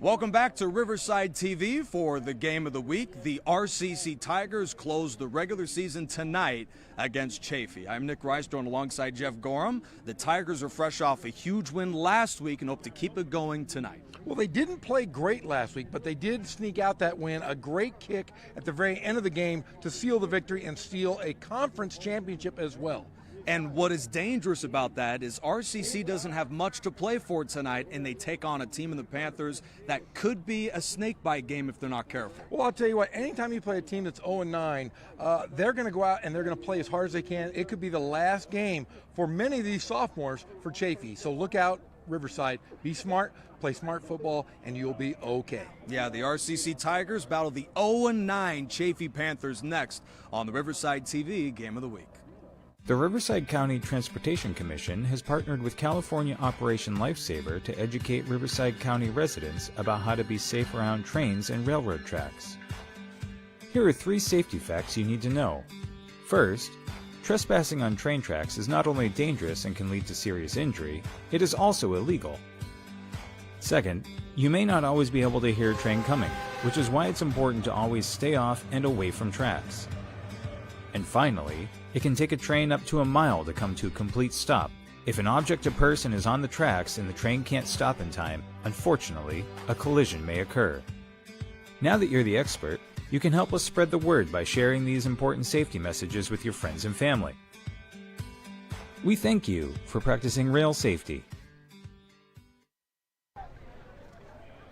Welcome back to Riverside TV for the game of the week. The RCC Tigers close the regular season tonight against Chaffey. I'm Nick Rice, joined alongside Jeff Gorham. The Tigers are fresh off a huge win last week and hope to keep it going tonight. Well, they didn't play great last week, but they did sneak out that win. A great kick at the very end of the game to seal the victory and steal a conference championship as well. And what is dangerous about that is RCC doesn't have much to play for tonight, and they take on a team in the Panthers that could be a snake-bite game if they're not careful. Well, I'll tell you what, anytime you play a team that's 0-9, they're going to go out and they're going to play as hard as they can. It could be the last game for many of these sophomores for Chaffey. So look out, Riverside. Be smart, play smart football, and you'll be okay. Yeah, the RCC Tigers battle the 0-9 Chaffey Panthers next on the Riverside TV Game of the Week. The Riverside County Transportation Commission has partnered with California Operation Lifesaver to educate Riverside County residents about how to be safe around trains and railroad tracks. Here are 3 safety facts you need to know. First, trespassing on train tracks is not only dangerous and can lead to serious injury, it is also illegal. Second, you may not always be able to hear a train coming, which is why it's important to always stay off and away from tracks. And finally, it can take a train up to a mile to come to a complete stop. If an object or person is on the tracks and the train can't stop in time, unfortunately, a collision may occur. Now that you're the expert, you can help us spread the word by sharing these important safety messages with your friends and family. We thank you for practicing rail safety.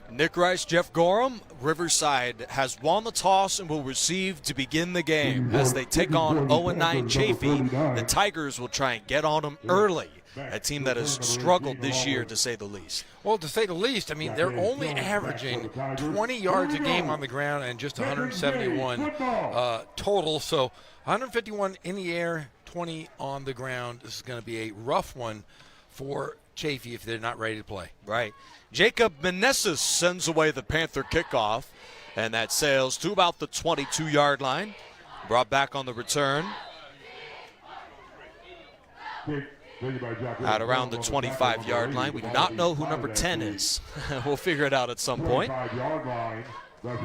Nick Rice, Jeff Gorham. Riverside has won the toss and will receive to begin the game. As they take on 0-9 Chaffey, the Tigers will try and get on them early, a team that has struggled this year, to say the least. Well, to say the least, I mean, they're only averaging 20 yards a game on the ground and just 171 total. So 151 in the air, 20 on the ground. This is going to be a rough one for Chaffey if they're not ready to play. Right. Jacob Meneses sends away the Panther kickoff, and that sails to about the 22-yard line. Brought back on the return at around the 25-yard line. We do not know who number 10 is. We'll figure it out at some point.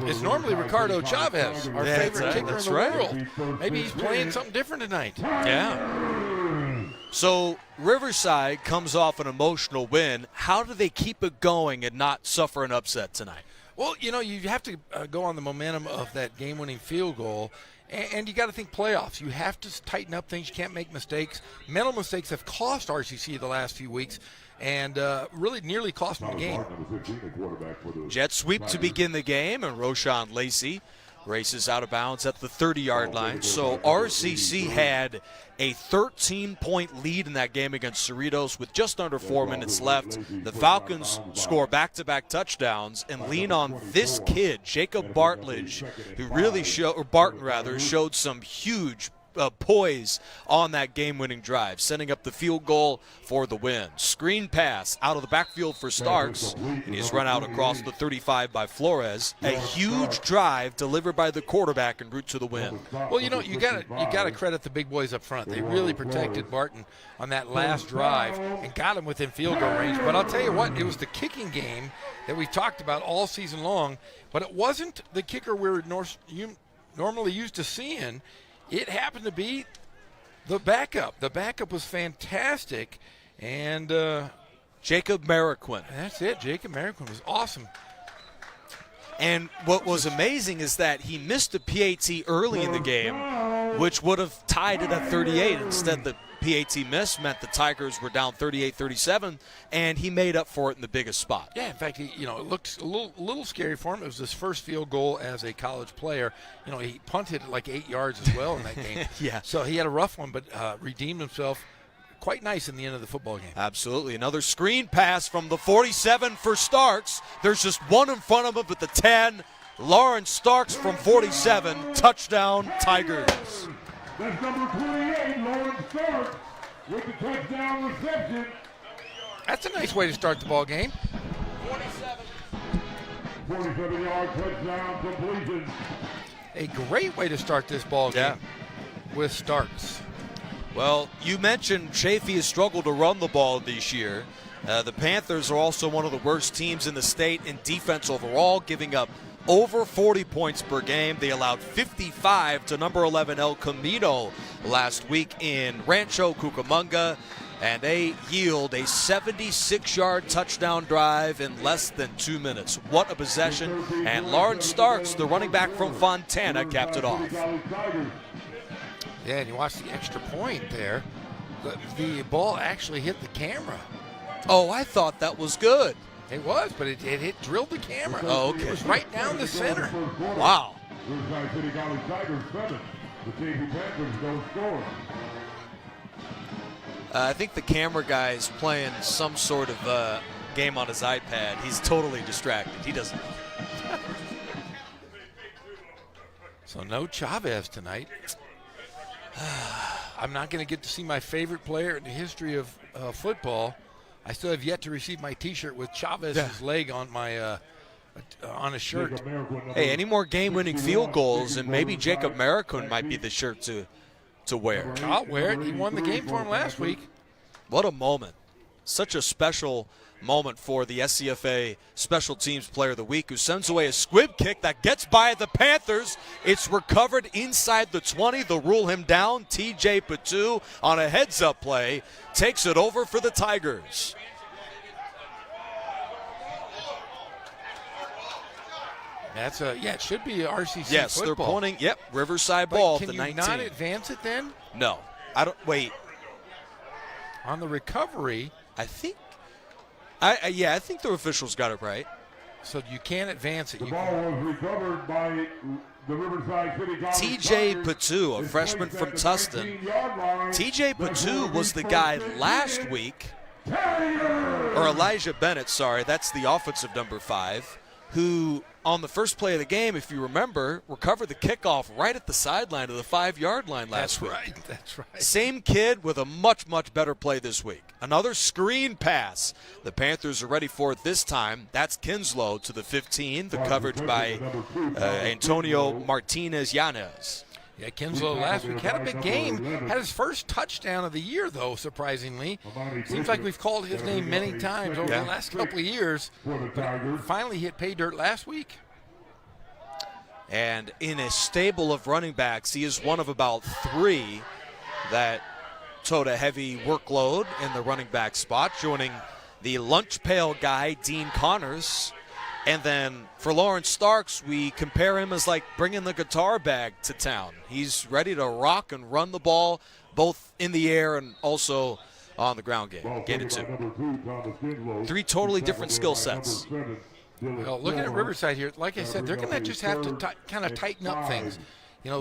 It's normally Ricardo Chavez, our favorite kicker in the world. Maybe he's playing something different tonight. Yeah. So Riverside comes off an emotional win. How do they keep it going and not suffer an upset tonight? Well, you know, you have to go on the momentum of that game-winning field goal, and you got to think playoffs. You have to tighten up things. You can't make mistakes. Mental mistakes have cost RCC the last few weeks, and really nearly cost them the game. Jet sweep to begin the game, and Roshan Lacey races out of bounds at the 30-yard line. So RCC had a 13-point lead in that game against Cerritos with just under 4 minutes left. The Falcons score back-to-back touchdowns and lean on this kid, Jacob Bartledge, who really showed some huge poise on that game-winning drive, setting up the field goal for the win. Screen pass out of the backfield for Starks, and he's run out across the 35 by Flores. A huge drive delivered by the quarterback en route to the win. Well, you know, you got to credit the big boys up front. They really protected Barton on that last drive and got him within field goal range. But I'll tell you what, it was the kicking game that we talked about all season long, but it wasn't the kicker we're normally used to seeing. It happened to be the backup. The backup was fantastic, and Jacob Marroquin. That's it. Jacob Marroquin was awesome. And what was amazing is that he missed a PAT early in the game, which would have tied it at 38. Instead, the PAT miss meant the Tigers were down 38-37, and he made up for it in the biggest spot. Yeah, in fact, it looked a little scary for him. It was his first field goal as a college player. You know, he punted like 8 yards as well in that game. Yeah. So he had a rough one, but redeemed himself quite nice in the end of the football game. Absolutely. Another screen pass from the 47 for Starks. There's just one in front of him at the 10. Lawrence Starks from 47. Touchdown, Tigers. That's number 28, Lawrence Starks, with the touchdown reception. That's a nice way to start the ball game. 47-yard touchdown completion. A great way to start this ball game with Starks. Well, you mentioned Chaffey has struggled to run the ball this year. The Panthers are also one of the worst teams in the state in defense overall, giving up over 40 points per game. They allowed 55 to number 11 El Camino last week in Rancho Cucamonga, and they yield a 76-yard touchdown drive in less than 2 minutes. What a possession. And Lawrence Starks, the running back from Fontana, capped it off. Yeah, and you watch the extra point there. The ball actually hit the camera. Oh, I thought that was good. It was, but it drilled the camera. Oh, okay. It was right down the center. Wow. Riverside City College Tigers 7. The Chaffey Panthers don't score. I think the camera guy is playing some sort of game on his iPad. He's totally distracted. He doesn't know. So no Chavez tonight. I'm not going to get to see my favorite player in the history of football. I still have yet to receive my T-shirt with Chavez's leg on my on a shirt. Hey, any more game-winning field goals, and maybe Jacob Maricun might be the shirt to wear. I'll wear it. He won the game for him last week. What a moment. Such a special moment for the SCFA Special Teams Player of the Week, who sends away a squib kick that gets by the Panthers. It's recovered inside the 20. They'll rule him down. TJ Patu on a heads-up play takes it over for the Tigers. That's it should be a RCC yes, football. They're pointing, Riverside ball at the 19. Can you not advance it then? No. I don't, wait. On the recovery. I think the officials got it right. So you can't advance it. The ball was recovered by the Riverside City College. TJ Patu, a freshman from Tustin. TJ Patu was the guy last week, or Elijah Bennett, sorry, that's the offensive number 5, who on the first play of the game, if you remember, recovered the kickoff right at the sideline of the 5-yard line last week. That's right. Same kid with a much, much better play this week. Another screen pass. The Panthers are ready for it this time. That's Kinslow to the 15. The coverage by Antonio Martinez-Yanez. Yeah, Kinslow last week had a big game. Had his first touchdown of the year, though, surprisingly. Seems like we've called his name many times over the last couple of years. But finally hit pay dirt last week. And in a stable of running backs, he is one of about 3 that tote a heavy workload in the running back spot, joining the lunch pail guy, Dean Connors. And then for Lawrence Starks, we compare him as like bringing the guitar bag to town. He's ready to rock and run the ball both in the air and also on the ground game. Gain it 2. 3 totally different skill sets. Well, looking at Riverside here, like I said, they're going to just have to kind of tighten up things. You know,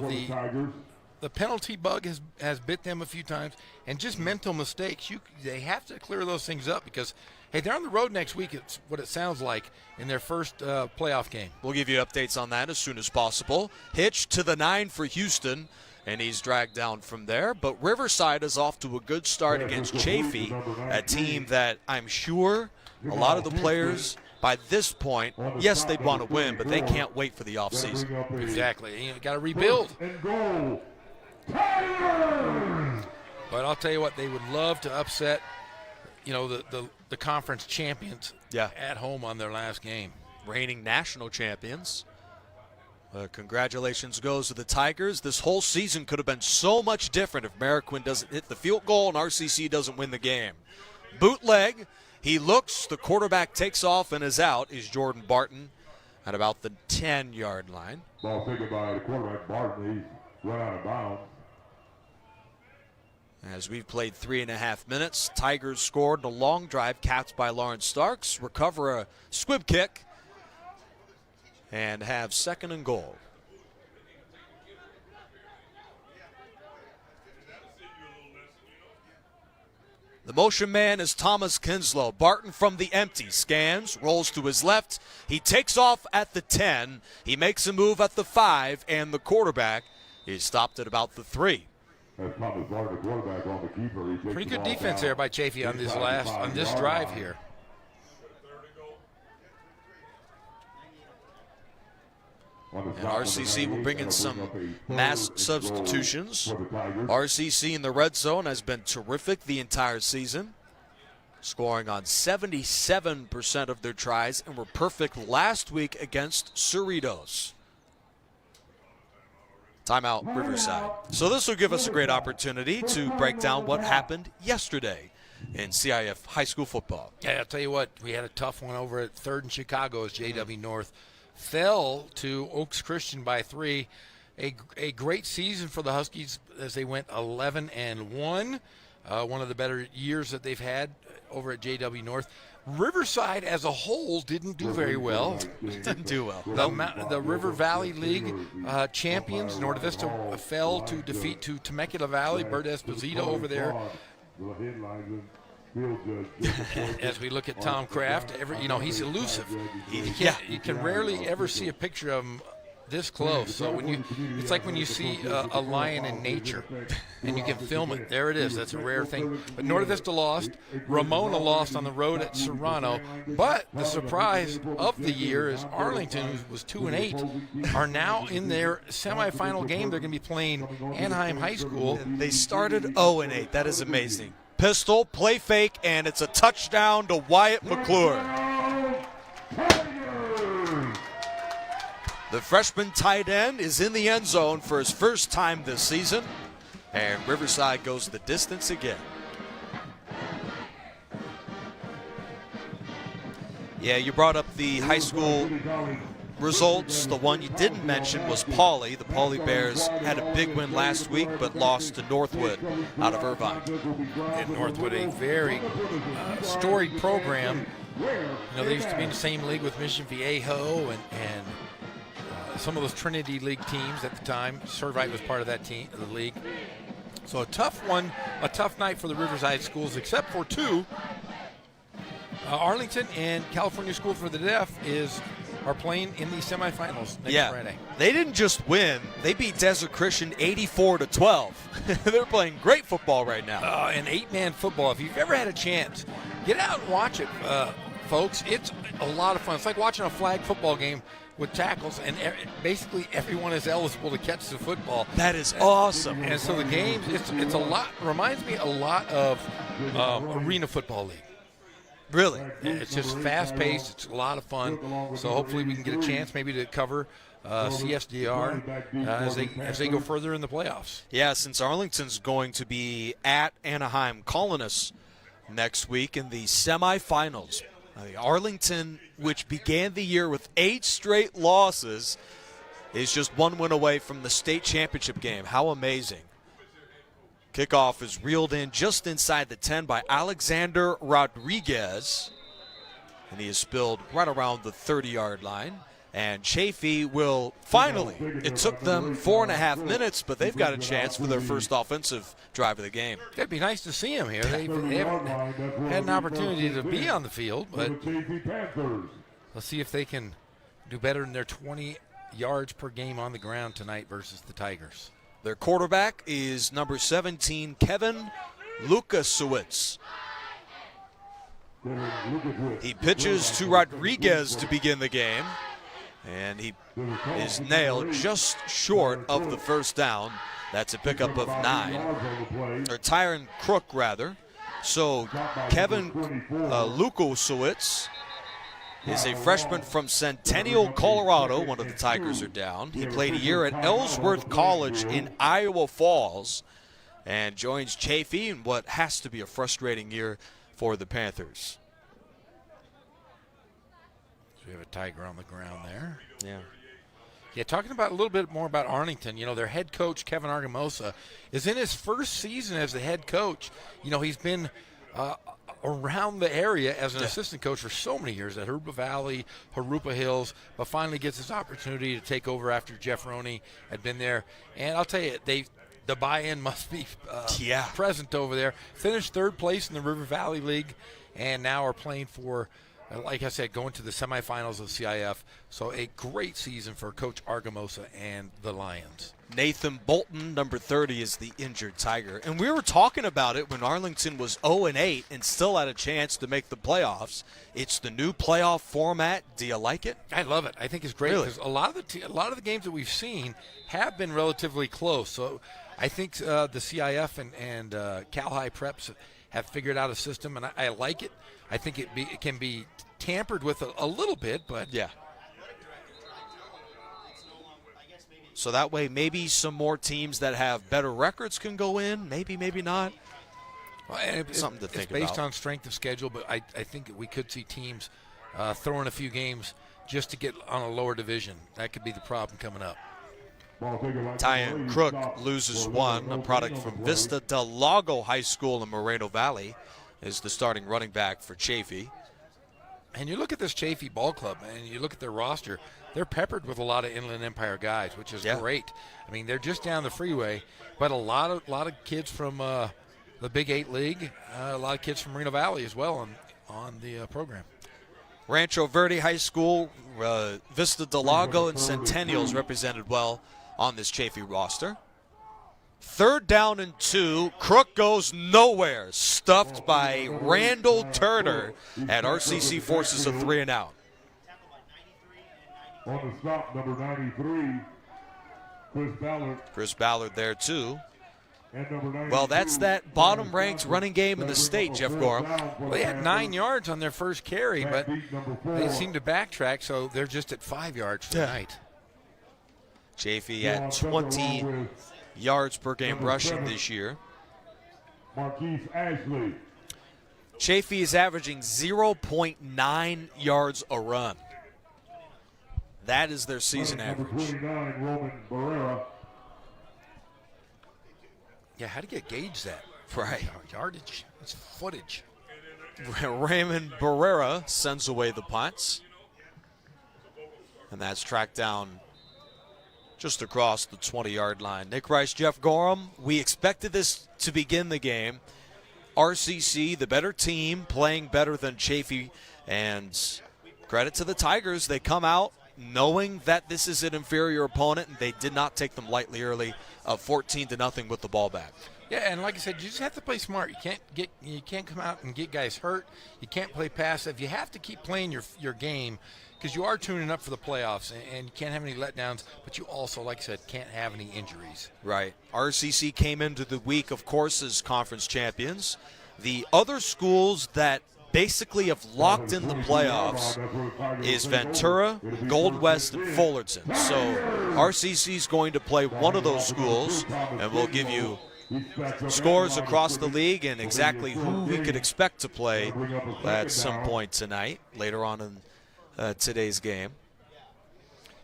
the penalty bug has bit them a few times, and just mental mistakes. They have to clear those things up because, hey, they're on the road next week. It's what it sounds like in their first playoff game. We'll give you updates on that as soon as possible. Hitch to the 9 for Houston, and he's dragged down from there. But Riverside is off to a good start against Chaffey, a team that I'm sure a lot of the players by this point, yes, they'd want to win, but they can't wait for the offseason. Exactly. You got to rebuild. But I'll tell you what, they would love to upset, you know, the conference champions at home on their last game. Reigning national champions. Congratulations goes to the Tigers. This whole season could have been so much different if Maricun doesn't hit the field goal and RCC doesn't win the game. Bootleg. He looks, the quarterback takes off and is out, is Jordan Barton at about the 10-yard line. Ball taken by the quarterback, Barton. He run out of bounds. As we've played 3.5 minutes, Tigers scored a long drive capped by Lawrence Starks, recover a squib kick, and have 2nd and goal. The motion man is Thomas Kinslow. Barton from the empty. Scans, rolls to his left. He takes off at the 10. He makes a move at the 5, and the quarterback is stopped at about the 3. Pretty good defense there by Chaffey on this drive here. And RCC will bring in some mass substitutions. RCC in the red zone has been terrific the entire season. scoring on 77% of their tries and were perfect last week against Cerritos. Timeout, Riverside. So this will give us a great opportunity to break down what happened yesterday in CIF high school football. Yeah, I'll tell you what, we had a tough one over at 3rd and Chicago as JW North fell to Oaks Christian by 3. A great season for the Huskies as they went 11-1. One of the better years that they've had over at JW North. Riverside as a whole didn't do very well. Didn't do well. The River Valley League champions, Norte Vista, fell to defeat to Temecula Valley. Bert Esposito over there. As we look at Tom Kraft, he's elusive. You can rarely ever see a picture of him this close. So it's like when you see a lion in nature and you can film it. There it is. That's a rare thing. But Norte Vista lost. Ramona lost on the road at Serrano. But the surprise of the year is Arlington, who was 2-8, are now in their semifinal game. They're going to be playing Anaheim High School. They started 0-8. That is amazing. Pistol, play fake, and it's a touchdown to Wyatt McClure. The freshman tight end is in the end zone for his first time this season, and Riverside goes the distance again. Yeah, you brought up the high school results. The one you didn't mention was Pauley. The Pauley Bears had a big win last week, but lost to Northwood out of Irvine. And Northwood, a very storied program. They used to be in the same league with Mission Viejo and some of those Trinity League teams at the time. Servite was part of that team, the league. So a tough one, a tough night for the Riverside schools, except for two. Arlington and California School for the Deaf are playing in the semifinals next Friday. They didn't just win; they beat Desert Christian 84-12. They're playing great football right now. And 8-man football. If you've ever had a chance, get out and watch it, folks. It's a lot of fun. It's like watching a flag football game with tackles, and basically everyone is eligible to catch the football. That is awesome. And so the games, it's a lot. Reminds me a lot of Arena Football League. Really? It's just fast-paced. It's a lot of fun. So hopefully we can get a chance maybe to cover CSDR as they go further in the playoffs. Yeah, since Arlington's going to be at Anaheim Colonists next week in the semifinals. Arlington, which began the year with 8 straight losses, is just 1 win away from the state championship game. How amazing. Kickoff is reeled in just inside the 10 by Alexander Rodriguez, and he is spilled right around the 30-yard line. And Chaffey will finally, it took them 4.5 minutes, but they've got a chance for their first offensive drive of the game. It'd be nice to see them here. They haven't had an opportunity to be on the field, but let's see if they can do better than their 20 yards per game on the ground tonight versus the Tigers. Their quarterback is number 17, Kevin Lukasiewicz. He pitches to Rodriguez to begin the game, and he is nailed just short of the first down. That's a pickup of 9, or Tyron Crook rather. So Kevin Lukasiewicz is a freshman from Centennial, Colorado. One of the Tigers are down. He played a year at Ellsworth College in Iowa Falls and joins Chaffey in what has to be a frustrating year for the Panthers. So we have a Tiger on the ground there. Yeah, talking about a little bit more about Arlington, their head coach, Kevin Argamosa, is in his first season as the head coach. He's been around the area as an assistant coach for so many years at Harupa Valley, Harupa Hills, but finally gets his opportunity to take over after Jeff Roney had been there. And I'll tell you, the buy-in must be present over there. Finished 3rd place in the River Valley League, and now are playing for, like I said, going to the semifinals of CIF. So a great season for Coach Argamosa and the Lions. Nathan Bolton, number 30, is the injured Tiger. And we were talking about it when Arlington was 0-8 and still had a chance to make the playoffs. It's the new playoff format. Do you like it? I love it. I think it's great because a lot of the games that we've seen have been relatively close. So I think the CIF and Cal High Preps have figured out a system, and I like it. I think it can be tampered with a little bit, but yeah. So that way, maybe some more teams that have better records can go in. Maybe, maybe not. Well, something to think about. It's based about. on strength of schedule, but I think that we could see teams throwing a few games just to get on a lower division. That could be the problem coming up. Tyan Crook loses one, a product from Vista Del Lago High School in Moreno Valley, is the starting running back for Chaffey. And you look at this Chaffey ball club, and you look at their roster, they're peppered with a lot of Inland Empire guys, which is great. I mean, they're just down the freeway, but a lot of kids from the Big 8 League, a lot of kids from Moreno Valley as well on the program. Rancho Verde High School, Vista Del Lago, and Centennials represented well on this Chaffey roster. 3rd down and 2. Crook goes nowhere. Stuffed by Randall Turner, and RCC forces a 3 and out. On the stop, number 93, Chris Ballard. Chris Ballard there, too. And well, that's that bottom-ranked running game in the state, Jeff Gorham. Well, they had 9 yards on their first carry, but they seemed to backtrack, so they're just at 5 yards for the night. Chaffey at 20 yards per game rushing this year. Marquise Ashley. Chaffey is averaging 0.9 yards a run. That is their season average. 29, Roman Barrera. Yeah, how do you gauge that? Right. Yardage. It's footage. Raymond Barrera sends away the punts. And that's tracked down just across the 20-yard line. Nick Rice, Jeff Gorham, we expected this to begin the game. RCC, the better team, playing better than Chaffey. And credit to the Tigers. They come out knowing that this is an inferior opponent, and they did not take them lightly early, 14-0 with the ball back. Yeah, and like I said, you just have to play smart. You can't come out and get guys hurt. You can't play passive. You have to keep playing your game because you are tuning up for the playoffs, and you can't have any letdowns, but you also, like I said, can't have any injuries. Right. RCC came into the week, of course, as conference champions. The other schools that basically have locked in the playoffs is Ventura, Gold West, and Fullerton. So RCC is going to play one of those schools, and we'll give you scores across the league and exactly who we could expect to play at some point tonight, later on in today's game.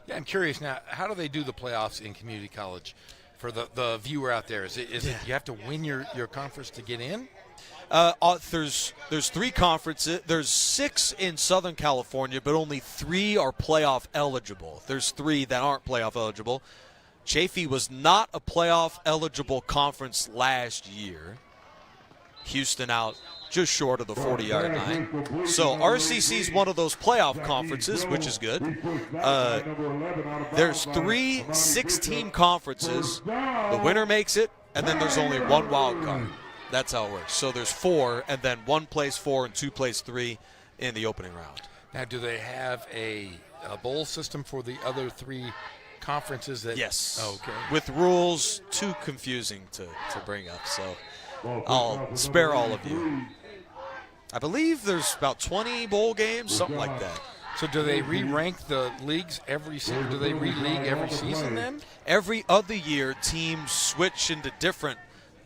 Yeah, I'm curious now, how do they do the playoffs in community college for the viewer out there? Is it you have to win your conference to get in? There's 3 conferences. There's 6 in Southern California, but only 3 are playoff eligible. There's 3 that aren't playoff eligible. Chaffey was not a playoff eligible conference last year. Houston out just short of the 40-yard line. So RCC is one of those playoff conferences, which is good. There's 3 16 conferences. The winner makes it, and then there's only 1 wild card. That's how it works. So there's 4, and then 1 plays 4 and 2 plays 3 in the opening round. Now, do they have a bowl system for the other 3 conferences? Yes. Oh, okay. With rules too confusing to bring up, so I'll spare all of you. I believe there's about 20 bowl games, something like that. So do they re-rank the leagues every season? Do they re-league every season then? Every other year, teams switch into different.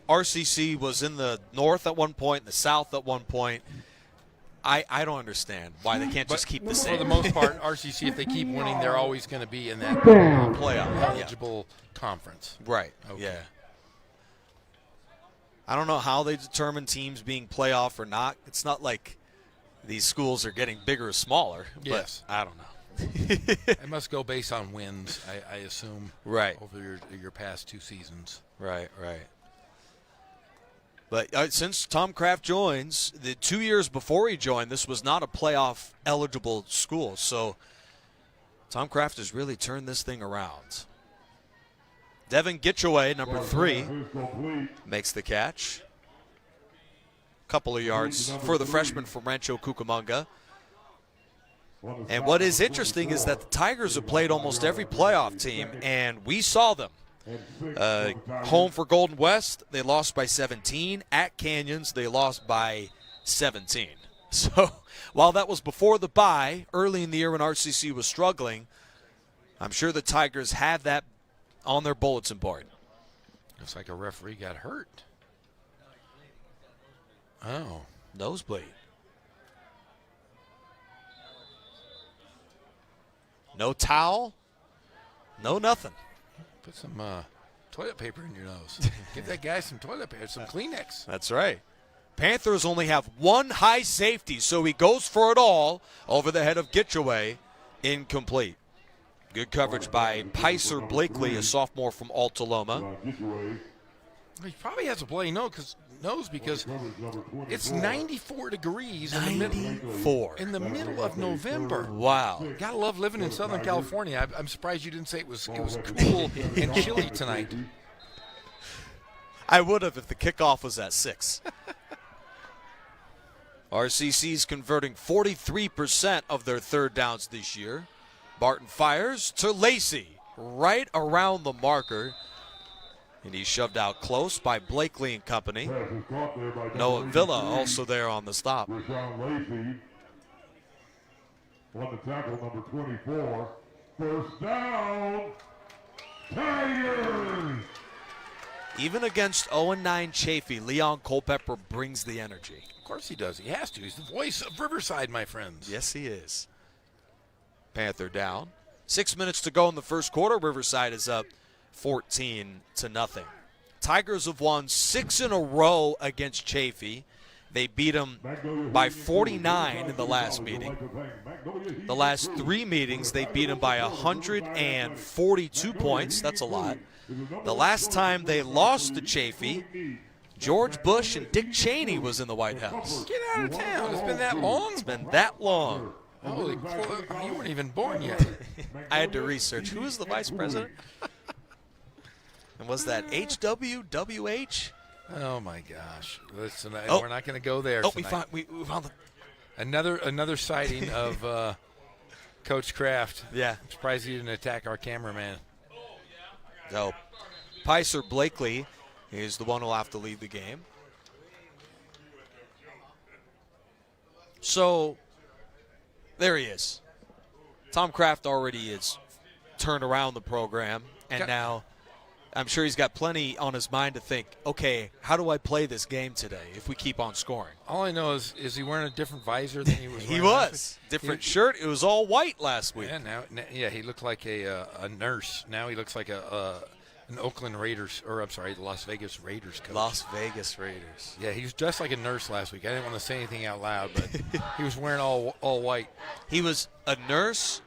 RCC was in the north at one point, in the south at one point. I don't understand why they can't just keep the same. For the most part, RCC, if they keep winning, they're always going to be in that playoff eligible conference. Right, okay. Yeah. I don't know how they determine teams being playoff or not. It's not like these schools are getting bigger or smaller. Yes. But I don't know. It must go based on wins, I assume, right, over your past 2 seasons. Right. But since Tom Kraft joins, the 2 years before he joined, this was not a playoff-eligible school. So Tom Kraft has really turned this thing around. Devin Gitchaway, number 3, makes the catch. Couple of yards for the freshman from Rancho Cucamonga. And what is interesting is that the Tigers have played almost every playoff team, and we saw them Home for Golden West, they lost by 17. At Canyons, they lost by 17. So while that was before the bye, early in the year when RCC was struggling, I'm sure the Tigers have that on their bulletin board. Looks like a referee got hurt. Oh. Nosebleed. No towel. No nothing. Put some toilet paper in your nose. Give that guy some toilet paper, some Kleenex. That's right. Panthers only have one high safety, so he goes for it all over the head of Gitchaway. Incomplete. Good coverage by Picer Blakely, a sophomore from Altaloma. He probably has a bloody nose because it's 94 degrees in the middle of November. Wow. Gotta love living in Southern California. I'm surprised you didn't say it was cool and chilly tonight. I would have if the kickoff was at 6. RCC's converting 43% of their third downs this year. Barton fires to Lacey, right around the marker. And he's shoved out close by Blakely and company. Noah Villa also there on the stop. Lacey on the tackle, number 24. First down, Tigers! Even against 0-9 Chaffey, Leon Culpepper brings the energy. Of course he does. He has to. He's the voice of Riverside, my friends. Yes, he is. Panther down. 6 minutes to go in the first quarter. Riverside is up 14-0. Tigers have won 6 in a row against Chaffey. They beat them by 49 in the last meeting. The last 3 meetings, they beat them by 142 points. That's a lot. The last time they lost to Chaffey, George Bush and Dick Cheney was in the White House. Get out of town. It's been that long? It's been that long. Holy crap. You weren't even born yet. I had to research. Who was the vice president? And was that HWWH? Oh, my gosh. Listen, we're not going to go there tonight. We found another sighting of Coach Kraft. Yeah. I'm surprised he didn't attack our cameraman. No. Picer Blakely is the one who'll have to lead the game. So, there he is. Tom Kraft already has turned around the program, and now I'm sure he's got plenty on his mind to think, okay, how do I play this game today if we keep on scoring? All I know is he wearing a different visor than he was wearing He was. Different shirt. It was all white last week. Yeah, he looked like a nurse. Now he looks like an Oakland Raiders, or I'm sorry, the Las Vegas Raiders coach. Las Vegas Raiders. Yeah, he was dressed like a nurse last week. I didn't want to say anything out loud, but he was wearing all white. He was a nurse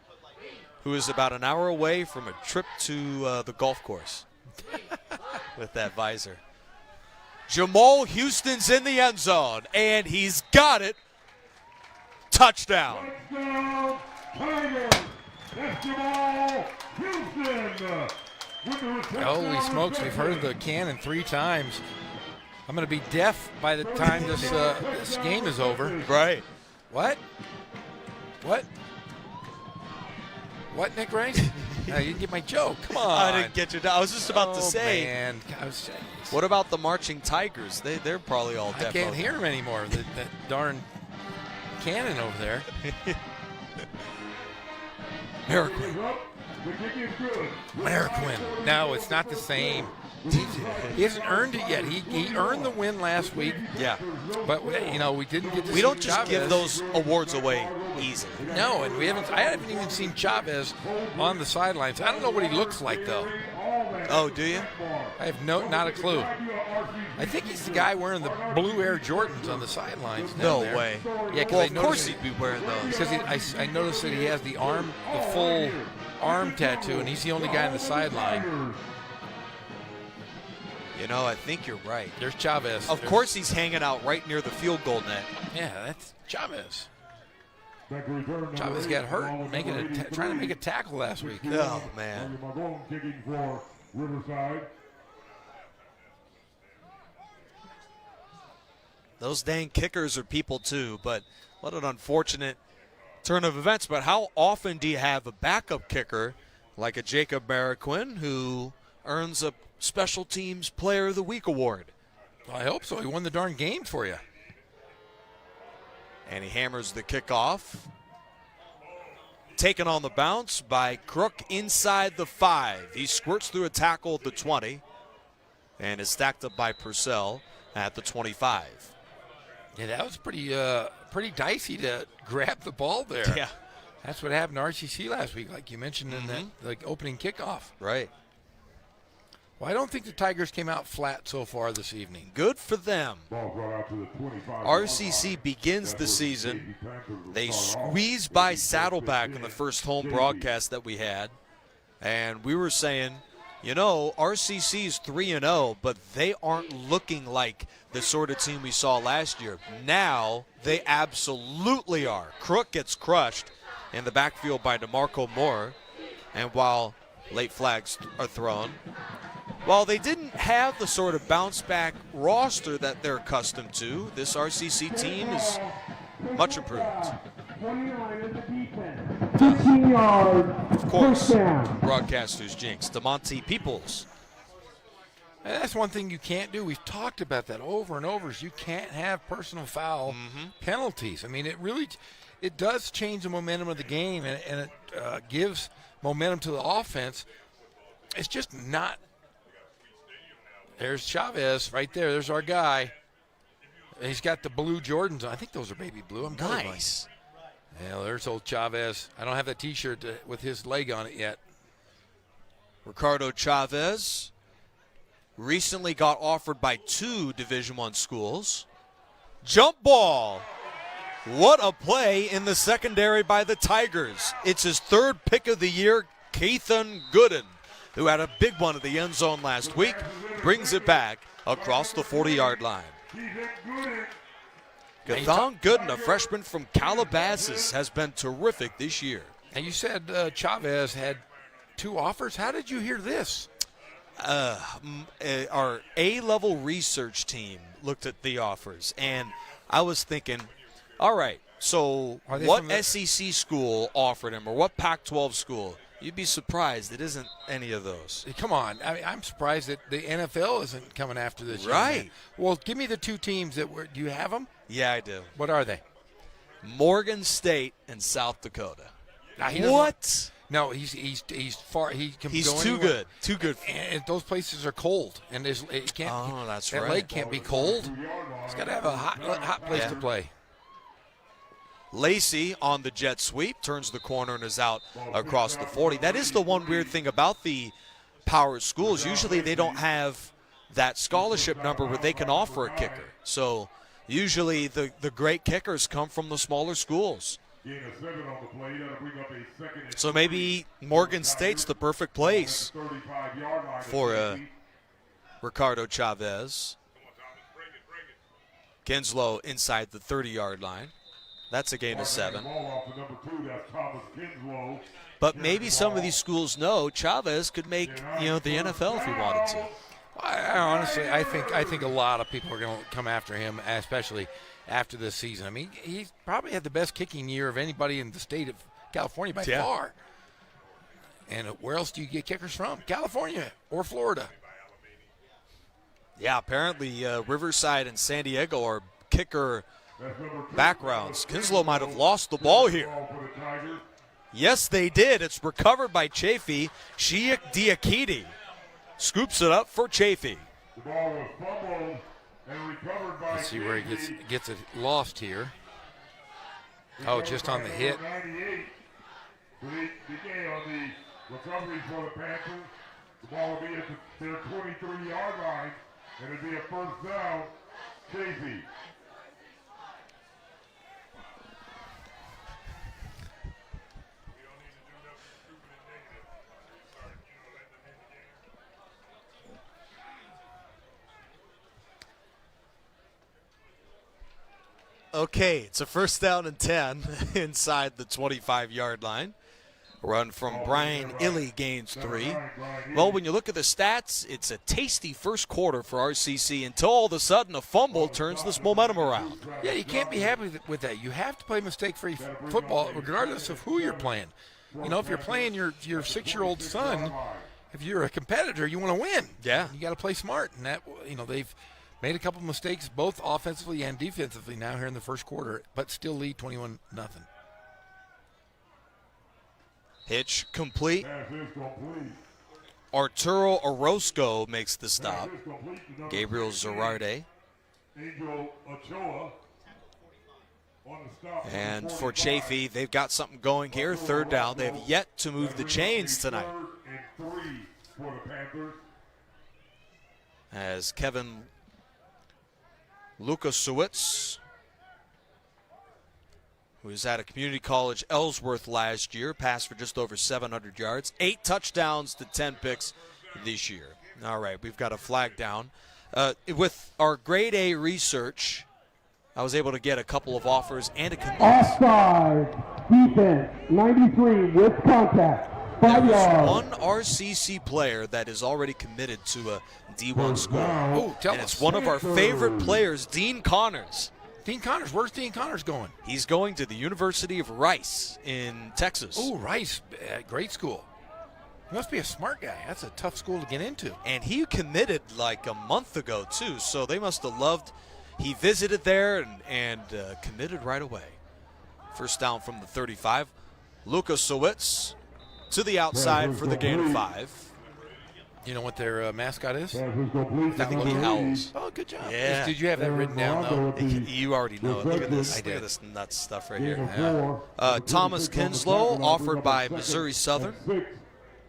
who was about an hour away from a trip to the golf course with that visor. Jamal Houston's in the end zone, and he's got it. Touchdown. Touchdown, Tigers! That's Jamal Houston! Holy smokes, we've heard the cannon 3 times. I'm going to be deaf by the time this game is over. Right. What? What, Nick Rice? You didn't get my joke. Come on. I didn't get you down. I was just about to say. Man. What about the marching Tigers? They're probably all deaf. I can't hear them anymore. That darn cannon over there. Mariquin. No, it's not the same. He hasn't earned it yet. He earned the win last week. Yeah. But, we didn't get to see We don't just Chavez. give those awards away easily. No, and I haven't even seen Chavez on the sidelines. I don't know what he looks like, though. Oh, do you? I have not a clue. I think he's the guy wearing the blue Air Jordans on the sidelines. No way. Yeah, well, of course he'd be wearing those. Because I noticed that he has the full arm tattoo, and he's the only guy on the sideline. I think you're right. There's Chavez. Of course he's hanging out right near the field goal net. Yeah, that's Chavez. Chavez got hurt trying to make a tackle last week. Oh, man. Kicking for Riverside. Those dang kickers are people too, but what an unfortunate turn of events. But how often do you have a backup kicker like a Jacob Mariquin who earns a Special Teams Player of the Week award. Well, I hope so. He won the darn game for you. And he hammers the kickoff. Taken on the bounce by Crook inside the 5. He squirts through a tackle at the 20 and is stacked up by Purcell at the 25. Yeah, that was pretty dicey to grab the ball there. Yeah. That's what happened to RCC last week, like you mentioned in that opening kickoff. Right. Well, I don't think the Tigers came out flat so far this evening. Good for them. RCC begins the season. They squeezed by Saddleback in the first home broadcast that we had. And we were saying, you know, RCC is 3-0, but they aren't looking like the sort of team we saw last year. Now they absolutely are. Crook gets crushed in the backfield by DeMarco Moore. And while late flags are thrown, while they didn't have the sort of bounce-back roster that they're accustomed to, this RCC team is much improved. Of course, broadcasters jinx. DeMonte Peoples. And that's one thing you can't do. We've talked about that over and over. Is you can't have personal foul penalties. I mean, it does change the momentum of the game, and it gives momentum to the offense. It's just not. There's Chavez right there. There's our guy. He's got the blue Jordans on. I think those are baby blue. I'm nice. Yeah, there's old Chavez. I don't have that T-shirt with his leg on it yet. Ricardo Chavez recently got offered by 2 Division I schools. Jump ball. What a play in the secondary by the Tigers. It's his 3rd pick of the year, Keithan Gooden, who had a big one at the end zone last week, brings it back across the 40-yard line. Keithan Gooden, a freshman from Calabasas, has been terrific this year. And you said Chavez had 2 offers. How did you hear this? Our A-level research team looked at the offers, and I was thinking, all right, so what SEC school offered him, or what Pac-12 school? You'd be surprised it isn't any of those. Come on. I mean, I'm surprised that the NFL isn't coming after this. Right. Well, give me the 2 teams that were – do you have them? Yeah, I do. What are they? Morgan State and South Dakota. Now, What? No, he's far. He can He's go too anywhere. good. Too good. And those places are cold, and it can't. Oh, that's that right. leg can't be cold. He's got to have a hot place to play. Lacey on the jet sweep turns the corner and is out across the 40. That is the one weird thing about the power schools. Usually they don't have that scholarship number where they can offer a kicker. So usually the great kickers come from the smaller schools. So maybe Morgan State's the perfect place for Ricardo Chavez. Kinslow inside the 30-yard line. That's a gain of 7. But maybe some of these schools know Chavez could make, the NFL if he wanted to. I honestly, I think a lot of people are going to come after him, especially after this season. I mean, he's probably had the best kicking year of anybody in the state of California by far. And where else do you get kickers from? California or Florida. Yeah, apparently Riverside and San Diego are kicker backgrounds. Kinslow might have lost the ball here. Yes, they did. It's recovered by Chaffey. Shiak Diakite scoops it up for Chaffey. Let's see where he gets it lost here. Oh, just on the hit. Recovery for the Panthers. The ball will be at their 23-yard line, and it'll be a first down. Chaffey. Okay, it's a first down and 10 inside the 25-yard line. Run from Brian Illy gains 3. Well, when you look at the stats, it's a tasty first quarter for RCC until all of a sudden a fumble turns this momentum around. Yeah, you can't be happy with that. You have to play mistake-free football regardless of who you're playing. If you're playing your 6-year-old son if you're a competitor, you want to win. Yeah. You got to play smart, and that they've made a couple of mistakes both offensively and defensively now here in the first quarter, but still lead 21-0. Pitch complete. Arturo Orozco makes the stop. Gabriel Zarate. And for Chaffey, they've got something going here. Third down. They have yet to move the chains tonight. As Kevin Lukasiewicz, who was at a community college Ellsworth last year, passed for just over 700 yards, 8 touchdowns to 10 picks this year. All right, we've got a flag down. With our grade A research, I was able to get a couple of offers and a commitment. Offside, defense, 93 with contact, 5 yards. One RCC player that is already committed to a D1 school. Oh, tell and us. It's one of our favorite players, Dean Connors. Dean Connors, where's Dean Connors going? He's going to the University of Rice in Texas. Oh, Rice, great school. He must be a smart guy. That's a tough school to get into. And he committed like a month ago, too, so they must have loved. He visited there and committed right away. First down from the 35. Lukasiewicz to the outside for the gain of 5. You know what their mascot is? I think the Owls. Oh, good job. Yeah. Did you have that written down, though? You already know it. Look at this. I Look did. at this nuts stuff right here. Yeah. Thomas Kinslow, offered by Missouri Southern.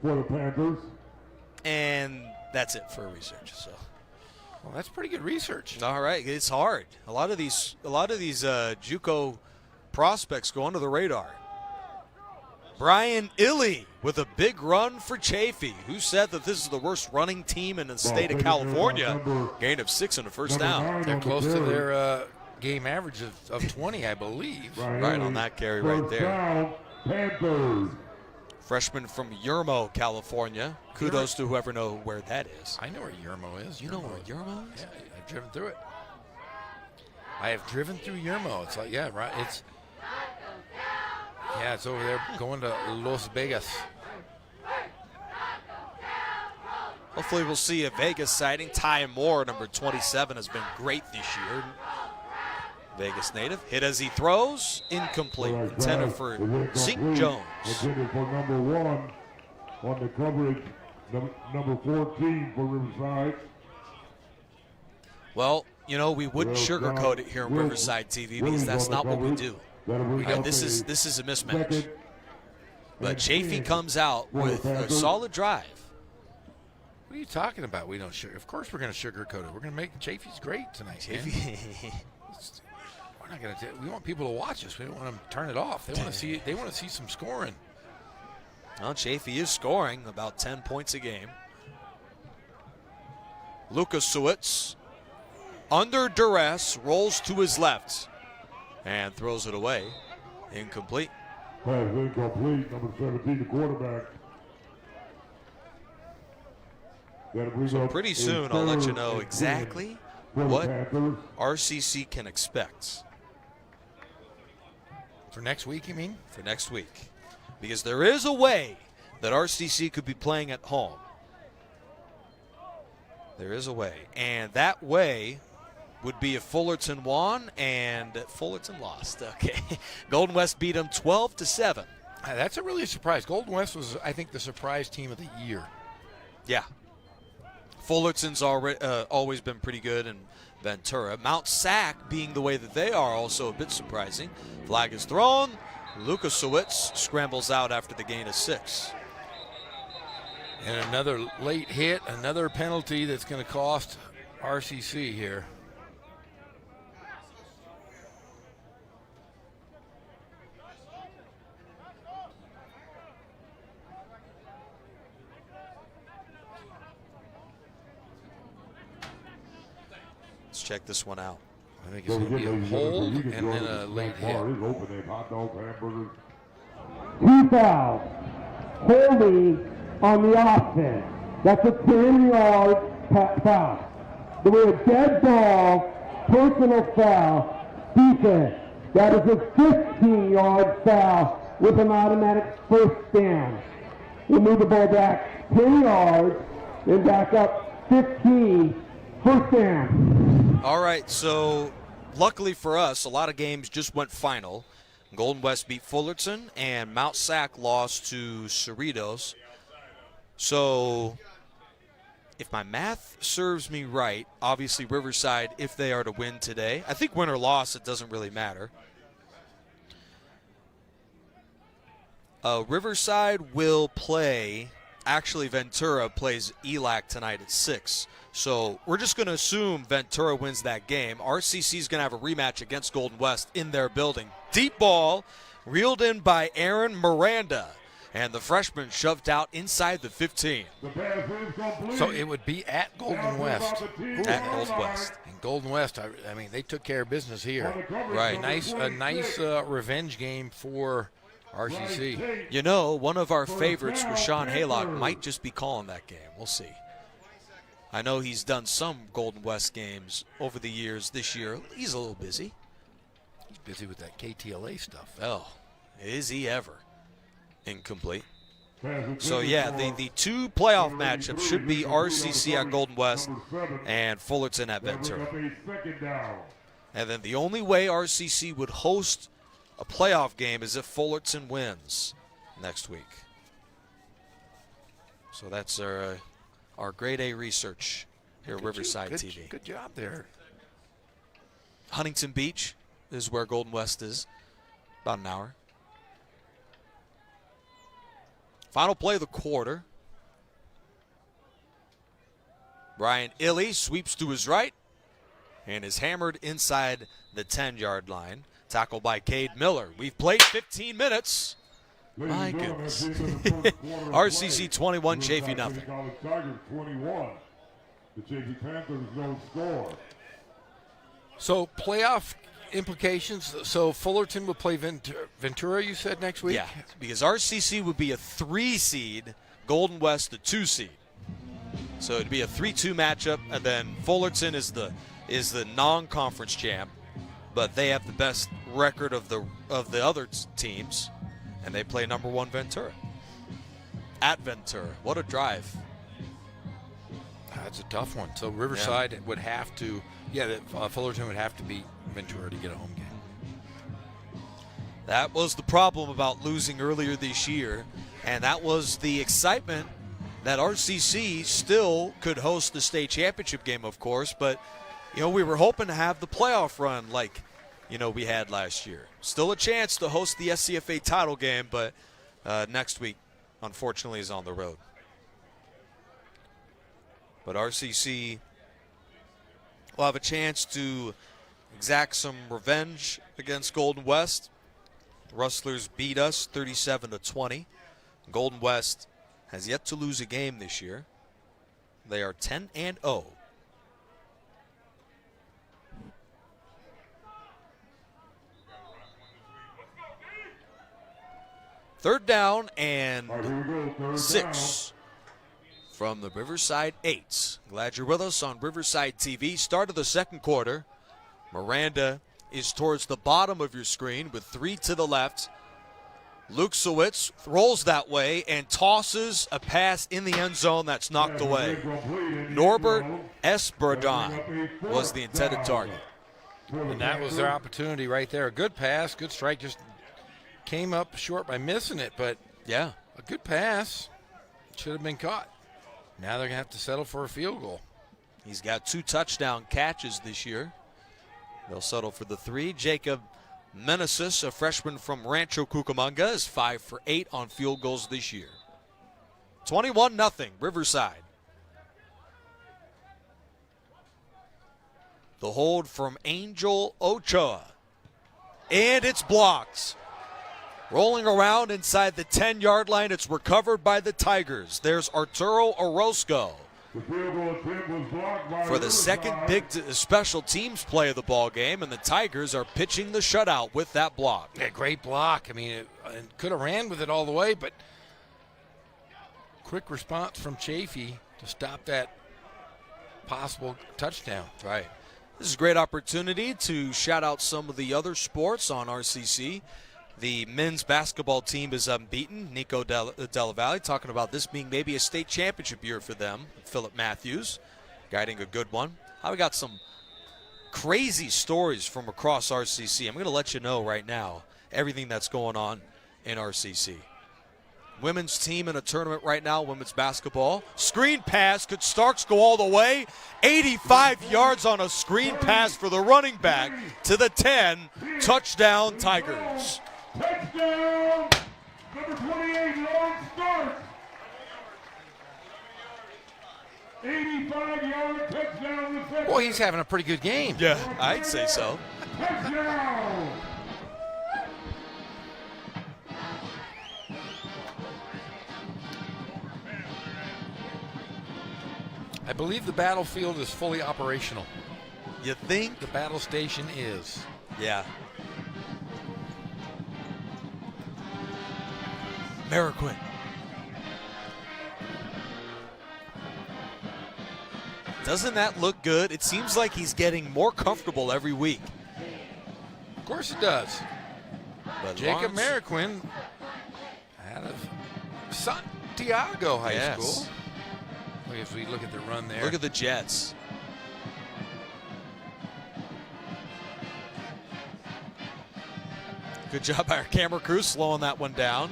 For the Panthers. And that's it for research. So. Well, that's pretty good research. All right, it's hard. A lot of these JUCO prospects go under the radar. Brian Illy with a big run for Chaffey. Who said that this is the worst running team in the state of California? Gain of 6 and a first down. They're close to their game average of 20, I believe. Right on that carry right there. Panthers. Freshman from Yermo, California. Kudos to whoever knows where that is. I know where Yermo is. You know where Yermo is? Yeah, I've driven through it. I have driven through Yermo. It's like, yeah, right. It's over there going to Las Vegas. Hopefully we'll see a Vegas sighting. Ty Moore, number 27, has been great this year. Vegas native. Hit as he throws. Incomplete. Intended for Zeke Jones. Intended for number 1 on the coverage. Number 14 for Riverside. Well, we wouldn't sugarcoat it here in Riverside TV because that's not what we do. This is a mismatch. But Chaffey comes out with a solid drive. What are you talking about? We don't sugar. Of course we're going to sugarcoat it. We're going to make Chaffey's great tonight. We're not going to. We want people to watch us. We don't want them to turn it off. They want to see. They want to see some scoring. Well, Chaffey is scoring about 10 points a game. Lukasiewicz, under duress, rolls to his left and throws it away. Incomplete. Pass incomplete. Number 17, the quarterback. So pretty soon I'll let you know exactly what RCC can expect. For next week, you mean? For next week. Because there is a way that RCC could be playing at home. There is a way. And that way would be if Fullerton won and Fullerton lost. Okay. Golden West beat them 12-7. That's a really surprise. Golden West was, I think, the surprise team of the year. Yeah. Fullerton's always been pretty good in Ventura. Mount Sac, being the way that they are, also a bit surprising. Flag is thrown. Lukasiewicz scrambles out after the gain of 6. And another late hit, another penalty that's going to cost RCC here. Let's check this one out. I think it's going to be a hold and then a late hit. 2 fouls. Holding on the offense. That's a 10-yard foul. Then we have dead ball, personal foul, defense. That is a 15-yard foul with an automatic first down. We'll move the ball back 10 yards and back up 15. First down. All right, so luckily for us, a lot of games just went final. Golden West beat Fullerton, and Mount Sac lost to Cerritos. So if my math serves me right, obviously Riverside, if they are to win today, I think win or loss, it doesn't really matter. Riverside will play, actually Ventura plays ELAC tonight at 6. So we're just going to assume Ventura wins that game. RCC is going to have a rematch against Golden West in their building. Deep ball, reeled in by Aaron Miranda. And the freshman shoved out inside the 15. So it would be at Golden West. At Golden West. And Golden West, I mean, they took care of business here. Right. A nice revenge game for RCC. You know, one of our favorites, Rashawn Haylock, might just be calling that game. We'll see. I know he's done some Golden West games over the years. This year, he's a little busy. He's busy with that KTLA stuff. Oh, is he ever? Incomplete. So, yeah, the two playoff matchups should be RCC at Golden West and Fullerton at Ventura. And then the only way RCC would host a playoff game is if Fullerton wins next week. So that's our grade A research here at Riverside TV. Good job there. Huntington Beach is where Golden West is. About an hour. Final play of the quarter. Brian Illy sweeps to his right and is hammered inside the 10-yard line. Tackled by Cade Miller. We've played 15 minutes. My goodness. RCC 21, Chaffey nothing. The Chaffey Panthers no score. So playoff implications. So Fullerton will play Ventura, you said, next week? Yeah, because RCC would be a 3 seed, Golden West a 2 seed. So it'd be a 3-2 matchup, and then Fullerton is the non-conference champ, but they have the best record of the other teams, and they play number 1 Ventura. At Ventura. What a drive. That's a tough one. So Riverside would have to, Fullerton would have to beat Ventura to get a home game. That was the problem about losing earlier this year, and that was the excitement that RCC still could host the state championship game, of course, but we were hoping to have the playoff run like we had last year. Still a chance to host the SCFA title game, but next week, unfortunately, is on the road. But RCC will have a chance to exact some revenge against Golden West. The Rustlers beat us 37-20. Golden West has yet to lose a game this year. They are 10-0. Third down and 6 from the Riverside 8. Glad you're with us on Riverside TV. Start of the second quarter. Miranda is towards the bottom of your screen with 3 to the left. Luke Sowitz rolls that way and tosses a pass in the end zone that's knocked away. Norbert Esbradon was the intended target. And that was their opportunity right there. A good pass, good strike, just came up short by missing it, but yeah, a good pass. Should have been caught. Now they're going to have to settle for a field goal. He's got 2 touchdown catches this year. They'll settle for the 3. Jacob Menesis, a freshman from Rancho Cucamonga, is 5 for 8 on field goals this year. 21-0, Riverside. The hold from Angel Ochoa. And it's blocked. Rolling around inside the 10-yard line, it's recovered by the Tigers. There's Arturo Orozco for the second big special teams play of the ball game, and the Tigers are pitching the shutout with that block. Yeah, great block. I mean, it could have ran with it all the way, but quick response from Chaffey to stop that possible touchdown. Right. This is a great opportunity to shout out some of the other sports on RCC. The men's basketball team is unbeaten. Nico Della Valle talking about this being maybe a state championship year for them. Philip Matthews guiding a good one. We got some crazy stories from across RCC. I'm going to let you know right now everything that's going on in RCC. Women's team in a tournament right now, women's basketball. Screen pass. Could Starks go all the way? 85 yards on a screen pass for the running back to the 10. Touchdown, Tigers. Touchdown, number 28, Long Starks. 85-yard touchdown reception. Boy, he's having a pretty good game. Yeah, I'd say so. Touchdown. I believe the battlefield is fully operational. You think? The battle station is. Yeah. Mariquin. Doesn't that look good? It seems like he's getting more comfortable every week. Of course it does. But Jacob Lawrence, Mariquin out of Santiago High Yes. School. If we look at the run there. Look at the Jets. Good job by our camera crew slowing that one down.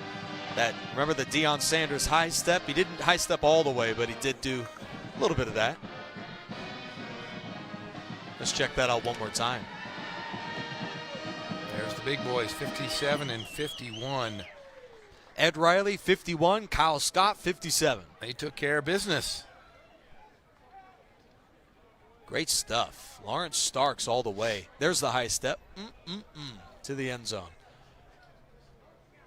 Remember the Deion Sanders high step? He didn't high step all the way, but he did do a little bit of that. Let's check that out one more time. There's the big boys, 57 and 51. Ed Riley, 51. Kyle Scott, 57. They took care of business. Great stuff. Lawrence Starks all the way. There's the high step. To the end zone.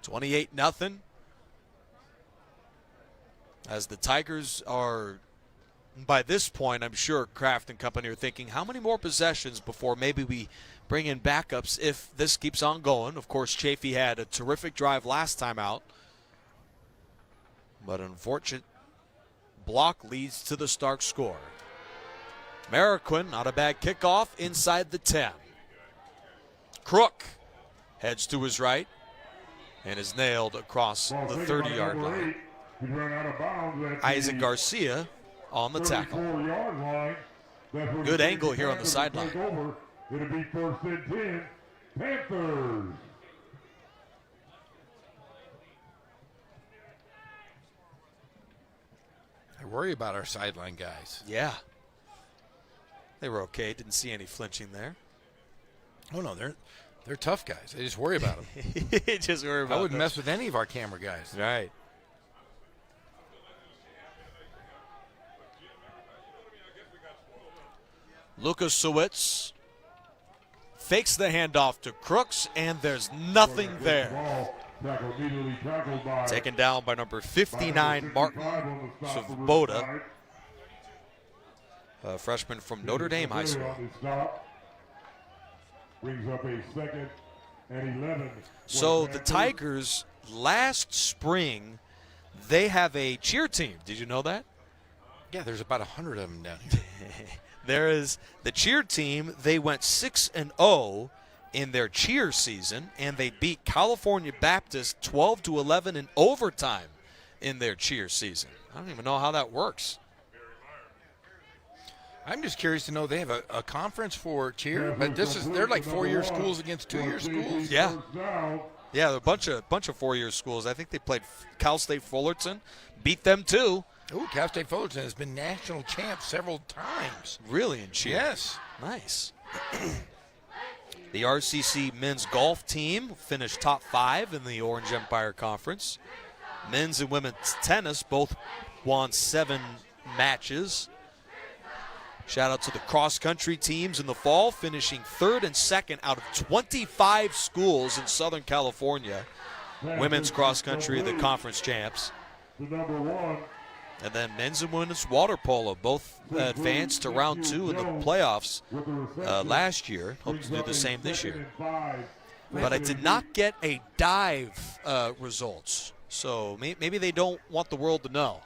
28-0. As the Tigers are, by this point, I'm sure Kraft and company are thinking, how many more possessions before maybe we bring in backups if this keeps on going? Of course, Chaffey had a terrific drive last time out. But an unfortunate block leads to the Stark score. Mariquin, not a bad kickoff, inside the 10. Crook heads to his right and is nailed across the 30-yard line. Isaac Garcia on the tackle. Good angle here on the sideline. It'll be 1st and 10, Panthers. I worry about our sideline guys. Yeah. They were okay. Didn't see any flinching there. Oh, no, they're tough guys. I just worry about them. Just worry about I wouldn't them. mess with any of our camera guys. Right. Lucas Sewitz fakes the handoff to Crooks, and there's nothing there. Taken down by number 59, Martin Svoboda, a freshman from Notre Dame High School. Brings up a 2nd and 11. So the Tigers, last spring, they have a cheer team. Did you know that? Yeah, there's about 100 of them down here. There is the cheer team. They went 6-0 in their cheer season, and they beat California Baptist 12-11 in overtime in their cheer season. I don't even know how that works. I'm just curious to know, they have a conference for cheer, but they're like 4-year schools against 2-year schools. Yeah. Yeah, a bunch of 4-year schools. I think they played Cal State Fullerton, beat them too. Ooh, Cal State Fullerton has been national champ several times. Really in cheer? Yes. Nice. The RCC men's golf team finished top 5 in the Orange Empire Conference. Men's and women's tennis both won 7 matches. Shout out to the cross-country teams in the fall, finishing 3rd and 2nd out of 25 schools in Southern California. Women's cross-country, the conference champs. And then men's and women's water polo both advanced to round 2 in the playoffs last year. Hope to do the same this year. But I did not get a dive results. So maybe they don't want the world to know.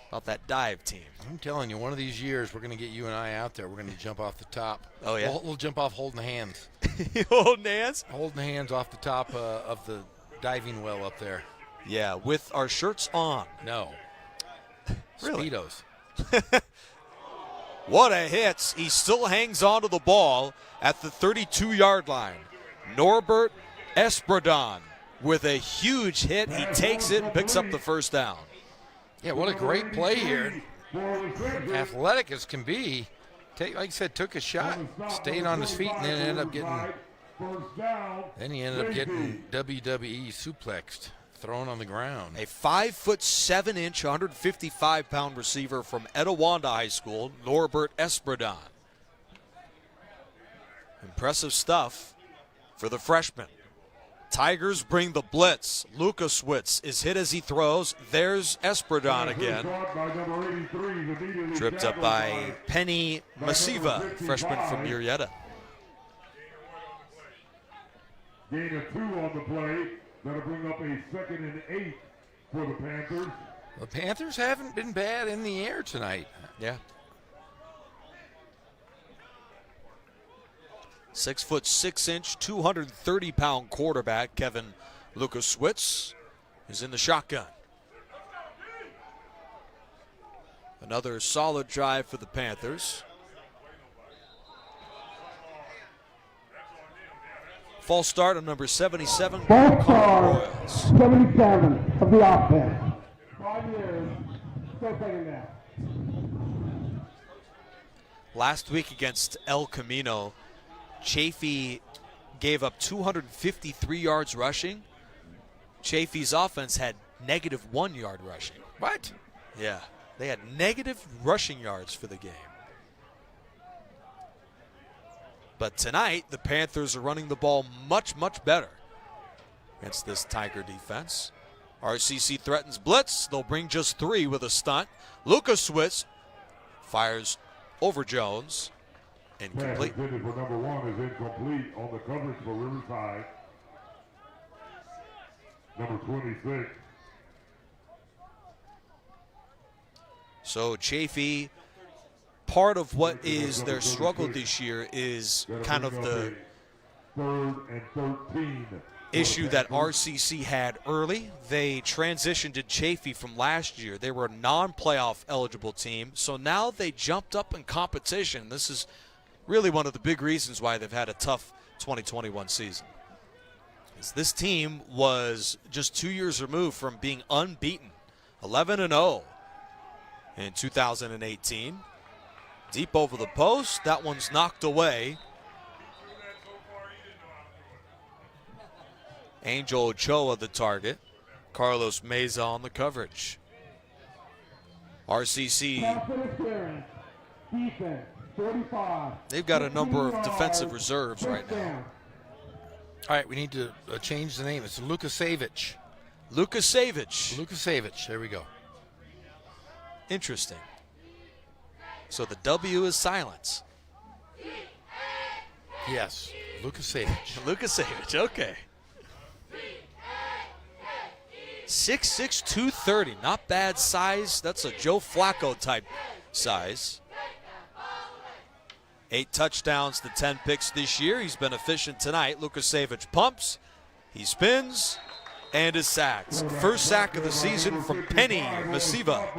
about that dive team. I'm telling you, one of these years we're going to get you and I out there. We're going to jump off the top. Oh, yeah? We'll jump off holding hands. Holding hands? Holding hands off the top of the diving well up there. Yeah, with our shirts on. No. Really? Speedos. What a hit. He still hangs on to the ball at the 32-yard line. Norbert Espradon with a huge hit. He takes it and picks up the first down. Yeah, what a great play here. Athletic as can be. Like I said, took a shot, stayed on his feet, and then ended up getting WWE suplexed, thrown on the ground. A 5'7", 155-pound receiver from Etiwanda High School, Norbert Espradon. Impressive stuff for the freshman. Tigers bring the blitz. Lukaswitz is hit as he throws. There's Espradon again. Tripped up by Penny Masiva, freshman from Murrieta. Gain of 2 on the play. That'll bring up a 2nd and 8 for the Panthers. The Panthers haven't been bad in the air tonight. Yeah. 6'6", 230-pound quarterback Kevin Lukaswitz is in the shotgun. Another solid drive for the Panthers. False start on number 77. False start, 77 of the offense. 5 years, still taking that. Last week against El Camino, Chaffey gave up 253 yards rushing. Chaffey's offense had -1 yard rushing. What? Yeah, they had negative rushing yards for the game. But tonight, the Panthers are running the ball much, much better against this Tiger defense. RCC threatens blitz. They'll bring just 3 with a stunt. Lukaswitz fires over Jones. Incomplete. Pass intended for number 1 is incomplete on the coverage for Riverside. Number 26. So Chaffey, part of what is their struggle this year is kind of the 3rd and 13. issue that RCC had early. They transitioned to Chaffey from last year. They were a non-playoff eligible team, so now they jumped up in competition. This is really one of the big reasons why they've had a tough 2021 season. This team was just 2 years removed from being unbeaten, 11-0 in 2018. Deep over the post, that one's knocked away. Angel Ochoa the target. Carlos Meza on the coverage. RCC, they've got a number of defensive reserves right now. All right, we need to change the name. It's Lukasevich. Lukasevich. There we go. Interesting. So the W is silence. Yes, Lukasevich. Lukasevich, okay. 6'6", 230. Not bad size. That's a Joe Flacco type size. 8 touchdowns to 10 picks this year. He's been efficient tonight. Lukasevich pumps. He spins and is sacked. First sack of the season from Penny Masiva.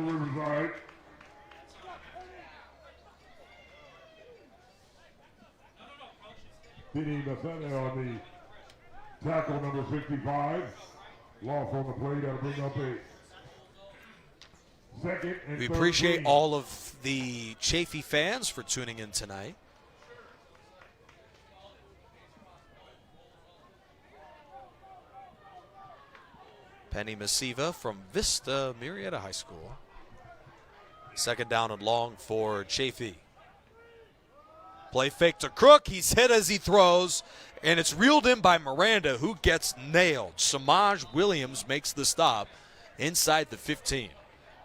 Penny Masiva on the tackle, number 55. Loss on the play. That'll bring up a 2nd and We 13. appreciate all of the Chaffey fans for tuning in tonight. Penny Masiva from Vista Murrieta High School. 2nd down and long for Chaffey. Play fake to Crook. He's hit as he throws, and it's reeled in by Miranda, who gets nailed. Samaj Williams makes the stop inside the 15.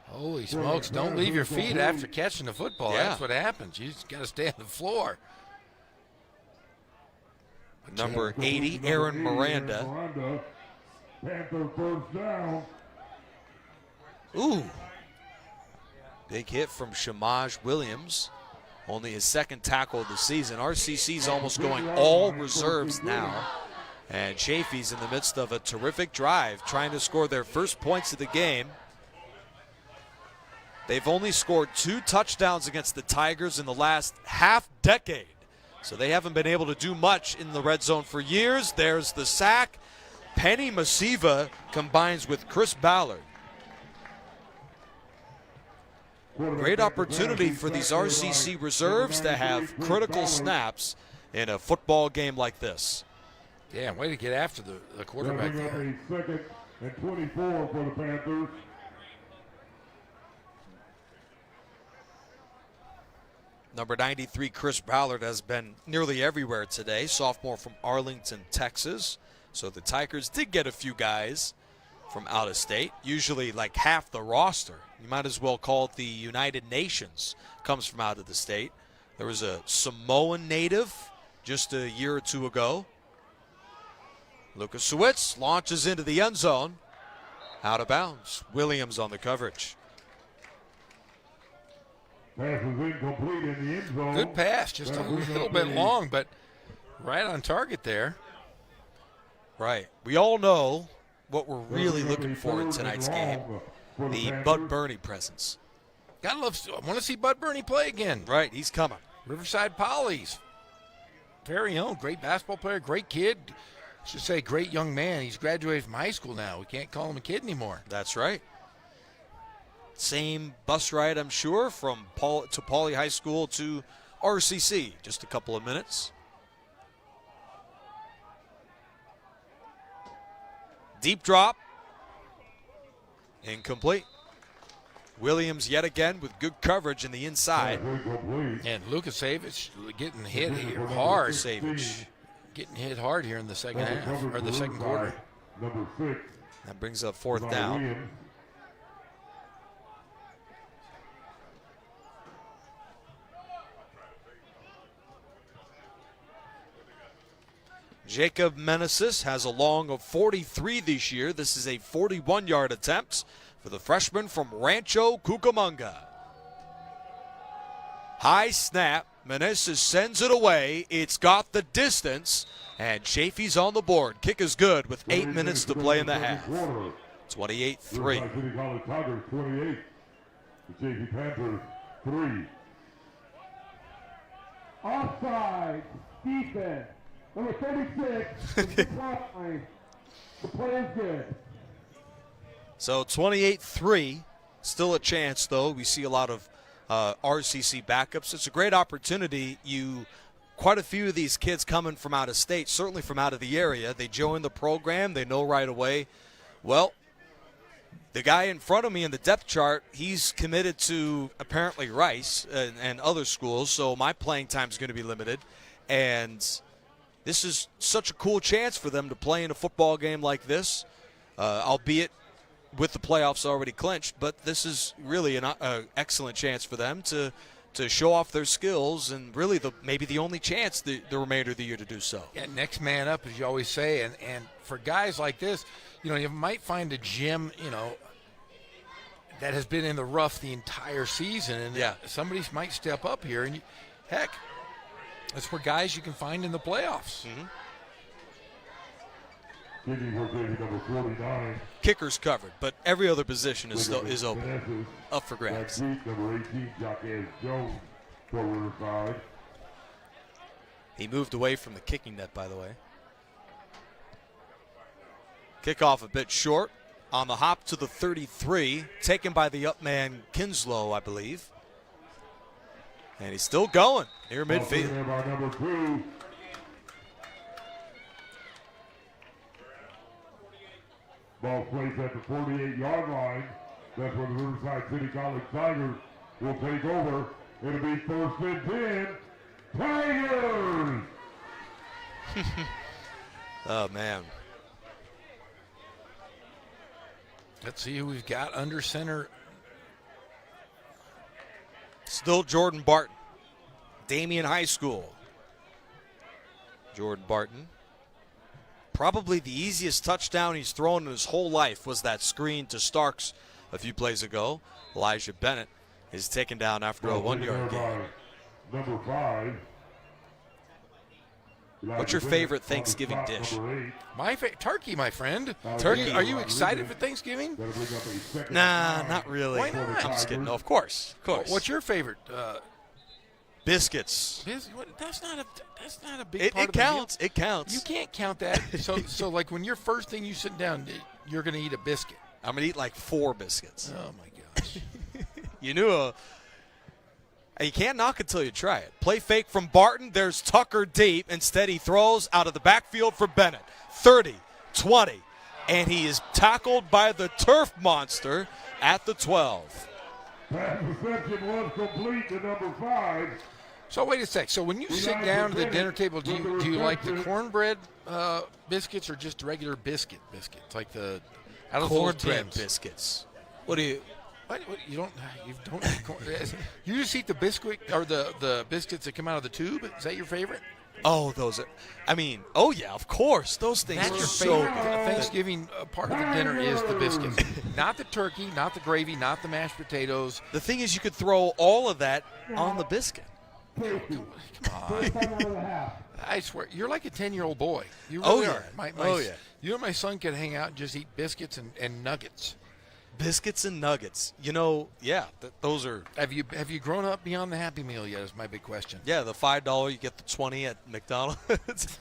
Holy smokes, don't leave your feet after catching the football. Yeah. That's what happens. You just got to stay on the floor. Number 80, Aaron Miranda. Panther first down. Ooh. Big hit from Shamaj Williams. Only his second tackle of the season. RCC's almost going all reserves now. And Chaffey's in the midst of a terrific drive, trying to score their first points of the game. They've only scored 2 touchdowns against the Tigers in the last half decade. So they haven't been able to do much in the red zone for years. There's the sack. Penny Masiva combines with Chris Ballard. Great opportunity for these RCC reserves to have critical snaps in a football game like this. Yeah, way to get after the quarterback there. Second and 24 for the Panthers. Number 93, Chris Ballard, has been nearly everywhere today. Sophomore from Arlington, Texas. So the Tigers did get a few guys from out of state, usually like half the roster. You might as well call it the United Nations comes from out of the state. There was a Samoan native just a year or two ago. Lucas Sewitz launches into the end zone. Out of bounds. Williams on the coverage. Pass is incomplete in the end zone. Good pass, just a little bit long, but right on target there. Right. We all know what we're really looking for in tonight's game. The Bud Burney presence. I want to see Bud Burney play again. Right, he's coming. Riverside Poly's very own, great basketball player, great kid. I should say great young man. He's graduated from high school now. We can't call him a kid anymore. That's right. Same bus ride, I'm sure, from Pauley High School to RCC. Just a couple of minutes. Deep drop. Incomplete. Williams yet again with good coverage in the inside. And Lucas Savage getting hit here hard. Savage getting hit hard here in the second half, or the second quarter. Number 6. That brings up 4th down. Jacob Meneses has a long of 43 this year. This is a 41-yard attempt for the freshman from Rancho Cucamonga. High snap. Meneses sends it away. It's got the distance, and Chaffey's on the board. Kick is good with 8 minutes to play in the half. 28-3. City College Tigers 28. The Chaffey Panthers 3. Offside. Defense. Number 36. The play is good. So 28-3. Still a chance, though. We see a lot of RCC backups. It's a great opportunity. Quite a few of these kids coming from out of state, certainly from out of the area. They join the program. They know right away. Well, the guy in front of me in the depth chart, he's committed to apparently Rice and other schools, so my playing time is going to be limited. And this is such a cool chance for them to play in a football game like this, albeit with the playoffs already clinched. But this is really an excellent chance for them to show off their skills, and really maybe the only chance the remainder of the year to do so. Yeah, next man up, as you always say. And for guys like this, you might find a gym, that has been in the rough the entire season, and somebody might step up here. And heck, that's where guys you can find in the playoffs. Mm-hmm. Number 49. Kicker's covered, but every other position is open, up for grabs. Number 18, Jacques Jones for Riverside. He moved away from the kicking net, by the way. Kickoff a bit short. On the hop to the 33, taken by the up man Kinslow, I believe. And he's still going near midfield. Number 2. Ball placed at the 48-yard line. That's where the Riverside City College Tigers will take over. It'll be 1st and 10. Tigers! Oh, man. Let's see who we've got under center. Still Jordan Barton. Damien High School. Jordan Barton. Probably the easiest touchdown he's thrown in his whole life was that screen to Starks a few plays ago. Elijah Bennett is taken down after a 1-yard gain. Number 5. What's your favorite Thanksgiving dish? My turkey, my friend. Turkey. Are you excited for Thanksgiving? Nah, not really. Why not? I'm just kidding. No, of course. What's your favorite? Biscuits. That's not a big It part of the meal. It counts. You can't count that. So like when you're first thing you sit down, you're going to eat a biscuit. I'm going to eat like 4 biscuits. Oh, my gosh. You can't knock it until you try it. Play fake from Barton. There's Tucker deep. Instead, he throws out of the backfield for Bennett. 30, 20, and he is tackled by the turf monster at the 12. Pass reception was complete to number 5. So wait a sec. So when you sit down to the dinner table, do you like the cornbread biscuits or just regular biscuits? Like the out of those Cornbread tins? biscuits. What do you? What, you don't eat corn. You just eat the biscuit or the biscuits that come out of the tube. Is that your favorite? Oh, those are. Oh yeah, of course. Those things That's are your so favorite good. Thanksgiving part of the dinner is the biscuits, not the turkey, not the gravy, not the mashed potatoes. The thing is, you could throw all of that on the biscuit. Come on. I swear, you're like a 10-year-old boy. You really are. You and my son could hang out and just eat biscuits and nuggets. Biscuits and nuggets. Those are. Have you grown up beyond the Happy Meal yet? Is my big question. Yeah, the $5 you get the 20 at McDonald's.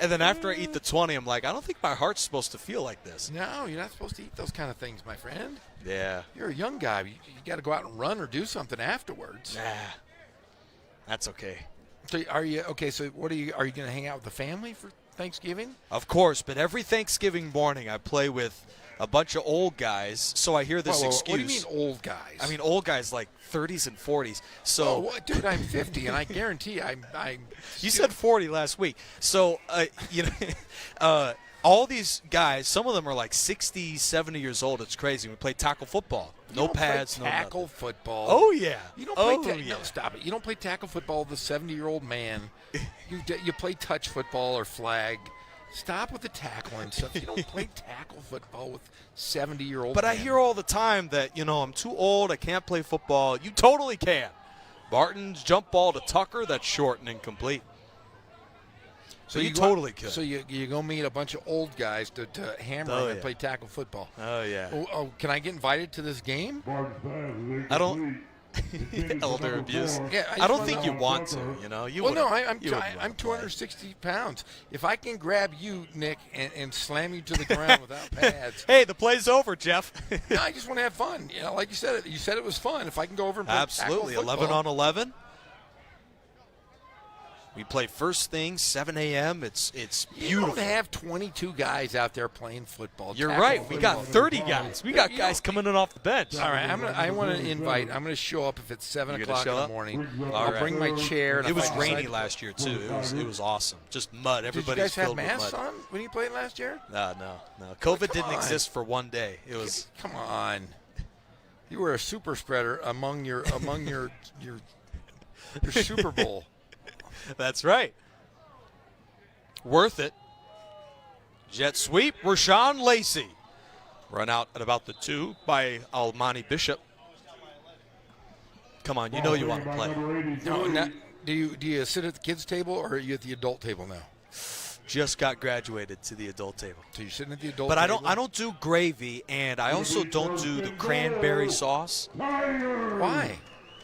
And then after I eat the 20, I'm like, I don't think my heart's supposed to feel like this. No, you're not supposed to eat those kind of things, my friend. Yeah. You're a young guy. You got to go out and run or do something afterwards. Nah, that's okay. So are you okay? So what are you going to hang out with the family for Thanksgiving? Of course, but every Thanksgiving morning I play with a bunch of old guys, so I hear this excuse. What do you mean old guys? I mean old guys like 30s and 40s. So, dude, I'm 50, and I guarantee I'm. You said 40 last week. So, all these guys, some of them are like 60, 70 years old. It's crazy. We play tackle football. No pads, no tackle nothing. football. Oh, yeah. You don't play yeah. No, stop it. You don't play tackle football with a 70-year-old man. You play touch football or flag. Stop with the tackling stuff. You don't play tackle football with 70-year-old But men. I hear all the time that, I'm too old, I can't play football. You totally can. Barton's jump ball to Tucker, that's short and incomplete. So you totally can. So you go meet a bunch of old guys to hammer and play tackle football. Oh, yeah. Oh, can I get invited to this game? I don't. Elder abuse. Yeah, I don't think you want to. You. Well, no, I'm I'm 260 pounds. If I can grab you, Nick, and slam you to the ground without pads. Hey, the play's over, Jeff. No, I just want to have fun. Like you said it was fun. If I can go over and play absolutely tackle 11 on 11. We play first thing 7 a.m. It's beautiful. You don't have 22 guys out there playing football. You're right. We got 30 guys. We got guys coming in off the bench. All right. I want to invite. I'm going to show up if it's 7 o'clock in the morning. I'll bring my chair. And it was rainy last year too. It was awesome. Just mud. Everybody's filled with mud. Did you guys have masks on when you played last year? No. COVID didn't exist for one day. It was. Come on. You were a super spreader among your Super Bowl. That's right. Worth it. Jet sweep, Rashawn Lacey. Run out at about the 2 by Almani Bishop. Come on, you know you want to play. No, do you sit at the kids' table or are you at the adult table now? Just got graduated to the adult table. So you're sitting at the adult table? But I don't do gravy, and I also don't do the cranberry sauce. Why?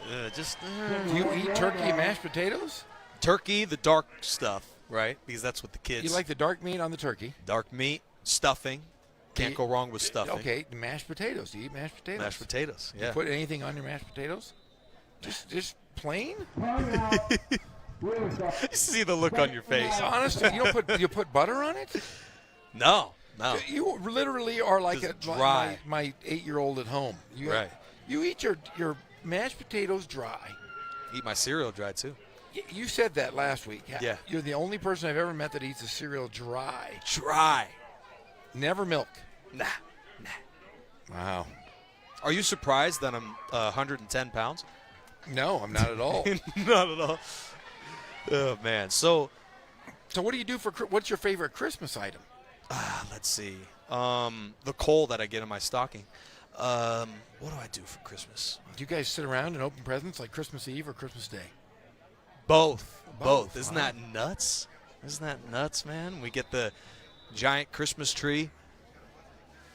Do you eat turkey and mashed potatoes? Turkey, the dark stuff, right? Because that's what the kids. You like the dark meat on the turkey? Dark meat, stuffing. Can't go wrong with stuffing. Okay, the mashed potatoes. Do you eat mashed potatoes? Mashed potatoes, yeah. Do you put anything on your mashed potatoes? Just plain? You see the look on your face. Honestly, you put butter on it? No. You literally are like dry. My 8-year-old at home. Right. You eat your mashed potatoes dry. Eat my cereal dry too. You said that last week. Yeah. You're the only person I've ever met that eats a cereal dry. Dry. Never milk. Nah. Wow. Are you surprised that I'm 110 pounds? No, I'm not at all. Not at all. Oh, man. So what do you do what's your favorite Christmas item? Let's see. The coal that I get in my stocking. What do I do for Christmas? Do you guys sit around and open presents like Christmas Eve or Christmas Day? Both. Both. Isn't that nuts? Isn't that nuts, man? We get the giant Christmas tree.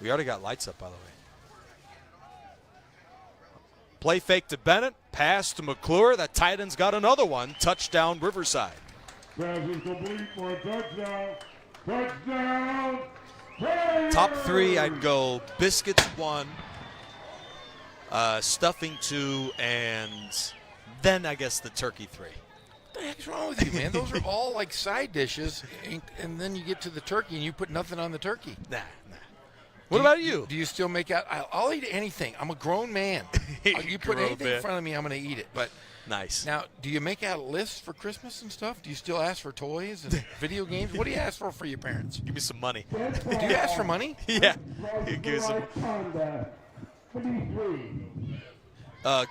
We already got lights up, by the way. Play fake to Bennett. Pass to McClure. That tight end's got another one. Touchdown, Riverside. Pass is complete for a touchdown. Touchdown. Tigers! Top three, I'd go biscuits 1, stuffing 2, and then I guess the turkey 3. What the heck's wrong with you, man? Those are all like side dishes, and then you get to the turkey and you put nothing on the turkey. Nah. What about you? Do you still make out? I'll eat anything. I'm a grown man. You put anything in front of me, I'm going to eat it. But nice. Now, do you make out lists for Christmas and stuff? Do you still ask for toys and video games? What do you ask for your parents? Give me some money. Do you ask for money? Yeah. Give me some.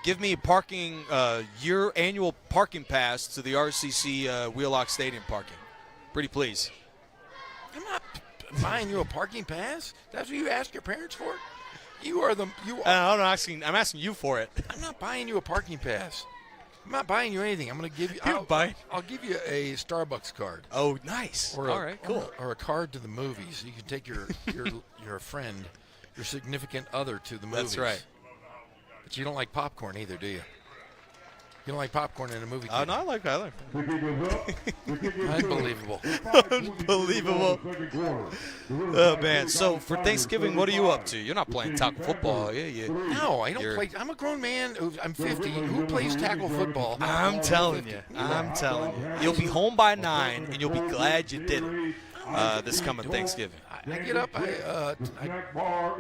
Give me parking, your annual parking pass to the RCC Wheelock Stadium parking. Pretty please. I'm not buying you a parking pass. That's what you ask your parents for. I'm asking you for it. I'm not buying you a parking pass. I'm not buying you anything. I'm going to give you. I'll give you a Starbucks card. Oh, nice. All right, cool. Or a card to the movies. You can take your friend, your significant other to the movies. That's right. But you don't like popcorn either, do you? You don't like popcorn in a movie theater? No, I like that. Unbelievable. Unbelievable. Oh, man. So, for Thanksgiving, what are you up to? You're not playing tackle football, are you? No, I don't play. I'm a grown man. I'm 50. Who plays tackle football? I'm telling you. You'll be home by 9, and you'll be glad you did it this coming Thanksgiving. I get up. I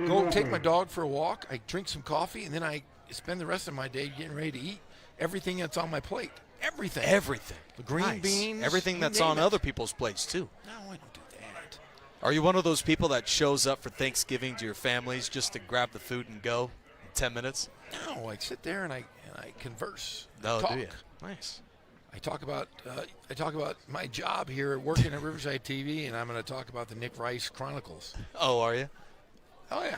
go take my dog for a walk. I drink some coffee, and then I spend the rest of my day getting ready to eat everything that's on my plate. Everything. The green beans. Everything that's on other people's plates, too. No, I don't do that. Are you one of those people that shows up for Thanksgiving to your families just to grab the food and go in 10 minutes? No, I sit there and I converse. No, talk. do you? Nice. I talk about my job here working at Riverside TV, and I'm going to talk about the Nick Rice Chronicles. Oh, are you? Oh, yeah.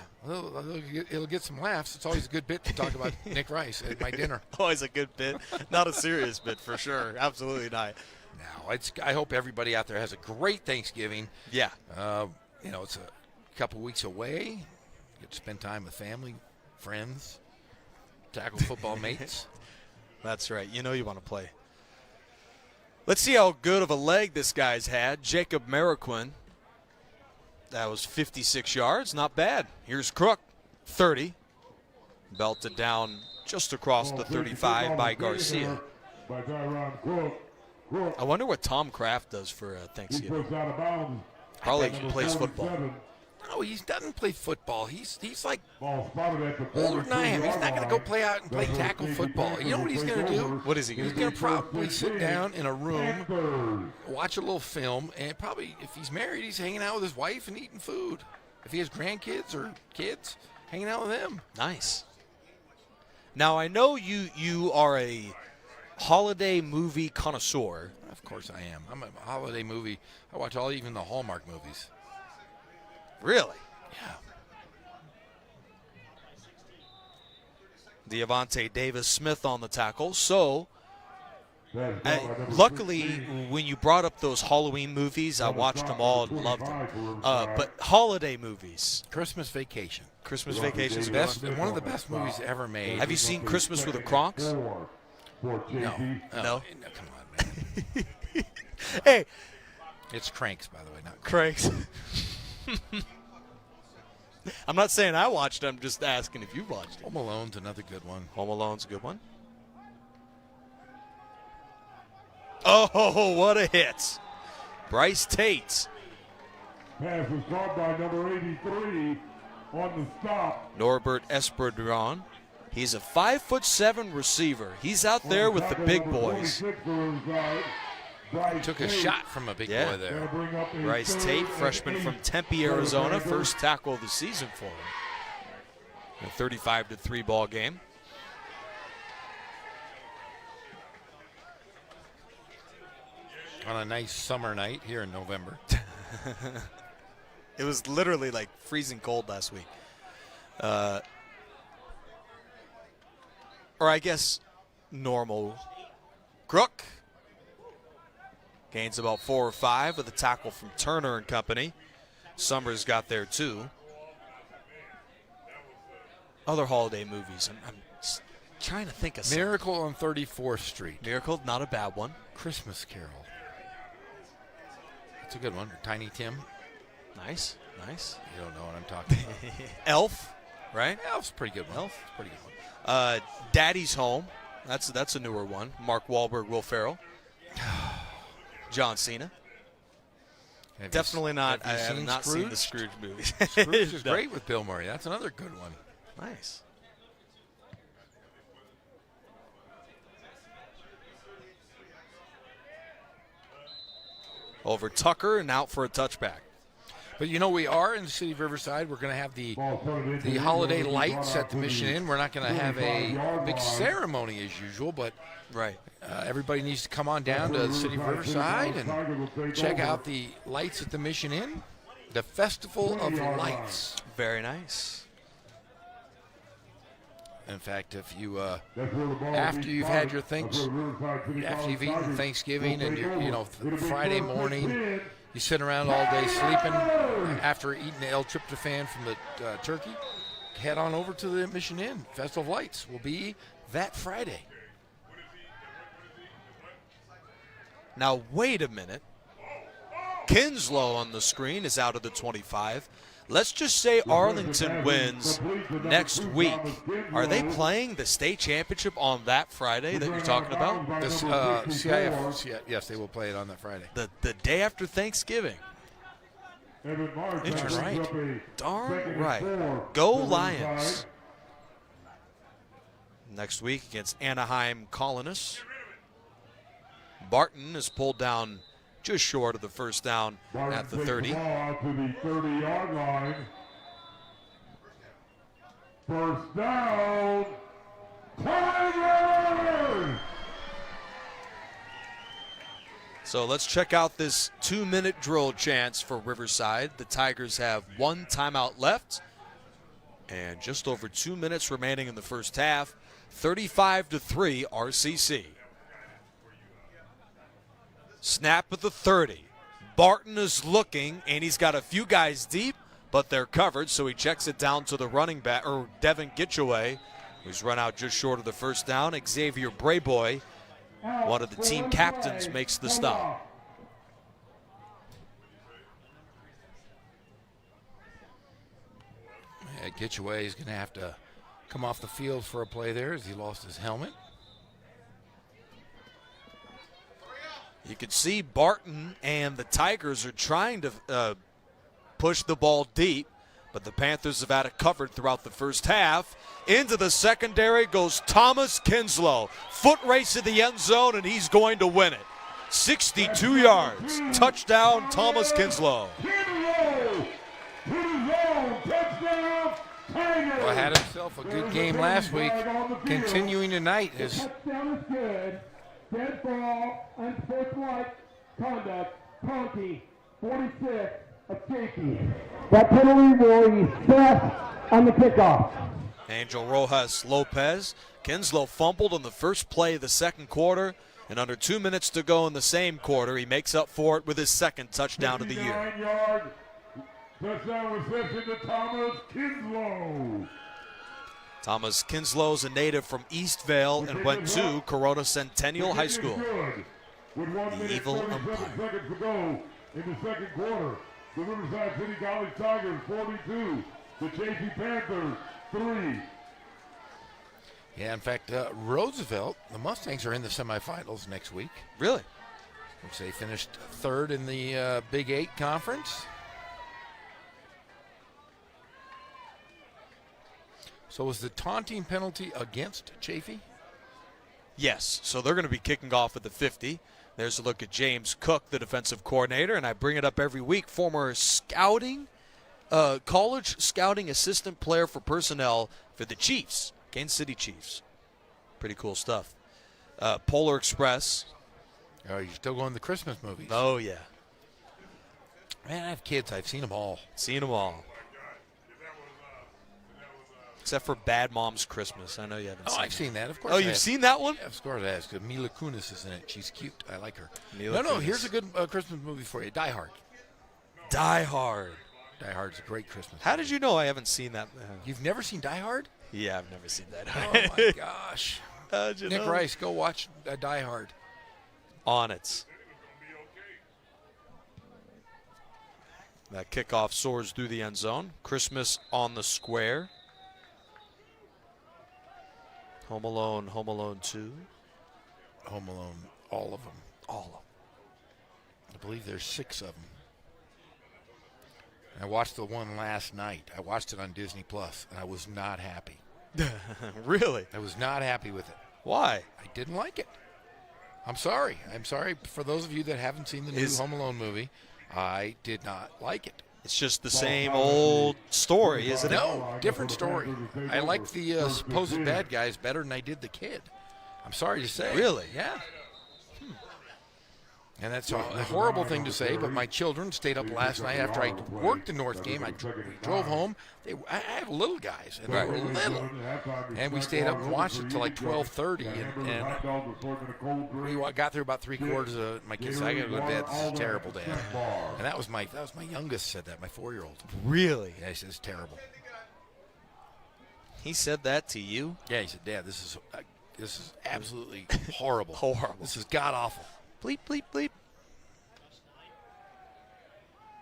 It'll get some laughs. It's always a good bit to talk about Nick Rice at my dinner. Always a good bit. Not a serious bit, for sure. Absolutely not. No, I hope everybody out there has a great Thanksgiving. Yeah. It's a couple weeks away. You get to spend time with family, friends, tackle football mates. That's right. You know you want to play. Let's see how good of a leg this guy's had. Jacob Mariquin. That was 56 yards. Not bad. Here's Crook, 30. Belted down just across the 35 by Garcia. I wonder what Tom Kraft does for Thanksgiving. Probably plays football. No, he doesn't play football. He's like older than I am. He's not going to go play out and play tackle football. You know what he's going to do? What is he going to do? He's going to probably sit down in a room, watch a little film, and probably, if he's married, he's hanging out with his wife and eating food. If he has grandkids or kids, hanging out with them. Nice. Now, I know you are a holiday movie connoisseur. Of course I am. I'm a holiday movie. I watch even the Hallmark movies. Really? Yeah. Deavante Davis-Smith on the tackle. So, luckily, when you brought up those Halloween movies, I watched them all and loved them. But holiday movies. Christmas Vacation. Christmas Vacation is one of the best movies ever made. Have you seen Christmas with the Kronks? No. No? Come on, man. Hey. It's Cranks, by the way, not Cranks. I'm not saying I watched it. I'm just asking if you watched it. Home Alone's another good one. Home Alone's a good one. Oh, what a hit. Bryce Tate. Pass was caught by number 83 on the stop. Norbert Esperdron. He's a 5'7" receiver. He's out there with the big boys. Took a shot from a big boy there. Bryce Tate, freshman from Tempe, Arizona. First tackle of the season for him. A 35-3 ball game. On a nice summer night here in November. It was literally like freezing cold last week. or I guess normal. Crook gains about 4 or 5 with a tackle from Turner and company. Summers got there too. Other holiday movies. I'm trying to think of some. Miracle on 34th Street. Miracle, not a bad one. Christmas Carol. That's a good one. Tiny Tim. Nice, nice. You don't know what I'm talking about. Elf, right? Elf's a pretty good one. Elf. Pretty good one. Daddy's Home. That's a newer one. Mark Wahlberg, Will Ferrell. John Cena. Definitely not. I have not seen the Scrooge movies. Scrooge is great with Bill Murray. That's another good one. Nice. Over Tucker and out for a touchback. But, you know, we are in the city of Riverside. We're going to have the holiday lights at the Mission Inn. We're not going to have a big ceremony as usual, but right. Everybody needs to come on down to the city of Riverside and check out the lights at the Mission Inn. The Festival of Lights. Very nice. In fact, if you after you've had your after you've eaten Thanksgiving and Friday morning, you sit around all day sleeping after eating the L-tryptophan from the turkey, head on over to the Mission Inn. Festival of Lights will be that Friday. Now, wait a minute. Kinslow on the screen is out of the 25. Let's just say Arlington wins next week. Are they playing the state championship on that Friday that you're talking about? The CIF, yes, they will play it on that Friday. The day after Thanksgiving. Interesting. Darn right. Go Lions. Next week against Anaheim Colonists. Barton is pulled down just short of the first down at the 30. Ball to the 30-yard line. First down, Tigers! So let's check out this 2-minute drill chance for Riverside. The Tigers have 1 timeout left and just over 2 minutes remaining in the first half. 35-3 RCC. Snap at the 30. Barton is looking, and he's got a few guys deep, but they're covered, so he checks it down to the running back, or Devin Gitchaway, who's run out just short of the first down. Xavier Brayboy, one of the team captains, makes the stop. Yeah, Gitchaway is going to have to come off the field for a play there as he lost his helmet. You can see Barton and the Tigers are trying to push the ball deep, but the Panthers have had it covered throughout the first half. Into the secondary goes Thomas Kinslow. Foot race to the end zone, and he's going to win it. 62 yards. Touchdown, Thomas Kinslow. Well, had himself a good game last week. Continuing tonight is dead ball, unsportsmanlike conduct, penalty, 46 of Chaffey. That penalty will be set on the kickoff. Angel Rojas Lopez. Kinslow fumbled on the first play of the second quarter, and under 2 minutes to go in the same quarter, he makes up for it with his second touchdown of the year. 59-yard touchdown reception to Thomas Kinslow. Thomas Kinslow's a native from Eastvale and went to Corona Centennial High School. The evil umpire. Seconds to go in the second quarter. The Riverside City College Tigers 42. The Chaffey Panthers 3. Yeah, in fact, Roosevelt, the Mustangs are in the semifinals next week. Really? Which they finished third in the Big 8 conference. So was the taunting penalty against Chaffey? Yes. So they're going to be kicking off at the 50. There's a look at James Cook, the defensive coordinator, and I bring it up every week. Former college scouting assistant player for personnel for the Chiefs, Kansas City Chiefs. Pretty cool stuff. Polar Express. Oh, you're still going to the Christmas movies. Oh, yeah. Man, I have kids. I've seen them all. Seen them all. Except for Bad Mom's Christmas. I know you haven't seen I've seen that. Of course. Oh, I you've have. seen that one? Yeah, of course I have. Because Mila Kunis is in it. She's cute. I like her. Mila No, Kunis. here's a good Christmas movie for you. Die Hard. Die Hard. Die Hard's a great Christmas How movie. did you know I haven't seen that? You've never seen Die Hard? Yeah, I've never seen that. Oh, my gosh. How'd you Nick know? Rice, go watch Die Hard. On it. That kickoff soars through the end zone. Christmas on the square. Home Alone 2. Home Alone, all of them. All of them. I believe there's 6 of them. I watched the one last night. I watched it on Disney Plus, and I was not happy. Really? I was not happy with it. Why? I didn't like it. I'm sorry. I'm sorry for those of you that haven't seen the new Home Alone movie. I did not like it. It's just the same old story, isn't it? No, different story. I like the supposed bad guys better than I did the kid. I'm sorry to say. Really? Yeah. And that's a horrible thing to say, but my children stayed up last night after I worked the North game. We drove home. I have little guys, and they were little. And we stayed up and watched it till like 12:30, and we got through about 3/4 of my kids said, I got to go to bed. This is terrible, Dad. And that was my youngest said that, my 4-year-old. Really? Yeah, he said, it's terrible. He said that to you? Yeah, he said, Dad, this is absolutely horrible. Horrible. This is god-awful. Bleep, bleep, bleep.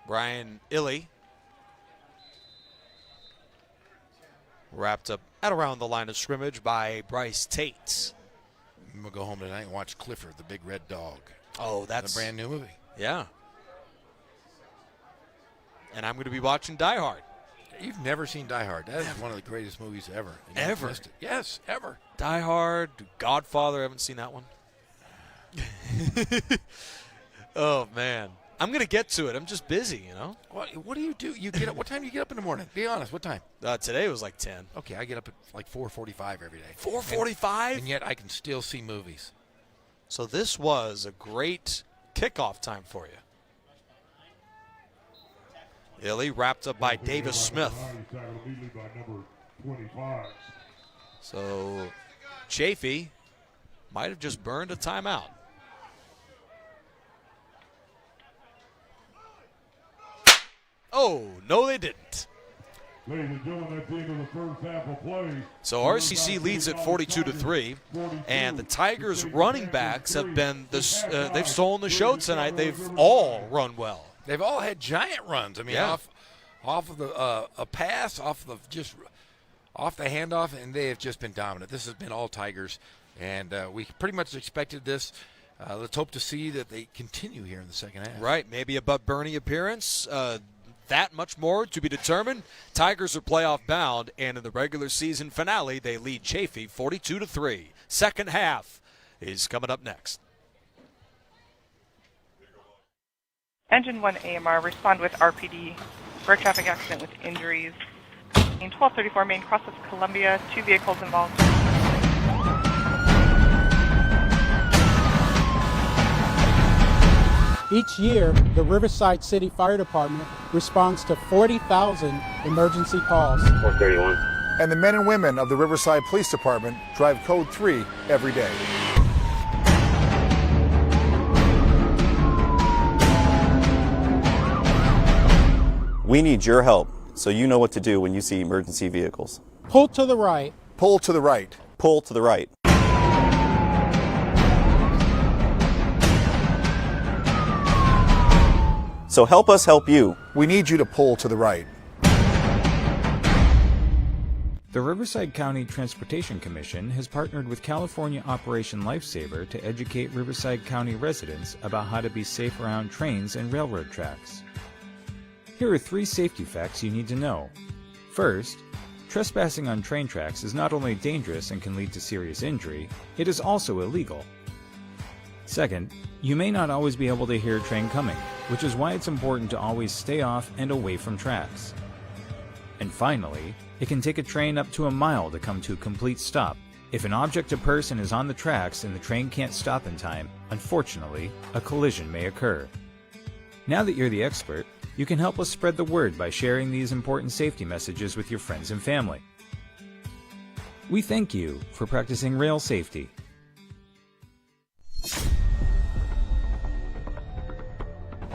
Brian Illy wrapped up at around the line of scrimmage by Bryce Tate. I'm going to go home tonight and watch Clifford, the big red dog. Oh, that's a brand new movie. Yeah. And I'm going to be watching Die Hard. You've never seen Die Hard. That is one of the greatest movies ever. Ever? Yes, ever. Die Hard, Godfather. I haven't seen that one. Oh, man. I'm going to get to it. I'm just busy, you know. What do you do? You get up. What time do you get up in the morning? Be honest. What time? Today was like 10. Okay, I get up at like 4:45 every day. 4:45? And yet I can still see movies. So this was a great kickoff time for you. Illy wrapped up by Davis Smith. So Chaffey might have just burned a timeout. Oh, no, they didn't. So RCC leads at 42-3, and the Tigers' running backs have been they've stolen the show tonight. They've all run well. They've all had giant runs. I mean, yeah. off of the a pass, off the handoff, and they have just been dominant. This has been all Tigers, and we pretty much expected this. Let's hope to see that they continue here in the second half. Right, maybe a Bud Burney appearance. That much more to be determined. Tigers are playoff bound, and in the regular season finale, they lead Chaffey 42-3. Second half is coming up next. Engine 1 AMR, respond with RPD for a traffic accident with injuries. In 1234 Main, cross of Columbia, 2 vehicles involved. Each year, the Riverside City Fire Department responds to 40,000 emergency calls. 431. And the men and women of the Riverside Police Department drive Code 3 every day. We need your help so you know what to do when you see emergency vehicles. Pull to the right. Pull to the right. Pull to the right. So help us help you. We need you to pull to the right. The Riverside County Transportation Commission has partnered with California Operation Lifesaver to educate Riverside County residents about how to be safe around trains and railroad tracks. Here are 3 safety facts you need to know. First, trespassing on train tracks is not only dangerous and can lead to serious injury, it is also illegal. Second, you may not always be able to hear a train coming, which is why it's important to always stay off and away from tracks. And finally, it can take a train up to a mile to come to a complete stop. If an object or person is on the tracks and the train can't stop in time, unfortunately, a collision may occur. Now that you're the expert, you can help us spread the word by sharing these important safety messages with your friends and family. We thank you for practicing rail safety.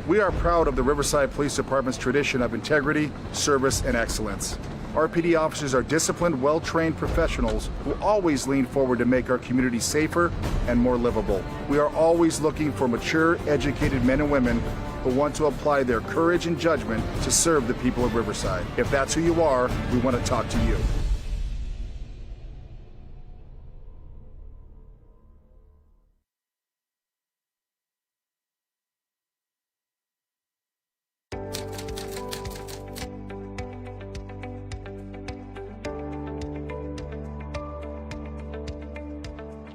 We are proud of the Riverside Police Department's tradition of integrity, service, and excellence. RPD officers are disciplined, well-trained professionals who always lean forward to make our community safer and more livable. We are always looking for mature, educated men and women who want to apply their courage and judgment to serve the people of Riverside. If that's who you are, we want to talk to you.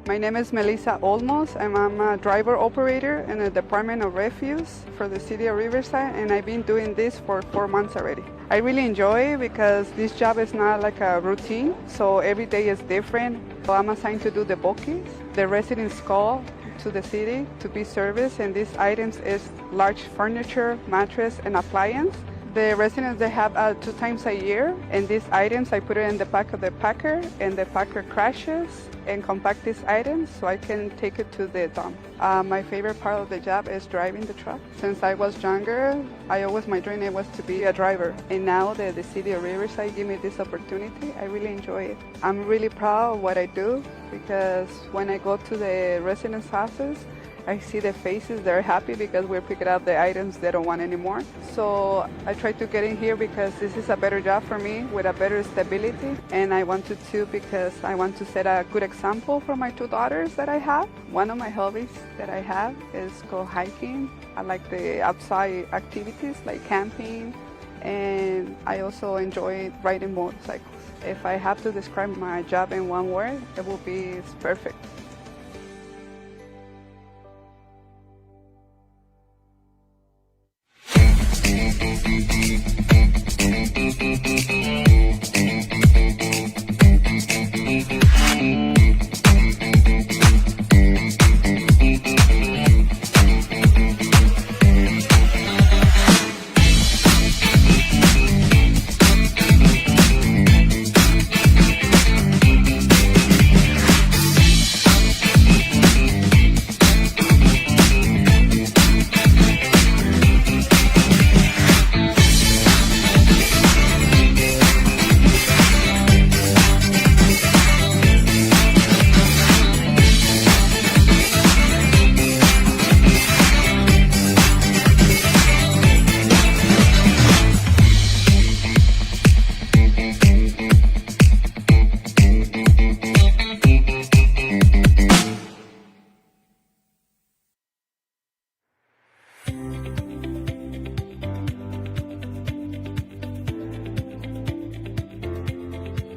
My name is Melissa Olmos, and I'm a driver operator in the Department of Refuse for the City of Riverside, and I've been doing this for 4 months already. I really enjoy it because this job is not like a routine, so every day is different. So I'm assigned to do the bookings. The residents call to the city to be serviced, and these items is large furniture, mattress, and appliance. The residents, they have 2 times a year, and these items, I put it in the back of the packer, and the packer crashes and compact these items so I can take it to the dump. My favorite part of the job is driving the truck. Since I was younger, my dream was to be a driver. And now that the City of Riverside gave me this opportunity, I really enjoy it. I'm really proud of what I do because when I go to the residents' houses, I see the faces, they're happy because we're picking up the items they don't want anymore. So I try to get in here because this is a better job for me with a better stability. And I wanted to because I want to set a good example for my 2 daughters that I have. One of my hobbies that I have is go hiking. I like the outside activities like camping, and I also enjoy riding motorcycles. If I have to describe my job in one word, it will be it's perfect.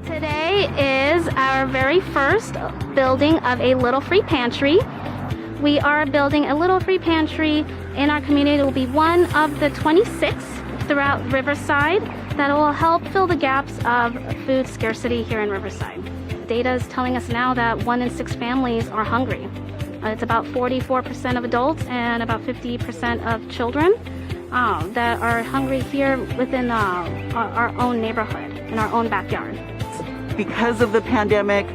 Today is our very first building of a little free pantry. We are building a little free pantry in our community. It will be one of the 26 throughout Riverside that will help fill the gaps of food scarcity here in Riverside. Data is telling us now that 1 in 6 families are hungry. It's about 44% of adults and about 50% of children that are hungry here within our own neighborhood, in our own backyard. Because of the pandemic,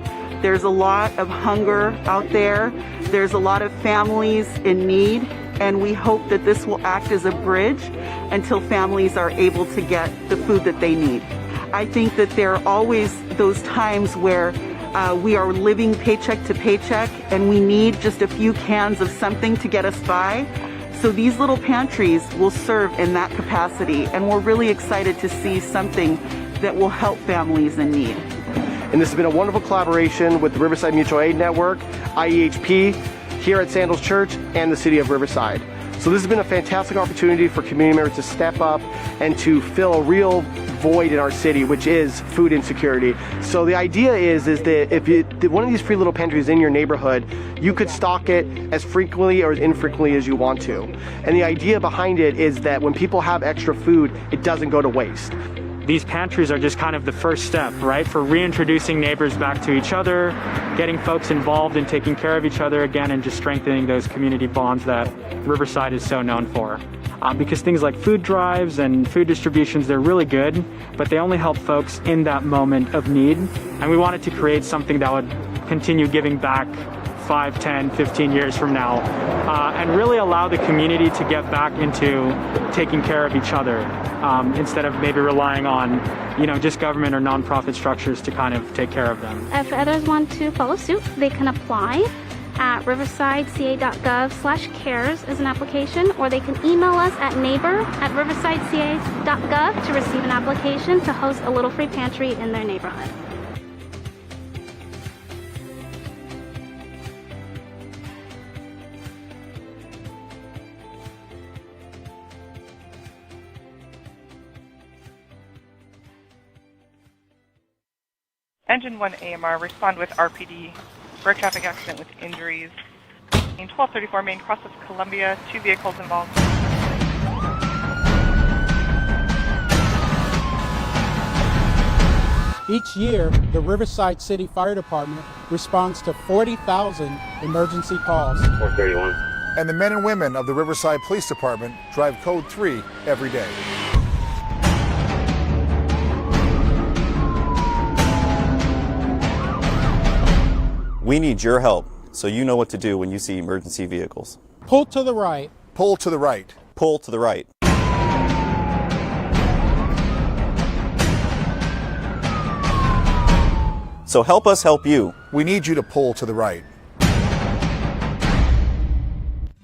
there's a lot of hunger out there. There's a lot of families in need, and we hope that this will act as a bridge until families are able to get the food that they need. I think that there are always those times where we are living paycheck to paycheck and we need just a few cans of something to get us by. So these little pantries will serve in that capacity, and we're really excited to see something that will help families in need. And this has been a wonderful collaboration with the Riverside Mutual Aid Network, IEHP, here at Sandals Church, and the City of Riverside. So this has been a fantastic opportunity for community members to step up and to fill a real void in our city, which is food insecurity. So the idea is that if one of these free little pantries in your neighborhood, you could stock it as frequently or as infrequently as you want to. And the idea behind it is that when people have extra food, it doesn't go to waste. these pantries are just kind of the first step, right, for reintroducing neighbors back to each other, getting folks involved in taking care of each other again, and just strengthening those community bonds that Riverside is so known for. Because things like food drives and food distributions, they're really good, but they only help folks in that moment of need. And we wanted to create something that would continue giving back 5, 10, 15 years from now, and really allow the community to get back into taking care of each other, instead of maybe relying on, just government or nonprofit structures to kind of take care of them. If others want to follow suit, they can apply at riversideca.gov/cares as an application, or they can email us at neighbor@riversideca.gov to receive an application to host a little free pantry in their neighborhood. Engine 1 AMR, respond with RPD for a traffic accident with injuries. 1234 Main, cross of Columbia, 2 vehicles involved. Each year, the Riverside City Fire Department responds to 40,000 emergency calls. 431. And the men and women of the Riverside Police Department drive Code 3 every day. We need your help, so you know what to do when you see emergency vehicles. Pull to the right. Pull to the right. Pull to the right. So help us help you. We need you to pull to the right.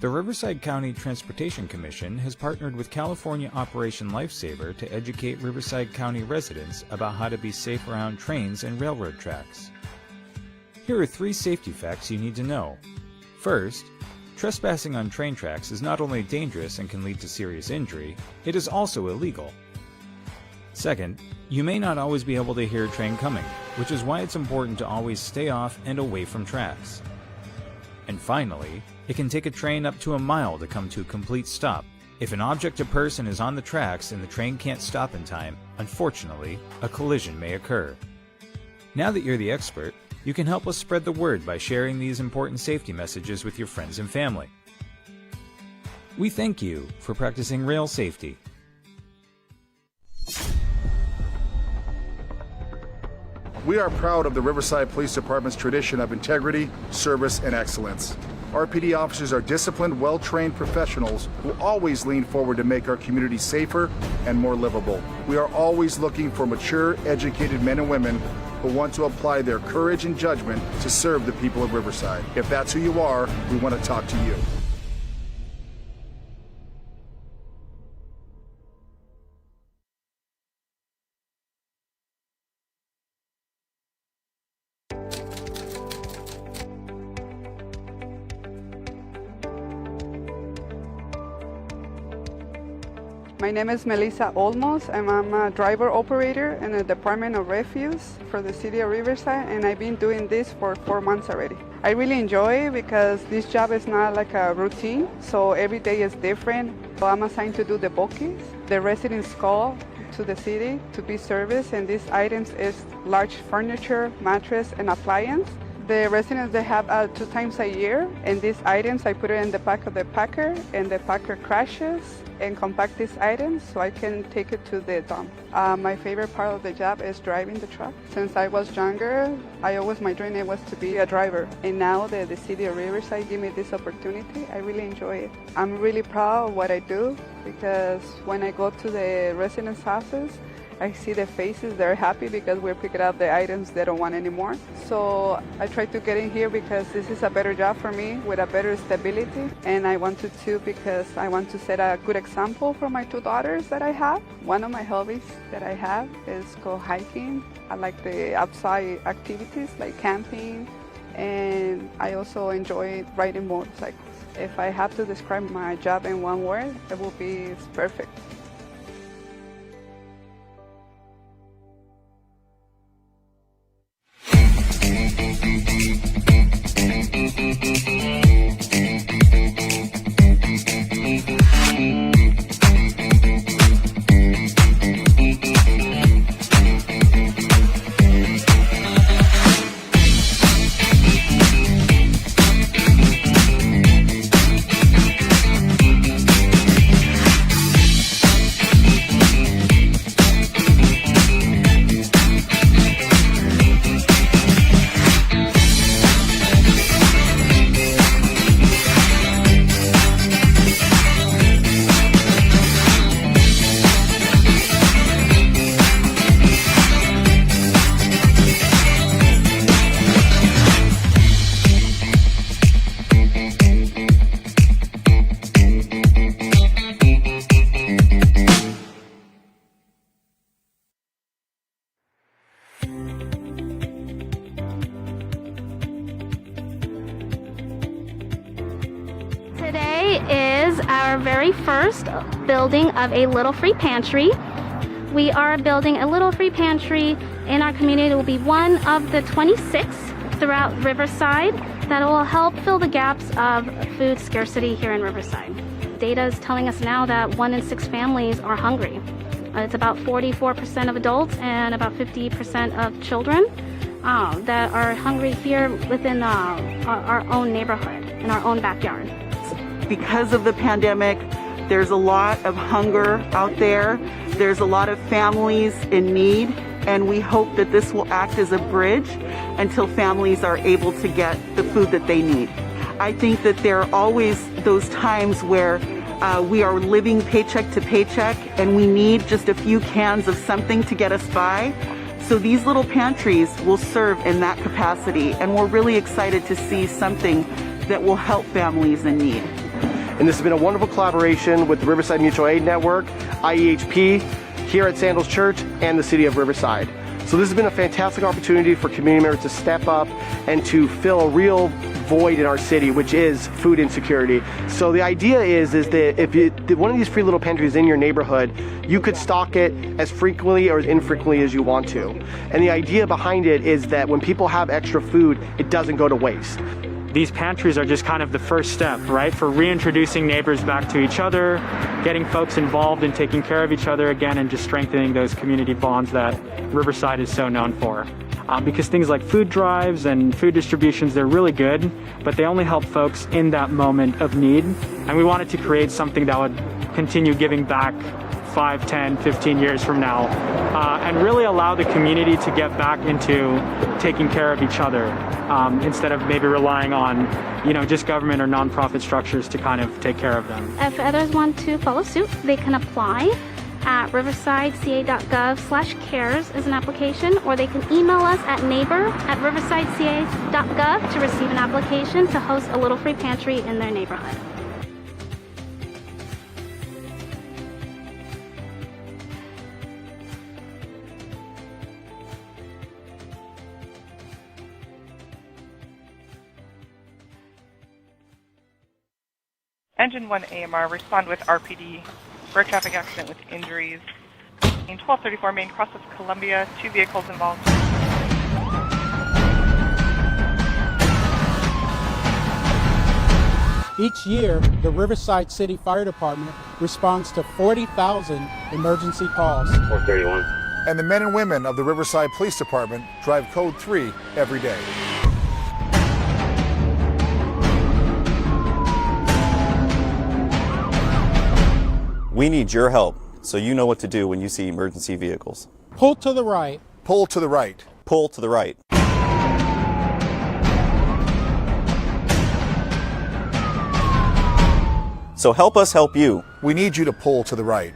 The Riverside County Transportation Commission has partnered with California Operation Lifesaver to educate Riverside County residents about how to be safe around trains and railroad tracks. Here are 3 safety facts you need to know. First, trespassing on train tracks is not only dangerous and can lead to serious injury, it is also illegal. Second, you may not always be able to hear a train coming, which is why it's important to always stay off and away from tracks. And finally, it can take a train up to a mile to come to a complete stop. If an object or person is on the tracks and the train can't stop in time, unfortunately, a collision may occur. Now that you're the expert, you can help us spread the word by sharing these important safety messages with your friends and family. We thank you for practicing rail safety. We are proud of the Riverside Police Department's tradition of integrity, service, and excellence. RPD officers are disciplined, well-trained professionals who always lean forward to make our community safer and more livable. We are always looking for mature, educated men and women who want to apply their courage and judgment to serve the people of Riverside. If that's who you are, we want to talk to you. My name is Melissa Olmos, and I'm a driver operator in the Department of Refuse for the city of Riverside, and I've been doing this for 4 months already. I really enjoy it because this job is not like a routine, so every day is different. So I'm assigned to do the bookings. The residents call to the city to be serviced, and these items is large furniture, mattress, and appliance. The residents, they have 2 times a year, and these items, I put it in the back of the packer, and the packer crashes and compact these items so I can take it to the dump. My favorite part of the job is driving the truck. Since I was younger, my dream was to be a driver. And now that the city of Riverside gave me this opportunity, I really enjoy it. I'm really proud of what I do because when I go to the resident's office, I see the faces, they're happy because we're picking up the items they don't want anymore. So I try to get in here because this is a better job for me with a better stability. And I wanted to because I want to set a good example for my 2 daughters that I have. One of my hobbies that I have is go hiking. I like the outside activities like camping, and I also enjoy riding motorcycles. If I have to describe my job in one word, it will be it's perfect. our very first building of a little free pantry. We are building a little free pantry in our community. It will be one of the 26 throughout Riverside that will help fill the gaps of food scarcity here in Riverside. Data is telling us now that 1 in 6 families are hungry. It's about 44% of adults and about 50% of children that are hungry here within our own neighborhood, in our own backyard. Because of the pandemic, there's a lot of hunger out there. There's a lot of families in need, and we hope that this will act as a bridge until families are able to get the food that they need. I think that there are always those times where we are living paycheck to paycheck and we need just a few cans of something to get us by. So these little pantries will serve in that capacity, and we're really excited to see something that will help families in need. And this has been a wonderful collaboration with the Riverside Mutual Aid Network, IEHP, here at Sandals Church, and the City of Riverside. So this has been a fantastic opportunity for community members to step up and to fill a real void in our city, which is food insecurity. So the idea is that if one of these free little pantries in your neighborhood, you could stock it as frequently or as infrequently as you want to. And the idea behind it is that when people have extra food, it doesn't go to waste. These pantries are just kind of the first step, right, for reintroducing neighbors back to each other, getting folks involved in taking care of each other again, and just strengthening those community bonds that Riverside is so known for. Because things like food drives and food distributions, they're really good, but they only help folks in that moment of need. And we wanted to create something that would continue giving back 5, 10, 15 years from now, and really allow the community to get back into taking care of each other, instead of maybe relying on, just government or nonprofit structures to kind of take care of them. If others want to follow suit, they can apply at riversideca.gov/cares as an application, or they can email us at neighbor@riversideca.gov to receive an application to host a little free pantry in their neighborhood. Engine 1 AMR, respond with RPD for a traffic accident with injuries. In 1234 Main crosses Columbia, 2 vehicles involved. Each year, the Riverside City Fire Department responds to 40,000 emergency calls. 431. And the men and women of the Riverside Police Department drive Code 3 every day. We need your help, so you know what to do when you see emergency vehicles. Pull to the right. Pull to the right. Pull to the right. So help us help you. We need you to pull to the right.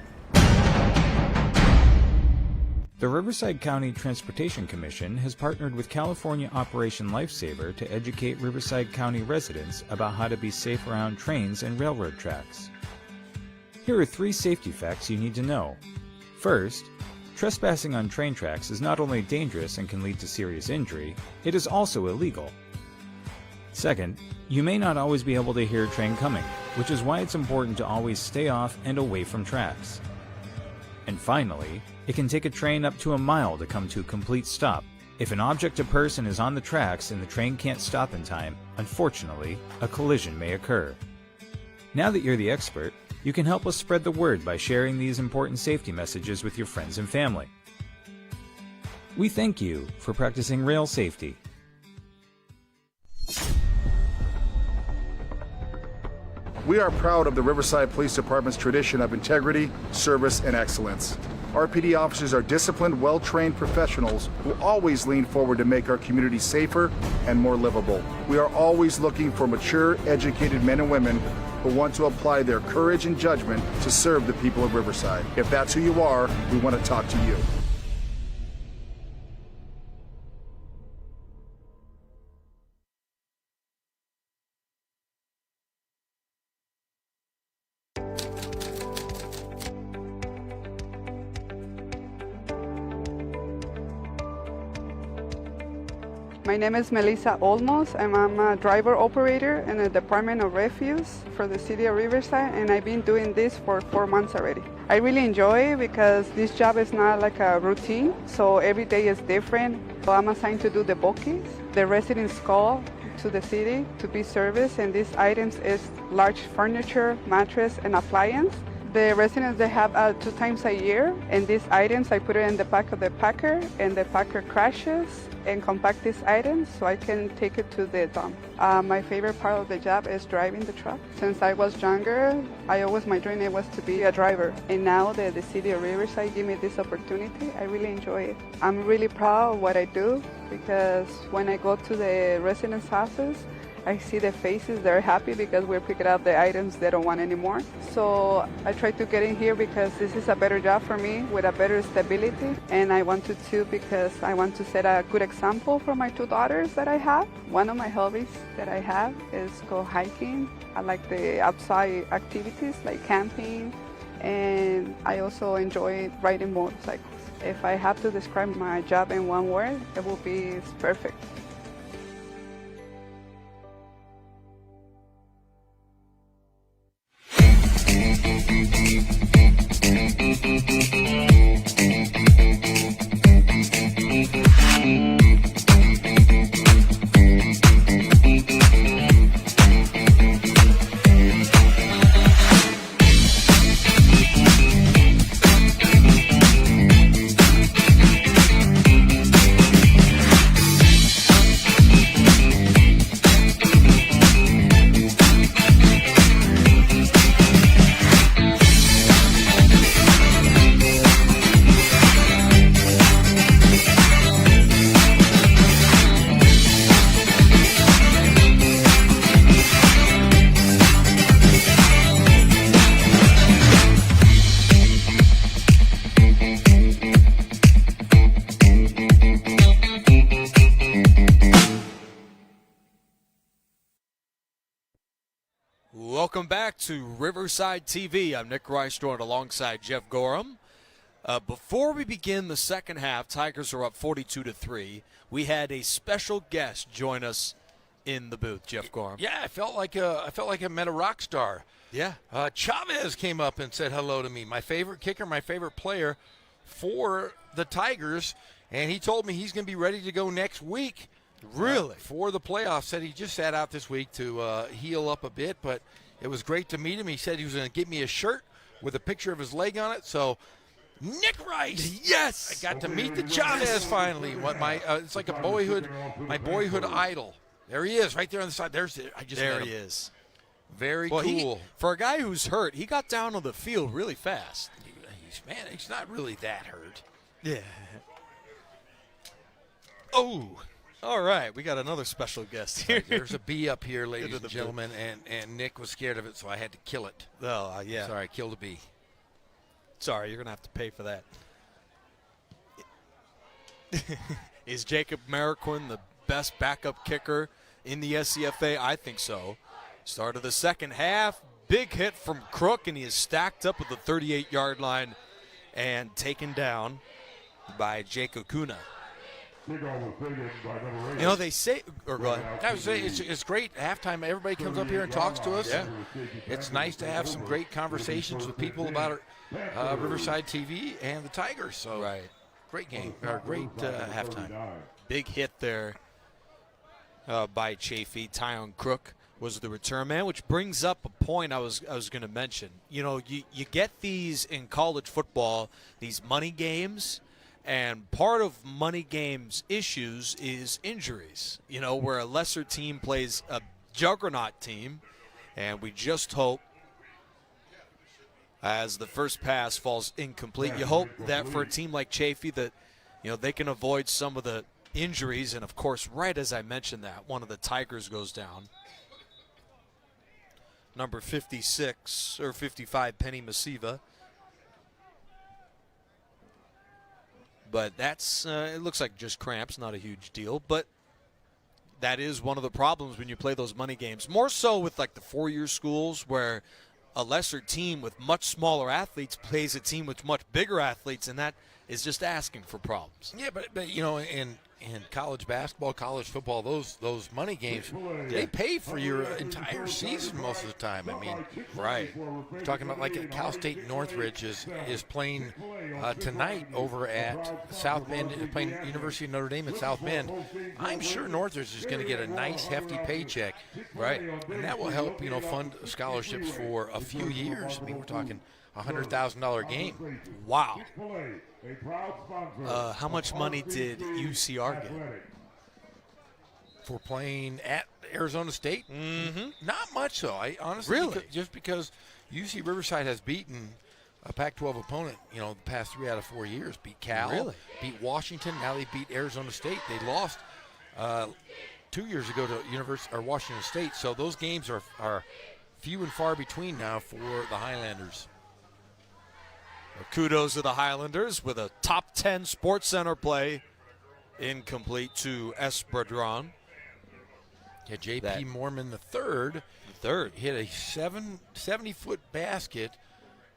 The Riverside County Transportation Commission has partnered with California Operation Lifesaver to educate Riverside County residents about how to be safe around trains and railroad tracks. Here are 3 safety facts you need to know. First, trespassing on train tracks is not only dangerous and can lead to serious injury, it is also illegal. Second, you may not always be able to hear a train coming, which is why it's important to always stay off and away from tracks. And finally, it can take a train up to a mile to come to a complete stop. If an object or person is on the tracks and the train can't stop in time, unfortunately, a collision may occur. Now that you're the expert, you can help us spread the word by sharing these important safety messages with your friends and family. We thank you for practicing rail safety. We are proud of the Riverside Police Department's tradition of integrity, service, and excellence. RPD officers are disciplined, well-trained professionals who always lean forward to make our community safer and more livable. We are always looking for mature, educated men and women who want to apply their courage and judgment to serve the people of Riverside. If that's who you are, we want to talk to you. My name is Melissa Olmos, and I'm a driver operator in the Department of Refuse for the city of Riverside, and I've been doing this for 4 months already. I really enjoy it because this job is not like a routine, so every day is different. So I'm assigned to do the bookings. The residents call to the city to be serviced, and these items is large furniture, mattress, and appliance. The residents, they have 2 times a year, and these items, I put it in the back of the packer, and the packer crashes and compact these items so I can take it to the dump. My favorite part of the job is driving the truck. Since I was younger, my dream was to be a driver. And now that the city of Riverside gave me this opportunity, I really enjoy it. I'm really proud of what I do because when I go to the residents' houses, I see the faces, they're happy because we're picking up the items they don't want anymore. So I try to get in here because this is a better job for me with a better stability. And I want to too because I want to set a good example for my 2 daughters that I have. One of my hobbies that I have is go hiking. I like the outside activities like camping, and I also enjoy riding motorcycles. If I have to describe my job in one word, it will be it's perfect. Welcome back to Riverside TV. I'm Nick Rice, joined alongside Jeff Gorham. Before we begin the second half, Tigers are up 42-3. We had a special guest join us in the booth, Jeff Gorham. Yeah, I felt like I met a rock star. Yeah. Chavez came up and said hello to me. My favorite kicker, my favorite player for the Tigers, and he told me he's going to be ready to go next week. Really? For the playoffs. Said he just sat out this week to heal up a bit, but it was great to meet him. He said he was going to give me a shirt with a picture of his leg on it. So, Nick Rice. Yes. I got to meet the Chavez finally. What it's like my boyhood idol. There he is, right there on the side. There he is. Very cool. For a guy who's hurt, he got down on the field really fast. He's not really that hurt. Yeah. Oh. All right, we got another special guest here. There's a bee up here, ladies and gentlemen, and Nick was scared of it, so I had to kill it. Oh, yeah. Sorry, I killed a bee. Sorry, you're going to have to pay for that. Is Jacob Mariquin the best backup kicker in the SCFA? I think so. Start of the second half, big hit from Crook, and he is stacked up at the 38-yard line and taken down by Jacob Kuna. You know, they say, or go ahead. I would say it's great. Halftime, everybody comes up here and talks to us. Yeah. It's nice to have some great conversations with people about Riverside TV and the Tigers. So, right. Great game, or great halftime. Big hit there by Chaffey. Tyon Crook was the return man, which brings up a point I was going to mention. You know, you get these in college football, these money games. And part of money games issues is injuries, you know, where a lesser team plays a juggernaut team. And we just hope, as the first pass falls incomplete, you hope that for a team like Chaffey that, you know, they can avoid some of the injuries. And, of course, right as I mentioned that, one of the Tigers goes down. Number 56, or 55, Penny Masiva. But that's, it looks like just cramps, not a huge deal. But that is one of the problems when you play those money games. More so with like the four-year schools where a lesser team with much smaller athletes plays a team with much bigger athletes, and that is just asking for problems. Yeah, but you know, and in college basketball, college football, those money games, they pay for your entire season most of the time. I mean, right. We're talking about like Cal State Northridge is playing tonight over at South Bend, playing University of Notre Dame at South Bend. I'm sure Northridge is going to get a nice hefty paycheck, right? And that will help, fund scholarships for a few years. I mean, we're talking $100,000 game. Wow. How much money did UCR get? For playing at Arizona State? Mm-hmm. Not much, though. I honestly, really? Just because UC Riverside has beaten a Pac-12 opponent, the past 3 out of 4 years. Beat Cal, beat Washington, now they beat Arizona State. They lost 2 years ago to Washington State, so those games are few and far between now for the Highlanders. Kudos to the Highlanders with a top 10 Sports Center play, incomplete to Espradron. Yeah, J.P. Mormon III hit a 70-foot basket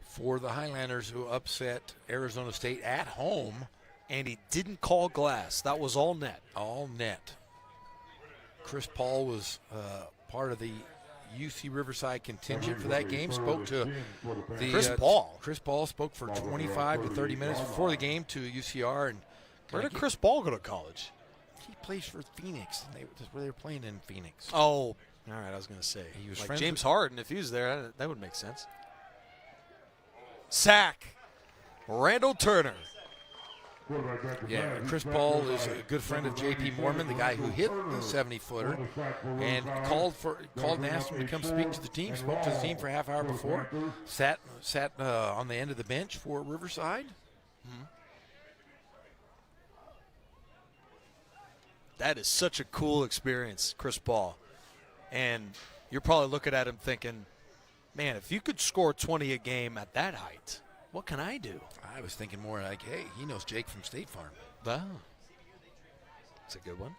for the Highlanders, who upset Arizona State at home. And he didn't call glass. That was all net. All net. Chris Paul was part of the UC Riverside contingent for that game. Spoke to the Chris Paul. Chris Paul spoke for 25 to 30 minutes before the game to UCR. And where did Chris Paul go to college? He plays for Phoenix. They were playing in Phoenix. Oh, all right. I was going to say he was like James Harden. If he was there, that would make sense. Sack. Randall Turner. Yeah, Chris Paul is a good friend of J.P. Mormon, the guy who hit the 70-footer, and called and asked him to come speak to the team. Spoke to the team for a half hour before. Sat on the end of the bench for Riverside. Mm-hmm. That is such a cool experience, Chris Paul. And you're probably looking at him thinking, man, if you could score 20 a game at that height, what can I do? I was thinking more like, hey, he knows Jake from State Farm. Wow. That's a good one.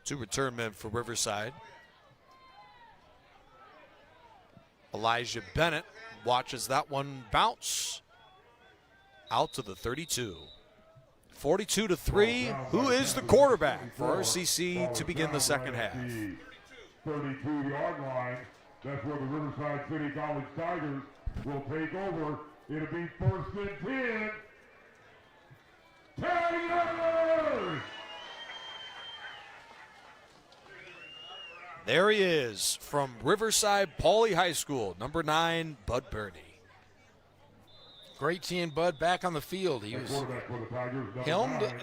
Two return men for Riverside. Elijah Bennett watches that one bounce out to the 32. 42-3. Who is the quarterback for RCC to begin the second half? 32-yard line. That's where the Riverside City College Tigers will take over. It'll be 1st and 10. Tigers! There he is from Riverside Pauley High School, number 9, Bud Birney. Great seeing Bud back on the field. He was helmed,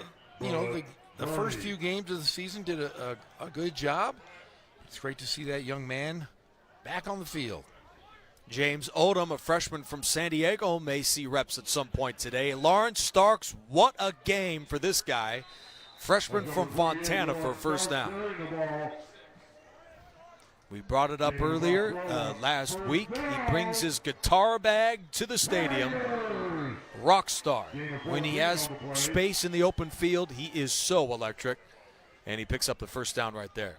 the first few games of the season did a good job. It's great to see that young man back on the field. James Odom, a freshman from San Diego, may see reps at some point today. Lawrence Starks, what a game for this guy. Freshman from Fontana for a first down. We brought it up earlier last week. He brings his guitar bag to the stadium. Rock star. When he has space in the open field, he is so electric. And he picks up the first down right there.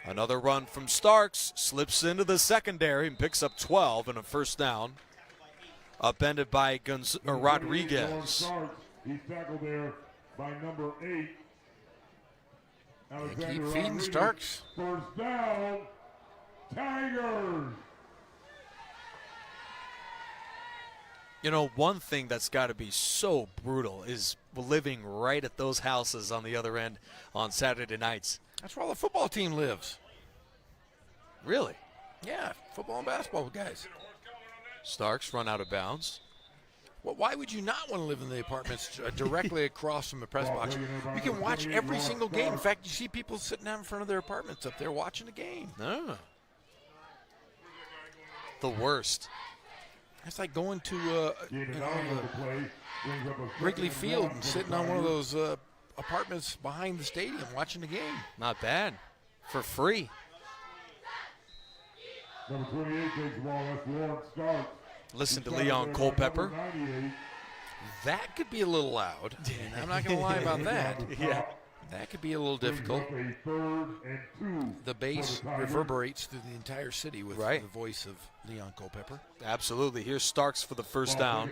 Another run from Starks, slips into the secondary and picks up 12 and a first down. Upended by Rodriguez. He's tackled there by number 8. They keep feeding Starks. First down, Tigers. One thing that's got to be so brutal is living right at those houses on the other end on Saturday nights. That's where all the football team lives. Really? Yeah, football and basketball guys. Starks run out of bounds. Well, why would you not want to live in the apartments directly across from the press box? You can watch every single game. In fact, you see people sitting out in front of their apartments up there watching the game. Oh. The worst. It's like going to Wrigley Field and sitting on one of those apartments behind the stadium watching the game. Not bad. For free. Number 28 takes the ball. That's Lawrence Starks. Listen to Leon Culpepper. That could be a little loud. I'm not going to lie about that. Yeah. That could be a little difficult. The bass reverberates through the entire city with the voice of Leon Culpepper. Absolutely. Here's Starks for the first down.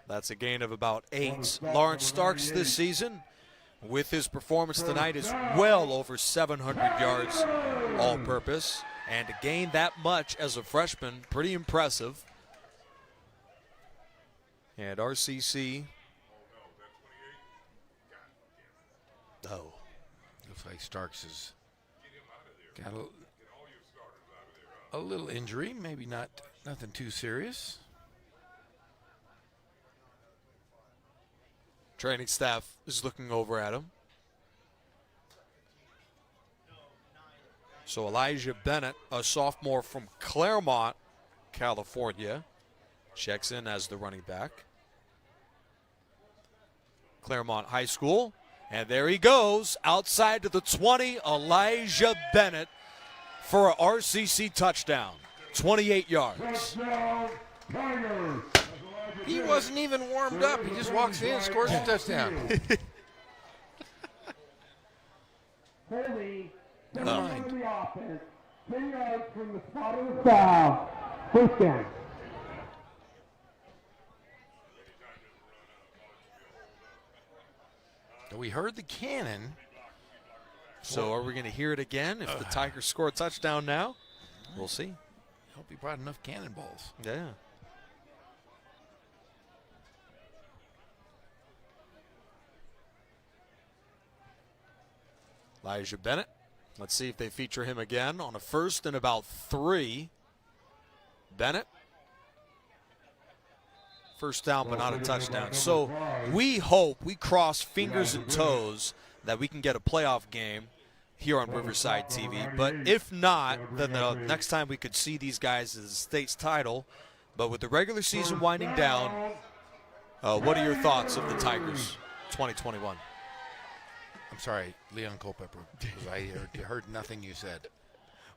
That's a gain of about 8. Lawrence Starks this season, with his performance tonight, is well over 700 yards all-purpose. And to gain that much as a freshman, pretty impressive. And RCC. Oh. Looks like Starks has got a little injury, maybe nothing too serious. Training staff is looking over at him. So Elijah Bennett, a sophomore from Claremont, California, checks in as the running back. Claremont High School, and there he goes, outside to the 20, Elijah Bennett for a RCC touchdown, 28 yards. He wasn't even warmed up. He just walks in and scores a touchdown. Never mind. 10 yards from the spot of the foul. First down. We heard the cannon. So are we going to hear it again if the Tigers score a touchdown now? We'll see. Hope he brought enough cannonballs. Yeah. Elijah Bennett. Let's see if they feature him again on a 1st and about 3. Bennett. First down, but not a touchdown. So we hope, we cross fingers and toes that we can get a playoff game here on Riverside TV. But if not, then the next time we could see these guys is the state's title. But with the regular season winding down, what are your thoughts of the Tigers 2021? I'm sorry, Leon Culpepper, because I heard nothing you said.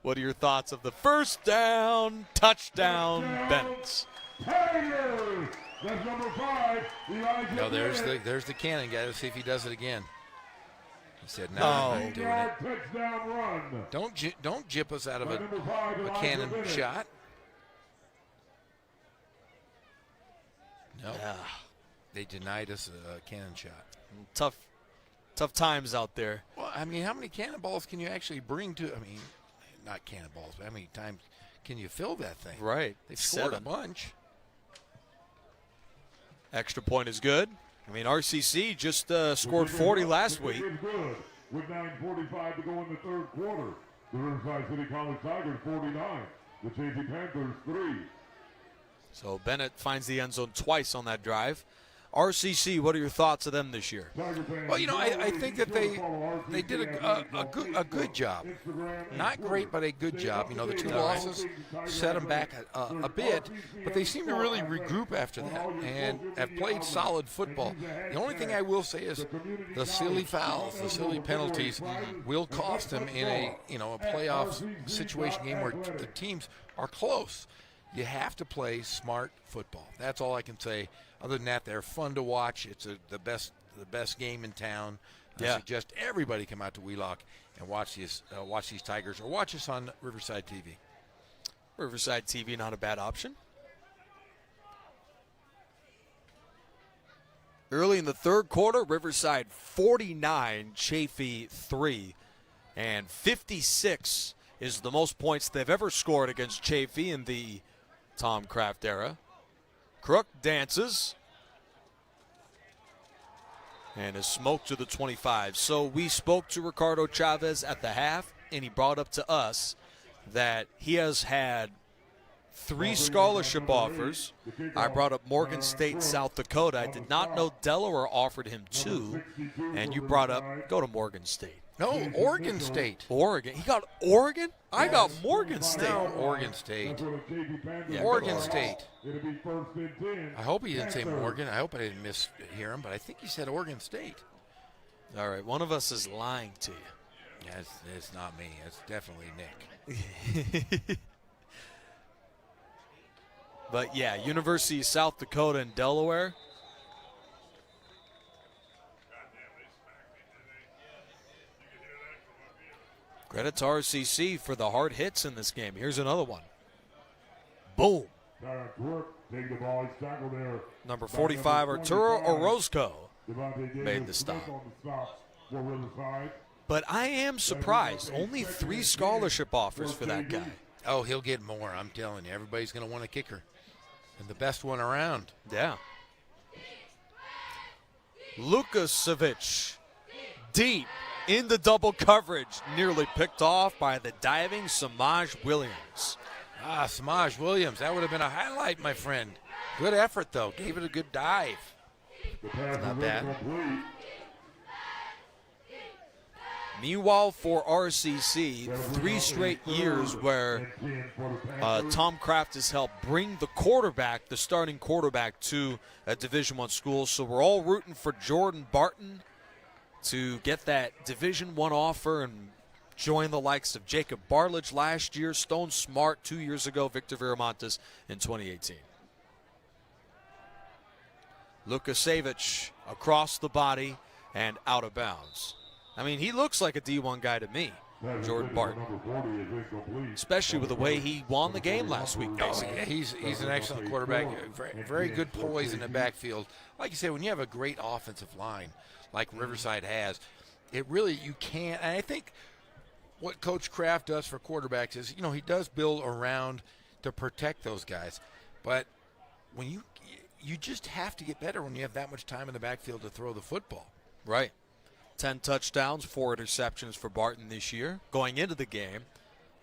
What are your thoughts of the first down, touchdown, Bennett? No, there's the cannon guy. Let's see if he does it again. He said, "No, I'm not doing it." Don't jip us out of a cannon shot. No, they denied us a cannon shot. Tough times out there. Well, I mean, how many cannonballs can you actually bring to? I mean, not cannonballs, but how many times can you fill that thing? Right. They've scored a bunch. Extra point is good. I mean, RCC just scored 40 last week. With 9:45 to go in the third quarter, the Riverside City College Tigers 49, the Chaffey Panthers 3. So Bennett finds the end zone twice on that drive. RCC, what are your thoughts of them this year? Well, you know, I think that they did a good job. Not great, but a good job. You know, the 2 losses set them back a bit, but they seem to really regroup after that and have played solid football. The only thing I will say is the silly fouls, the silly penalties will cost them in a playoff situation game where the teams are close. You have to play smart football. That's all I can say. Other than that, they're fun to watch. It's the best game in town. I suggest everybody come out to Wheelock and watch these Tigers, or watch us on Riverside TV. Riverside TV, not a bad option. Early in the third quarter, Riverside 49, Chaffey 3, and 56 is the most points they've ever scored against Chaffey in the Tom Kraft era. Crook dances and is smoked to the 25. So we spoke to Ricardo Chavez at the half, and he brought up to us that he has had 3 scholarship offers. I brought up Morgan State, South Dakota. I did not know Delaware offered him 2, and you brought up go to Morgan State. No, Oregon State. Oregon. He got Oregon? I got Morgan State. No, Oregon State. Yeah, Oregon State. I hope he didn't say Morgan. I hope I didn't mishear him, but I think he said Oregon State. All right, one of us is lying to you. Yeah, it's not me. It's definitely Nick. But, yeah, University of South Dakota and Delaware, Credit to RCC for the hard hits in this game. Here's another one. Boom. Number 45, Arturo Orozco made the stop. But I am surprised. Only 3 scholarship offers for that guy. Oh, he'll get more. I'm telling you. Everybody's going to want a kicker. And the best one around. Yeah. Lukasevic, deep into double coverage. Nearly picked off by the diving Samaj Williams. Samaj Williams. That would have been a highlight, my friend. Good effort, though. Gave it a good dive. Not bad. Meanwhile, for RCC, 3 straight years where Tom Kraft has helped bring the quarterback, the starting quarterback, to a Division I school. So we're all rooting for Jordan Barton to get that Division I offer and join the likes of Jacob Bartlett last year, Stone Smart 2 years ago, Victor Viramontes in 2018. Lukasevic across the body and out of bounds. I mean, he looks like a D1 guy to me, Jordan Barton, especially with the way he won the game last week. Basically. Yeah, he's an excellent quarterback, very good poise in the backfield. Like you say, when you have a great offensive line like Riverside has, it really, you can't, and I think what Coach Kraft does for quarterbacks is, he does build around to protect those guys. But when you just have to get better when you have that much time in the backfield to throw the football. Right. 10 touchdowns, 4 interceptions for Barton this year. Going into the game,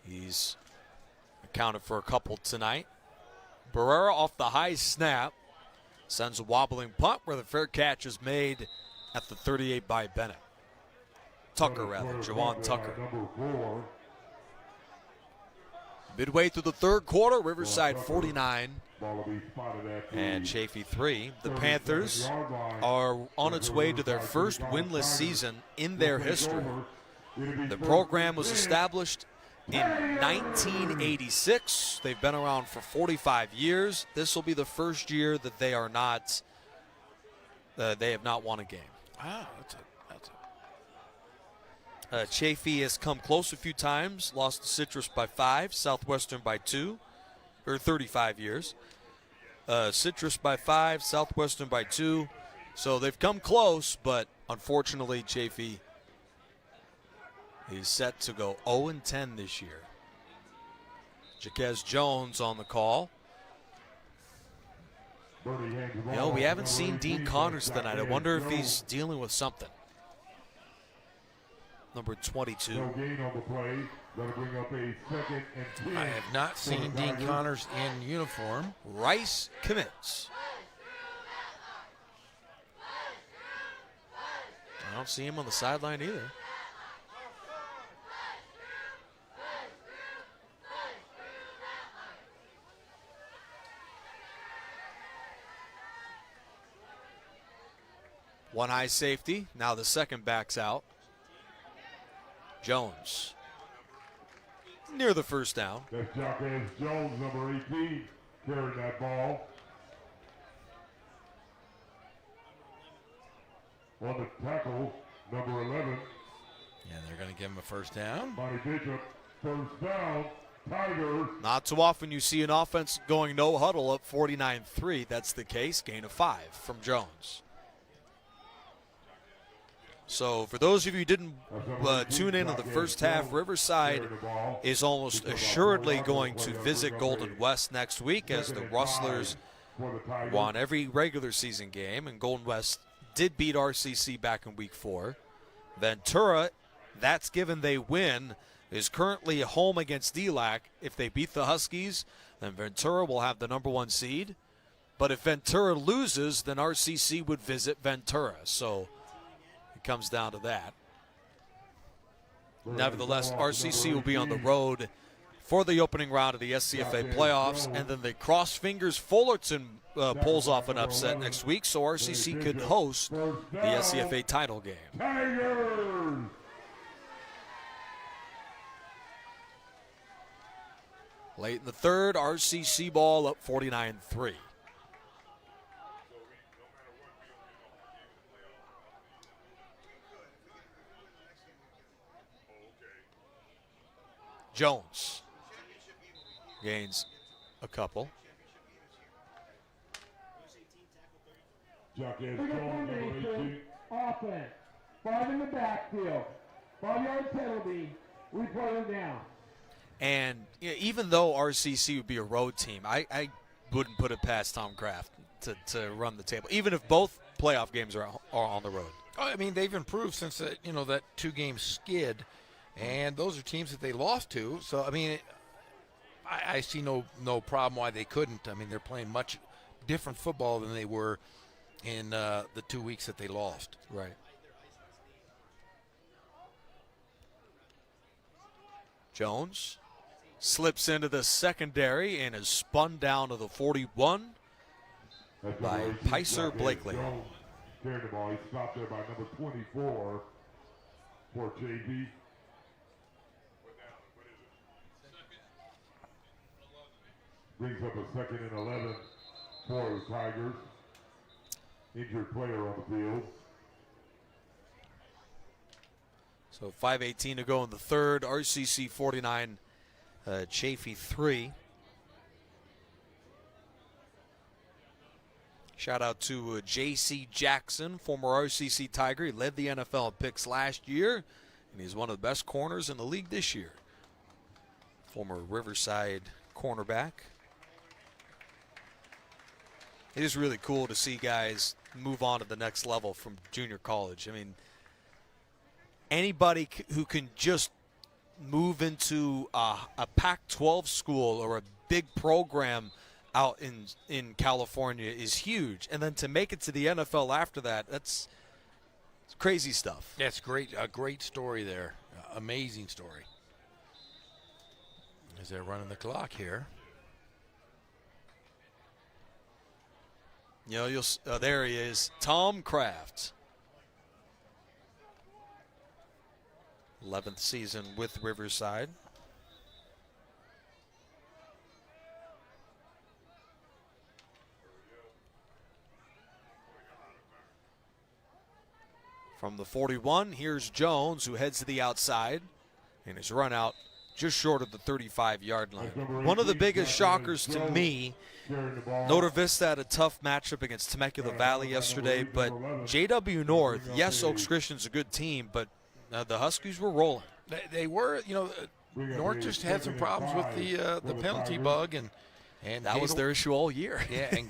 he's accounted for a couple tonight. Barrera off the high snap sends a wobbling punt where the fair catch is made at the 38 by Bennett. Jawan Tucker. Midway through the third quarter, Riverside 49 and Chaffey 3. The Panthers are on its way to their first winless season in their history. The program was established in 1986. They've been around for 45 years. This will be the first year that they are not. They have not won a game. Wow, that's Chaffey has come close a few times, lost to Citrus by 5, Southwestern by 2, or 35 years. Citrus by 5, Southwestern by 2. So they've come close, but unfortunately Chaffey is set to go 0-10 this year. Jaquez Jones on the call. We haven't seen Dean Connors tonight. I wonder if he's dealing with something. Number 22. I have not seen Dean Connors in uniform. Rice commits. I don't see him on the sideline either. One high safety. Now the second back's out. Jones near the first down. That's Jaquez Jones, number 18, carrying that ball. On the tackle, number 11. Yeah, they're going to give him a first down. Monty Bishop, first down, Tigers. Not too often you see an offense going no huddle up 49-3. That's the case. Gain of 5 from Jones. So for those of you who didn't tune in on the first half, Riverside is almost assuredly going to visit Golden West next week, as the Rustlers won every regular season game, and Golden West did beat RCC back in week 4. Ventura, that's given they win, is currently home against DLAC. If they beat the Huskies, then Ventura will have the number 1 seed. But if Ventura loses, then RCC would visit Ventura. So comes down to that. Nevertheless, RCC will be on the road for the opening round of the SCFA playoffs, and then they cross fingers Fullerton pulls off an upset next week, so RCC could host the SCFA title game. Late in the third, RCC ball up 49-3. Jones gains a couple. Offense. 5 in the backfield. 5-yard penalty. We play them down. And even though RCC would be a road team, I wouldn't put it past Tom Kraft to run the table, even if both playoff games are on the road. Oh, I mean, they've improved since that 2-game skid, and those are teams that they lost to. So, I mean, I see no problem why they couldn't. I mean, they're playing much different football than they were in the 2 weeks that they lost. Right. Jones slips into the secondary and is spun down to the 41 by Picer Blakely. Carried the ball. He stopped there by number 24 for JB. Brings up a 2nd and 11 for the Tigers. Injured player on the field. So 5:18 to go in the third. RCC 49, Chaffey 3. Shout out to J.C. Jackson, former RCC Tiger. He led the NFL in picks last year, and he's one of the best corners in the league this year. Former Riverside cornerback. It is really cool to see guys move on to the next level from junior college. I mean, anybody who can just move into a Pac-12 school or a big program out in California is huge. And then to make it to the NFL after that, it's crazy stuff. That's great. A great story there. Amazing story. As they're running the clock here. There he is, Tom Kraft. 11th season with Riverside. From the 41, here's Jones, who heads to the outside, and his run out just short of the 35-yard line. One of the biggest shockers to me, Notre Vista had a tough matchup against Temecula Valley yesterday, but JW North, yes, Oaks Christian's a good team, but the Huskies were rolling. They were, North just had some problems with the penalty bug, and that was their issue all year. Yeah, and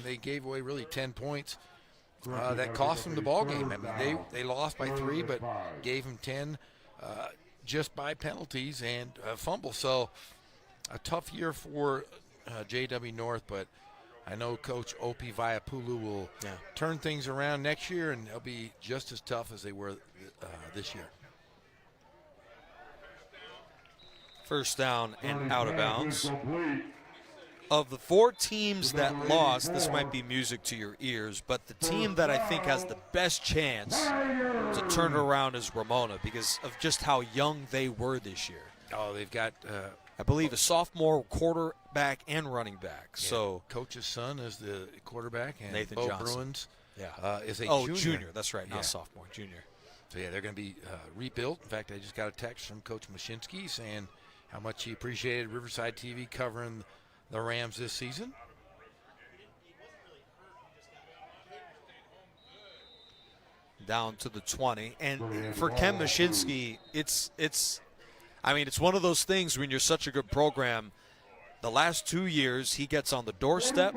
they gave away really 10 points. That cost them the ball game. I mean, they lost by 3, but gave them 10 just by penalties and fumble. So a tough year for JW North, but I know Coach Opie Vaiapulu will turn things around next year, and they'll be just as tough as they were this year. First down and out of bounds. Of the 4 teams that lost, this might be music to your ears, but the team that I think has the best chance to turn it around is Ramona because of just how young they were this year. Oh, they've got, I believe, a sophomore quarterback and running back. Yeah, so Coach's son is the quarterback, and Nathan Bo Johnson. Bruins is a junior. That's right, not sophomore, junior. So, yeah, they're going to be rebuilt. In fact, I just got a text from Coach Mashinsky saying how much he appreciated Riverside TV covering the Rams this season. Down to the 20. And for Ken Mashinsky, it's one of those things when you're such a good program. The last 2 years, he gets on the doorstep,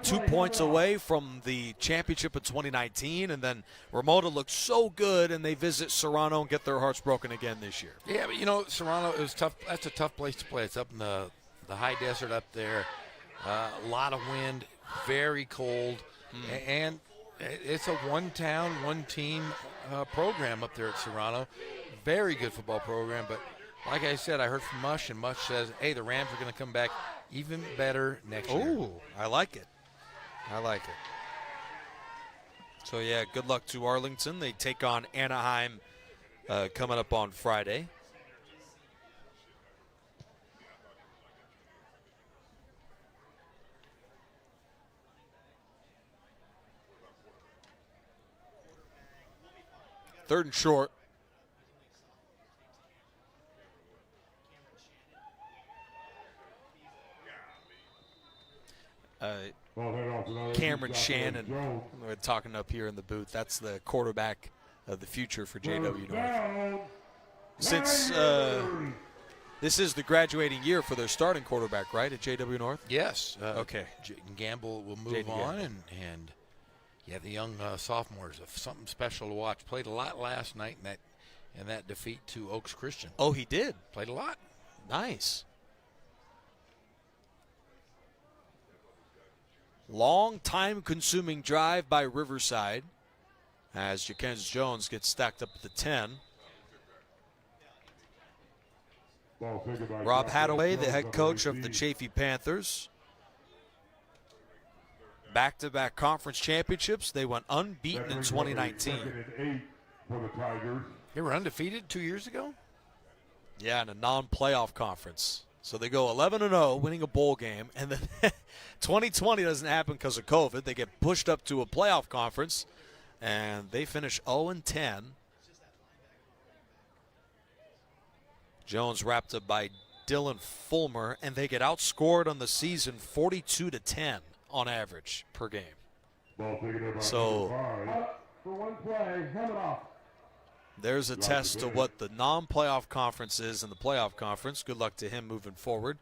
2 points away from the championship of 2019, and then Ramona looks so good, and they visit Serrano and get their hearts broken again this year. Yeah, but Serrano is tough. That's a tough place to play. It's up in the high desert up there, a lot of wind, very cold, and it's a one-town, one-team program up there at Serrano. Very good football program, but like I said, I heard from Mush, and Mush says, hey, the Rams are going to come back even better next year. Oh, I like it. So, yeah, good luck to Arlington. They take on Anaheim coming up on Friday. Third and short. Cameron Shannon, we're talking up here in the booth. That's the quarterback of the future for JW North. Since this is the graduating year for their starting quarterback, right, at JW North? Yes. Okay. Gamble will move on, and yeah, the young sophomores have something special to watch. Played a lot last night in that defeat to Oaks Christian. Oh, he did? Played a lot. Nice. Long time-consuming drive by Riverside as Jackenz Jones gets stacked up at the 10. Rob Hadaway, the head coach of the Chaffey Panthers. Back-to-back conference championships. They went unbeaten in 2019. They were undefeated 2 years ago? Yeah, in a non-playoff conference. So they go 11-0, winning a bowl game, and then 2020 doesn't happen because of COVID. They get pushed up to a playoff conference, and they finish 0-10. Jones wrapped up by Dylan Fulmer, and they get outscored on the season 42-10 on average per game. So there's a test to what the non-playoff conference is and the playoff conference. Good luck to him moving forward.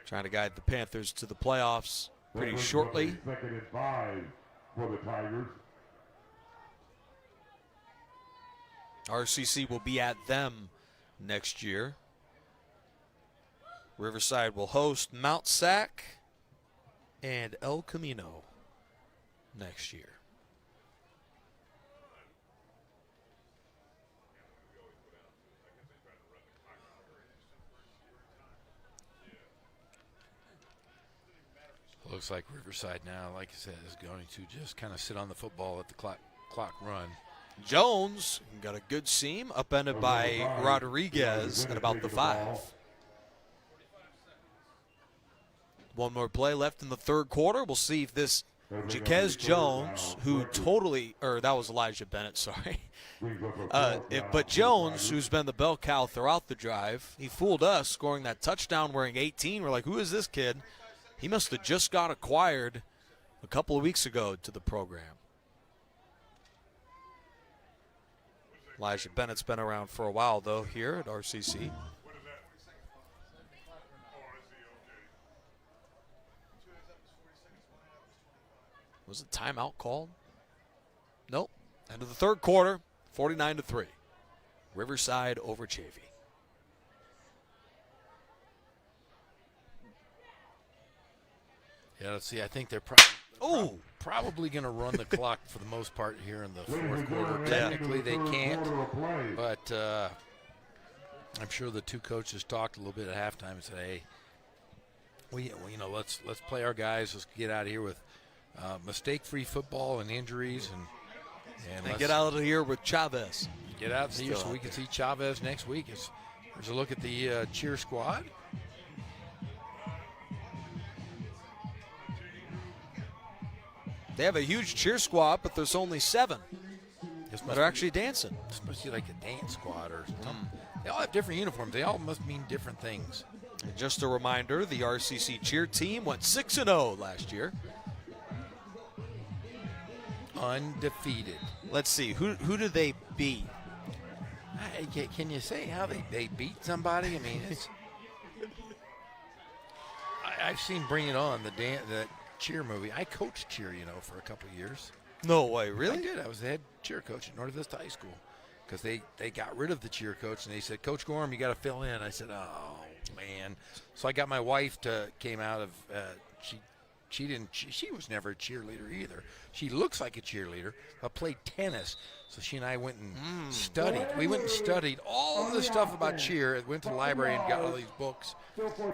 Trying to guide the Panthers to the playoffs pretty shortly. Second and 5 for the Tigers. RCC will be at them next year. Riverside will host Mount Sac and El Camino next year. Looks like Riverside now, like I said, is going to just kind of sit on the football, let the clock run. Jones got a good seam, upended by Rodriguez at about the 5. One more play left in the third quarter. We'll see if this Jackenz Jones, who that was Elijah Bennett, sorry. But Jones, who's been the bell cow throughout the drive, he fooled us scoring that touchdown wearing 18. We're like, who is this kid? He must have just got acquired a couple of weeks ago to the program. Elijah Bennett's been around for a while, though, here at RCC. Was a timeout called? Nope. End of the third quarter, 49-3. Riverside over Chaffey. Yeah, let's see. I think they're probably going to run the clock for the most part here in the fourth quarter. Technically, they can't, but I'm sure the two coaches talked a little bit at halftime and said, "Hey, let's play our guys. Let's get out of here with mistake-free football and injuries, and get out of here with Chavez. Get out of here so we can see Chavez next week." There's a look at the cheer squad. They have a huge cheer squad, but there's only 7 that are actually dancing. This must be like a dance squad or something. They all have different uniforms. They all must mean different things. And just a reminder, the RCC cheer team went 6-0 last year. Undefeated. Let's see, who do they beat? Can you say how they beat somebody? I mean, I've seen Bring It On, the cheer movie. I coached cheer, for a couple of years. No way, really? I did. I was the head cheer coach at North Vista High School because they got rid of the cheer coach and they said, "Coach Gorham, you got to fill in." I said, "Oh man." So I got my wife came out of she was never a cheerleader either. She looks like a cheerleader, but played tennis. So she and I went and studied. We went and studied all of the stuff about cheer. Went to the library and got all these books.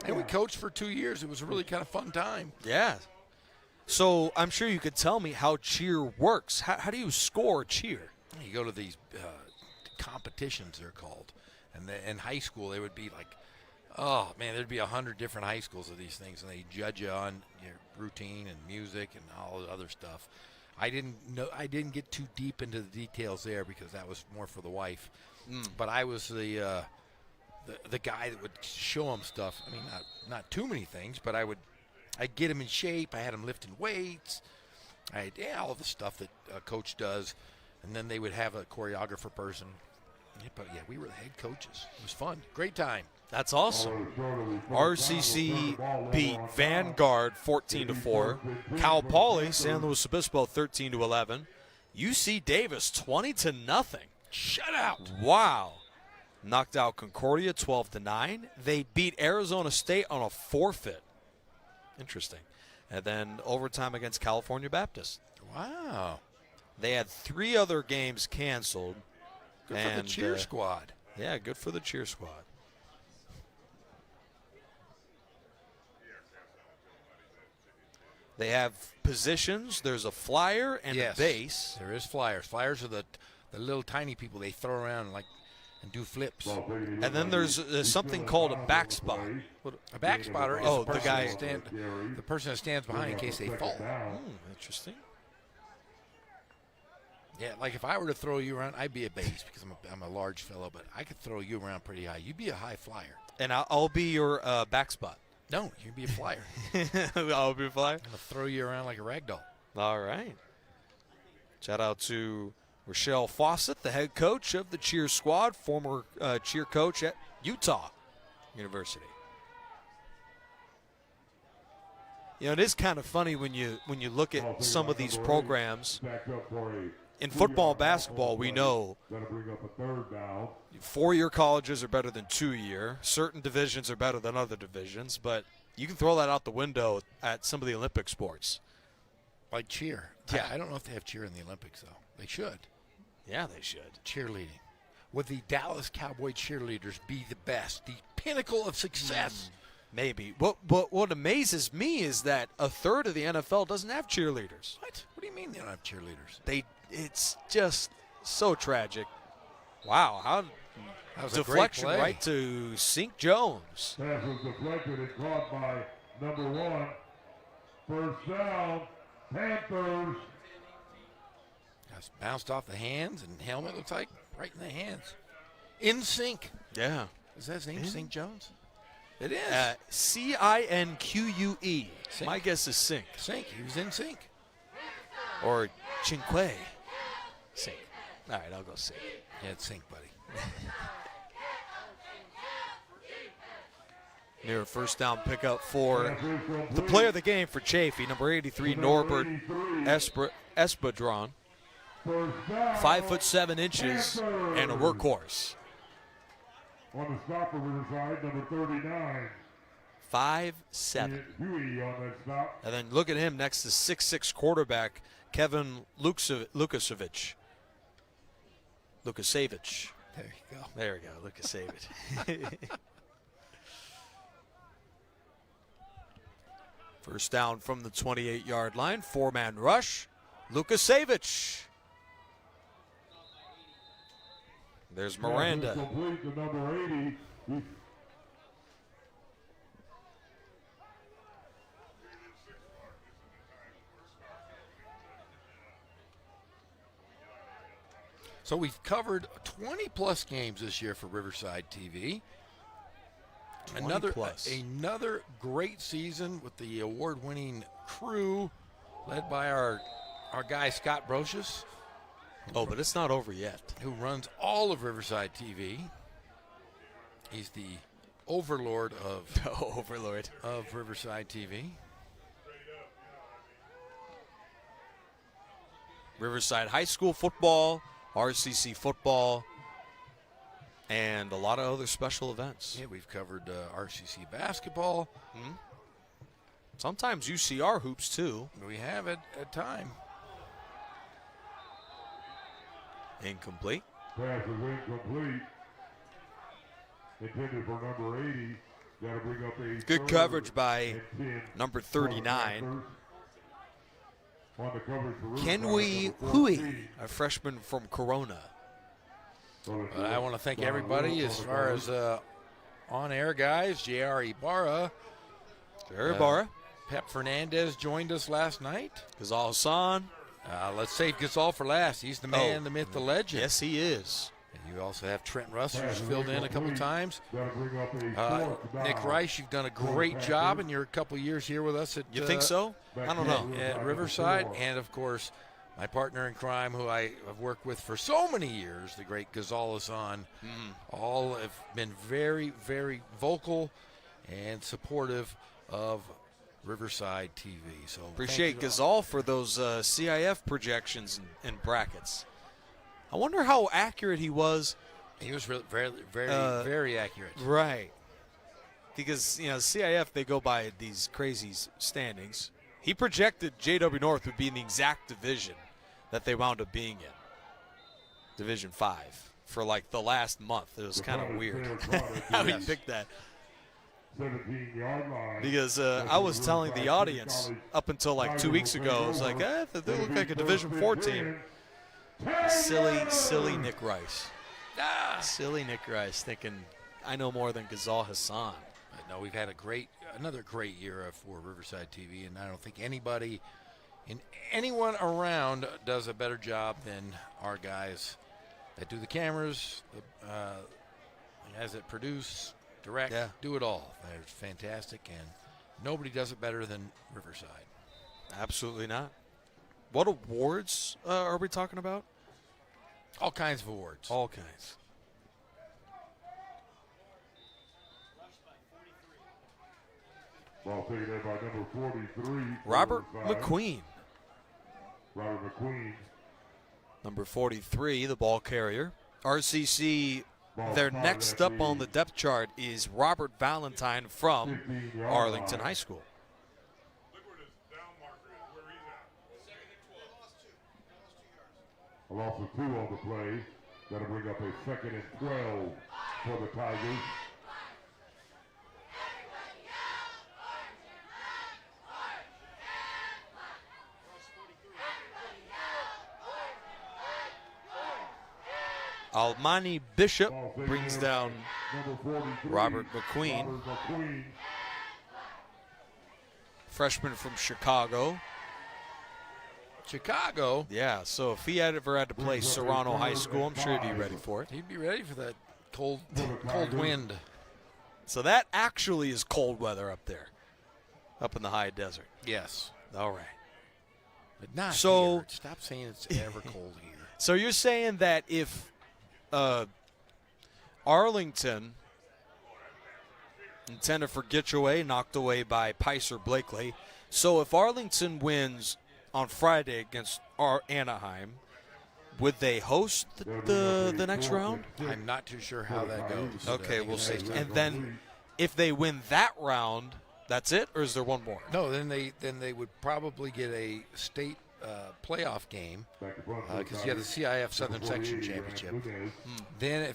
And we coached for 2 years. It was a really kind of fun time. Yeah. So I'm sure you could tell me how cheer works. How do you score cheer? You go to these competitions, they're called. And in high school, they would be like, oh, man, there'd be 100 different high schools of these things, and they judge you on your routine and music and all the other stuff. I didn't get too deep into the details there because that was more for the wife. But I was the guy that would show them stuff. I mean, not too many things, but I would I'd get them in shape. I had them lifting weights. I had all the stuff that a coach does. And then they would have a choreographer person. Yeah, but, yeah, we were the head coaches. It was fun. Great time. That's awesome. RCC beat Vanguard 14-4. Cal Poly, San Luis Obispo 13-11. UC Davis 20-0. Shutout. Wow. Knocked out Concordia 12-9. They beat Arizona State on a forfeit. Interesting. And then overtime against California Baptist. Wow. They had 3 other games canceled. Good for the cheer squad. Yeah, good for the cheer squad. They have positions. There's a flyer and a base. There is flyers. Flyers are the little tiny people they throw around and do flips. And then there's something called a back spot. A back spotter is the person that stands behind in case they fall. Interesting. Yeah, like if I were to throw you around, I'd be a base because I'm a large fellow, but I could throw you around pretty high. You'd be a high flyer. And I'll be your back spot. No, you'd be a flyer. I'll be a flyer? I'm going to throw you around like a rag doll. All right. Shout out to Rochelle Fawcett, the head coach of the cheer squad, former cheer coach at Utah University. You know, it is kind of funny when you look at some of these programs. In football and basketball, we know 4-year colleges are better than 2-year. Certain divisions are better than other divisions, but you can throw that out the window at some of the Olympic sports. Like cheer. Yeah. I don't know if they have cheer in the Olympics, though. They should. Yeah, they should. Cheerleading. Would the Dallas Cowboy cheerleaders be the best, the pinnacle of success? Maybe. What amazes me is that a third of the NFL doesn't have cheerleaders. What? What do you mean they don't have cheerleaders? It's just so tragic. Wow, that was deflection a great play. Right to Sink Jones. Pass was deflected and caught by number 1. First down, Panthers. That's bounced off the hands and helmet, looks like, right in the hands. In sync. Yeah. Is that his name, Sink Jones? It is. Cinque. Sink. My guess is Sink. Sink. He was in sync. Or Cinque. Sink. All right, I'll go Sink. Yeah, it's Sink, buddy. Near a first down pickup for the player of the game for Chaffey, number 83, Norbert Espadron. 5'7" and a workhorse. On the stop for Riverside, number 39. 5'7". Huey on that stop. And then look at him next to 6'6" quarterback Kevin Lukasevich. There you go. There we go, Lukasevich. First down from the 28-yard line, 4-man rush. Lukasevich. There's Miranda. Complete to number 80. So we've covered 20-plus games this year for Riverside TV. Another great season with the award-winning crew led by our guy Scott Brocious. Oh, but it's not over yet. Who runs all of Riverside TV. He's the overlord of Riverside TV. Riverside High School football, RCC football, and a lot of other special events. Yeah, we've covered RCC basketball. Sometimes UCR hoops, too. We have it at time. Incomplete. Pass is incomplete. Intended for number 80. That'll bring up a good coverage by number 39. On the coverage for Kenway Hui, a freshman from Corona. I want to thank everybody as far as on-air guys. J.R. Ibarra. Pep Fernandez joined us last night. Ghazal Hassan. Let's save Ghazal for last. He's the man, the myth, the legend. Yes, he is. And you also have Trent Russ, who's filled in a couple times. Nick Rice, you've done a great job in your couple years here with us. You think so? I don't know. At Riverside. And, of course, my partner in crime, who I have worked with for so many years, the great Gonzalez-on, all have been very, very vocal and supportive of Riverside TV. So appreciate Gazal for those CIF projections and brackets. I wonder how accurate he was. He was really, very accurate. Right. Because, CIF, they go by these crazy standings. He projected JW North would be in the exact division that they wound up being in. Division 5 for like the last month. It was kind of weird how he picked that. 17-yard line. Because I was telling the audience up until like 2 weeks ago, I was like, they look like a Division 4 team. Silly Nick Rice. Silly Nick Rice thinking I know more than Ghazal Hassan. No, we've had another great year for Riverside TV, and I don't think anyone around does a better job than our guys that do the cameras, the guys that produce, direct, do it all. They're fantastic, and nobody does it better than Riverside. Absolutely not. What awards are we talking about? All kinds of awards. All kinds. Ball taken there by number 43. Robert McQueen. Robert McQueen. Number 43, the ball carrier. RCC, their next up on the depth chart is Robert Valentine from Arlington High School. A loss of 2 on the play. That'll bring up a 2nd and 12 for the Tigers. Almani Bishop brings down Robert McQueen, freshman from Chicago. Chicago? Yeah, so if he had ever had to play Serrano High School, I'm sure he'd be ready for it. He'd be ready for that cold wind. So that actually is cold weather up there, up in the high desert. Yes. All right. But not here. Stop saying it's ever cold here. So you're saying that if Arlington, intended for Gitchaway, knocked away by Picer Blakely. So if Arlington wins on Friday against Anaheim, would they host the next round? I'm not too sure how that goes. Okay, we'll see. And then if they win that round, that's it, or is there one more? No, then they would probably get a state playoff game because you have the CIF Southern Section Championship. Then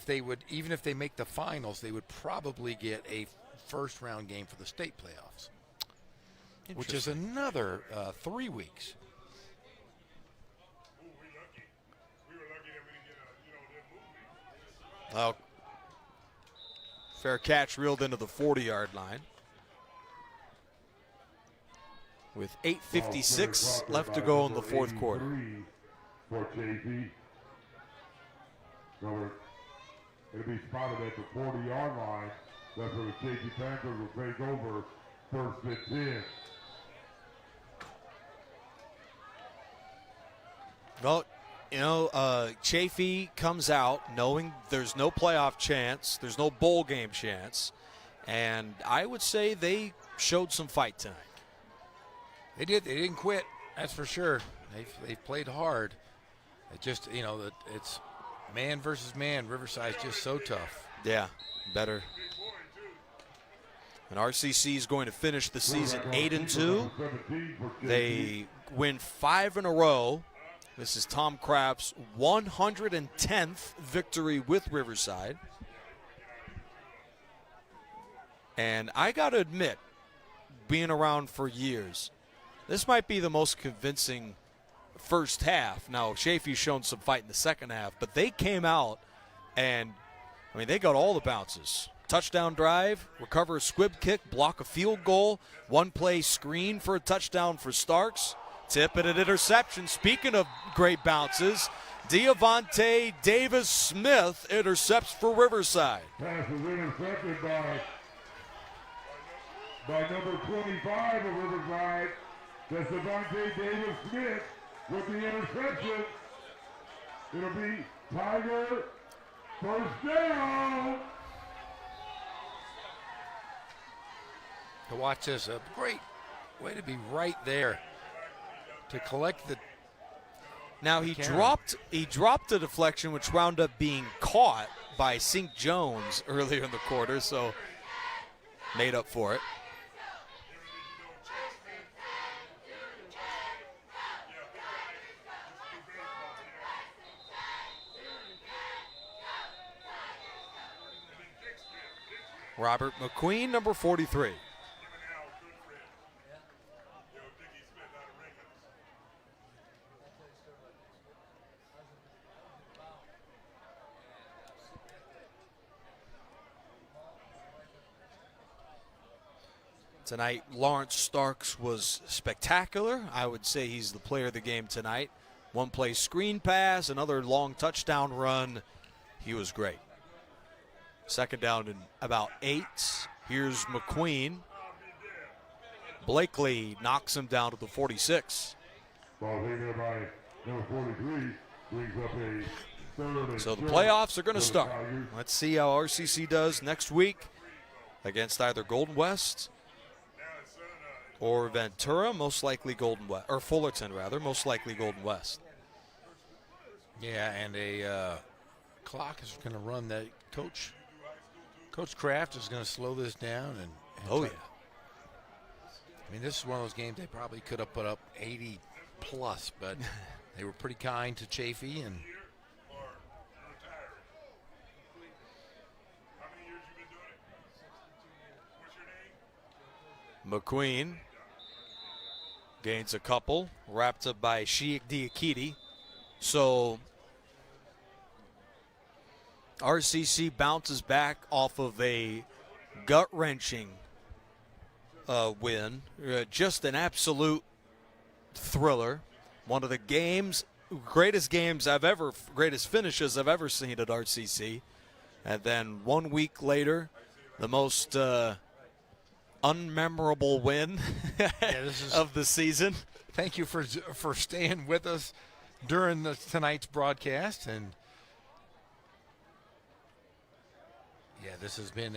even if they make the finals, they would probably get a first round game for the state playoffs, which is another 3 weeks. Well, fair catch reeled into the 40-yard line. With 8:56 left to go in the fourth quarter. For Chaffey. It'll be spotted at the 40-yard line. That's where the Chaffey Panthers will take over 1st and 10. Well, Chaffey comes out knowing there's no playoff chance, there's no bowl game chance, and I would say they showed some fight tonight. They did. They didn't quit. That's for sure. They've played hard. It just, it's man versus man. Riverside's just so tough. Yeah, better. And RCC is going to finish the season 8-2. They win 5 in a row. This is Tom Kraft's 110th victory with Riverside. And I got to admit, being around for years, this might be the most convincing first half. Now, Chaffey's shown some fight in the second half, but they came out and, they got all the bounces. Touchdown drive, recover a squib kick, block a field goal, one play screen for a touchdown for Starks, Tip and an interception. Speaking of great bounces, Deavante Davis-Smith intercepts for Riverside. Pass is intercepted by number 25 of Riverside. That's Deavante Davis-Smith with the interception. It'll be Tiger first down. To watch this, a great way to be right there to collect the. Now he dropped a deflection which wound up being caught by St. Jones earlier in the quarter, so made up for it. Robert McQueen, number 43. Tonight, Lawrence Starks was spectacular. I would say he's the player of the game tonight. One play screen pass, another long touchdown run. He was great. Second down and about 8. Here's McQueen. Blakely knocks him down to the 46. Ball taken by number 43, brings up a third and So the short playoffs are going to for the start. Tigers. Let's see how RCC does next week against either Golden West or Ventura, most likely Golden West, or Fullerton rather, most likely Golden West. Yeah, and a clock is going to run. That Coach Kraft is going to slow this down and oh yeah. I mean, this is one of those games they probably could have put up 80 plus, but they were pretty kind to Chaffey and. McQueen gains a couple, wrapped up by Sheik Diakite. So RCC bounces back off of a gut-wrenching win. Just an absolute thriller. One of the greatest finishes I've ever seen at RCC. And then 1 week later, the most unmemorable win of the season. Thank you for staying with us during tonight's broadcast. And yeah, this has been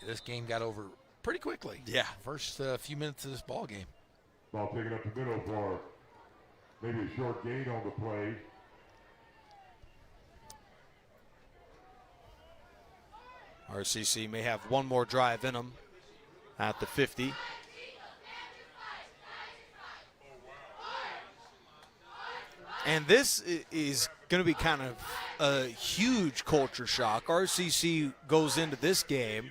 this game got over pretty quickly. Yeah. First few minutes of this ball game. Ball taken up the middle for maybe a short gain on the play. RCC may have one more drive in them at the 50. And this is going to be kind of a huge culture shock. RCC goes into this game,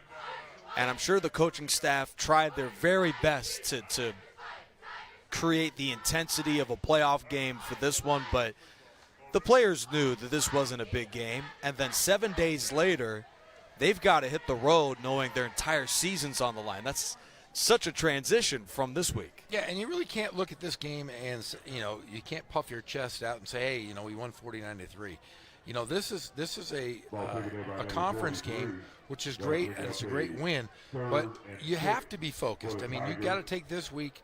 and I'm sure the coaching staff tried their very best to create the intensity of a playoff game for this one, but the players knew that this wasn't a big game. And then 7 days later, they've got to hit the road knowing their entire season's on the line. That's such a transition from this week. Yeah, and you really can't look at this game and, you can't puff your chest out and say, hey, we won 49-3. This is a conference game, which is great, and it's a great win. But you have to be focused. I mean, you got to take this week.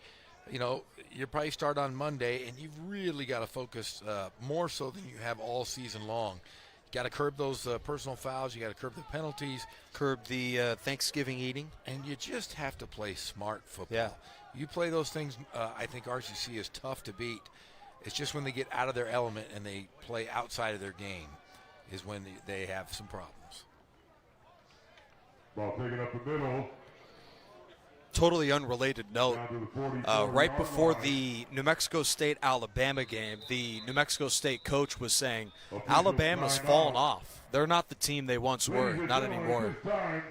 You probably start on Monday, and you've really got to focus more so than you have all season long. You got to curb those personal fouls. You got to curb the penalties. Curb the Thanksgiving eating. And you just have to play smart football. Yeah. You play those things, I think RCC is tough to beat. It's just when they get out of their element and they play outside of their game is when they have some problems. Ball taken up the middle. Totally unrelated note, right before the New Mexico State-Alabama game, the New Mexico State coach was saying, Alabama's fallen off. They're not the team they once were, not anymore.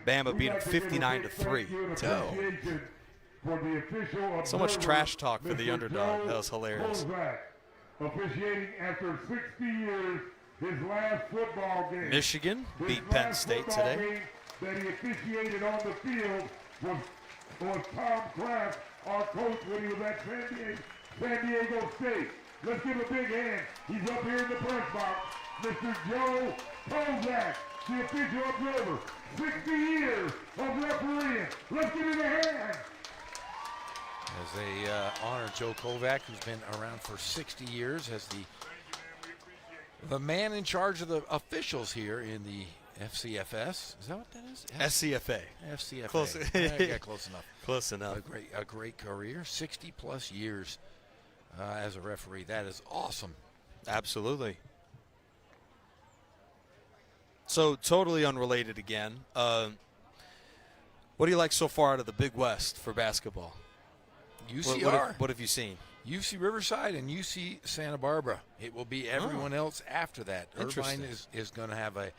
Bama beat them 59-3. So much trash talk for the underdog. That was hilarious. Officiating after 60 years, his last football game. Michigan beat Penn State today. That he officiated on the field was Tom Kraft, our coach, when he was at San Diego San Diego State. Let's give a big hand. He's up here in the press box. Mr. Joe Kozak, the official observer. 60 years of refereeing. Let's give him a hand. As they honor Joe Kovac, who's been around for 60 years as the man in charge of the officials here in the FCFS. Is that what that is? SCFA. FCFA. Close. Yeah, close enough. Close enough. A great career, 60-plus years as a referee. That is awesome. Absolutely. So, totally unrelated again. What do you like so far out of the Big West for basketball? UCR. What have you seen? UC Riverside and UC Santa Barbara. It will be everyone else after that. Irvine is going to have a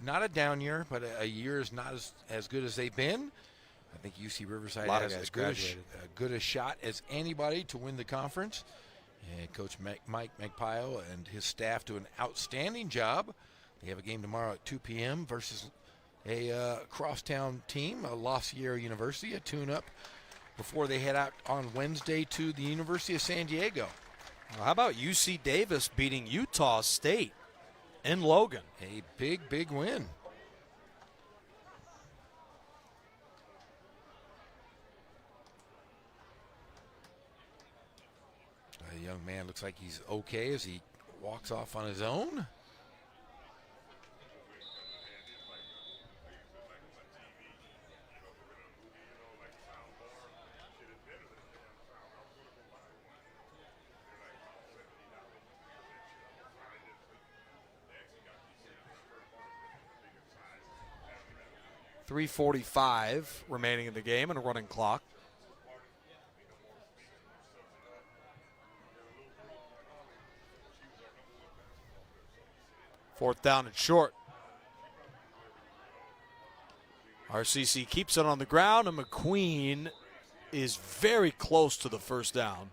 not a down year, but a year is not as good as they've been. I think UC Riverside has as good a shot as anybody to win the conference. And Coach Mike Magpio and his staff do an outstanding job. They have a game tomorrow at 2 p.m. versus a crosstown team, La Sierra University, a tune-up, before they head out on Wednesday to the University of San Diego. Well, how about UC Davis beating Utah State in Logan? A big, big win. A young man looks like he's okay as he walks off on his own. .345 remaining in the game and a running clock. Fourth down and short. RCC keeps it on the ground, and McQueen is very close to the first down.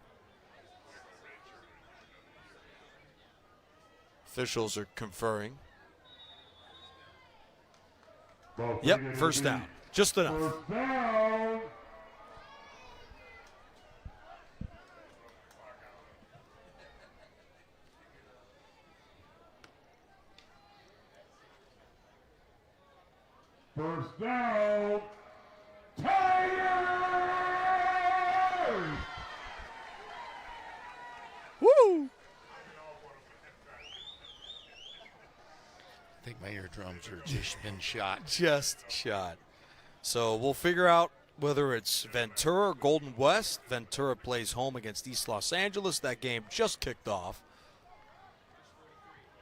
Officials are conferring. Yep, first down. Just enough. First down. First down. Tigers! Woo! I think my eardrums are just been shot. Just shot. So we'll figure out whether it's Ventura or Golden West. Ventura plays home against East Los Angeles. That game just kicked off.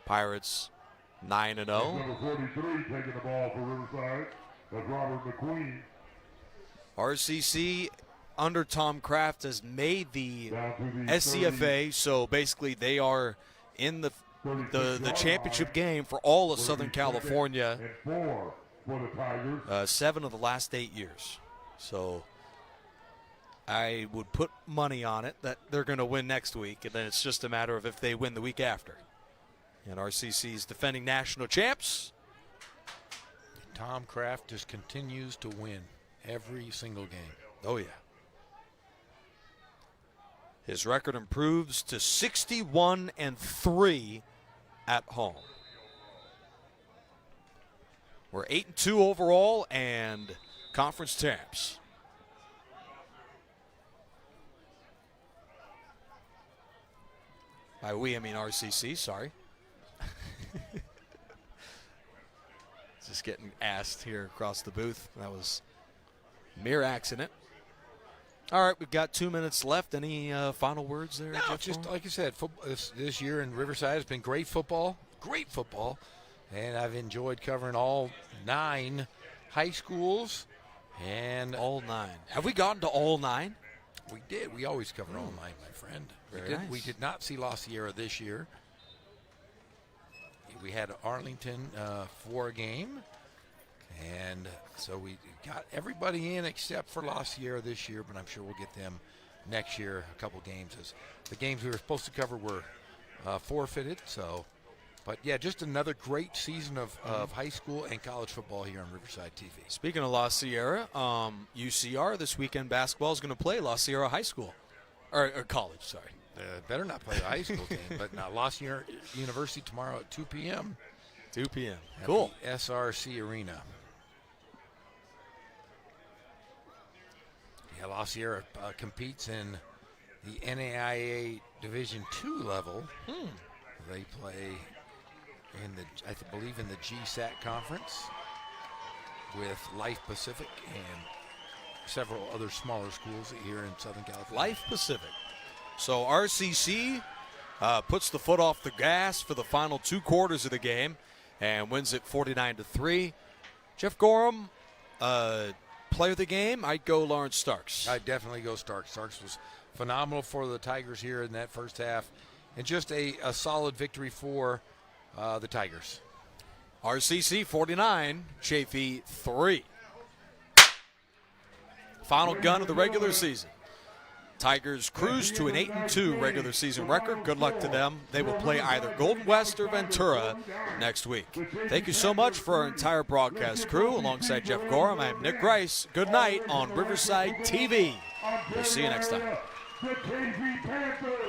Pirates 9-0. Number 43 taking the ball for Riverside. That's Robert McQueen. RCC under Tom Kraft has made the SCFA, so basically they are in the championship game for all of Southern California. And 4 for the Tigers. 7 of the last 8 years. So I would put money on it that they're going to win next week, and then it's just a matter of if they win the week after. And RCC's defending national champs. Tom Kraft just continues to win every single game. Oh, yeah. His record improves to 61-3 at home. We're 8-2 overall and conference champs. By we, I mean RCC, sorry. Just getting asked here across the booth. That was mere accident. All right, we've got 2 minutes left. Any final words there? No, just like I said, this year in Riverside has been great football, and I've enjoyed covering all 9 high schools. And all 9. Have we gotten to all 9? We did. We always cover all 9, my friend. We did not see La Sierra this year. We had Arlington for a game. And so we got everybody in except for La Sierra this year, but I'm sure we'll get them next year, a couple games. As the games we were supposed to cover were forfeited. But yeah, just another great season of high school and college football here on Riverside TV. Speaking of La Sierra, UCR this weekend basketball is going to play La Sierra High School. Or college, sorry. Better not play the high school game, but now Lost University tomorrow at 2 p.m. 2 p.m. at Cool. the SRC Arena. Yeah, La Sierra competes in the NAIA Division II level. They play in I believe in the GSAT conference with Life Pacific and several other smaller schools here in Southern California. Life Pacific. So RCC puts the foot off the gas for the final 2 quarters of the game and wins it 49-3. Jeff Gorham, player of the game, I'd go Lawrence Starks. I'd definitely go Starks. Starks was phenomenal for the Tigers here in that first half, and just a solid victory for the Tigers. RCC 49, Chaffey 3. Final gun of the regular season. Tigers cruise to an 8-2 regular season record. Good luck to them. They will play either Golden West or Ventura next week. Thank you so much for our entire broadcast crew. Alongside Jeff Gorham, I'm Nick Grice. Good night on Riverside TV. We'll see you next time. The Chaffey Panthers.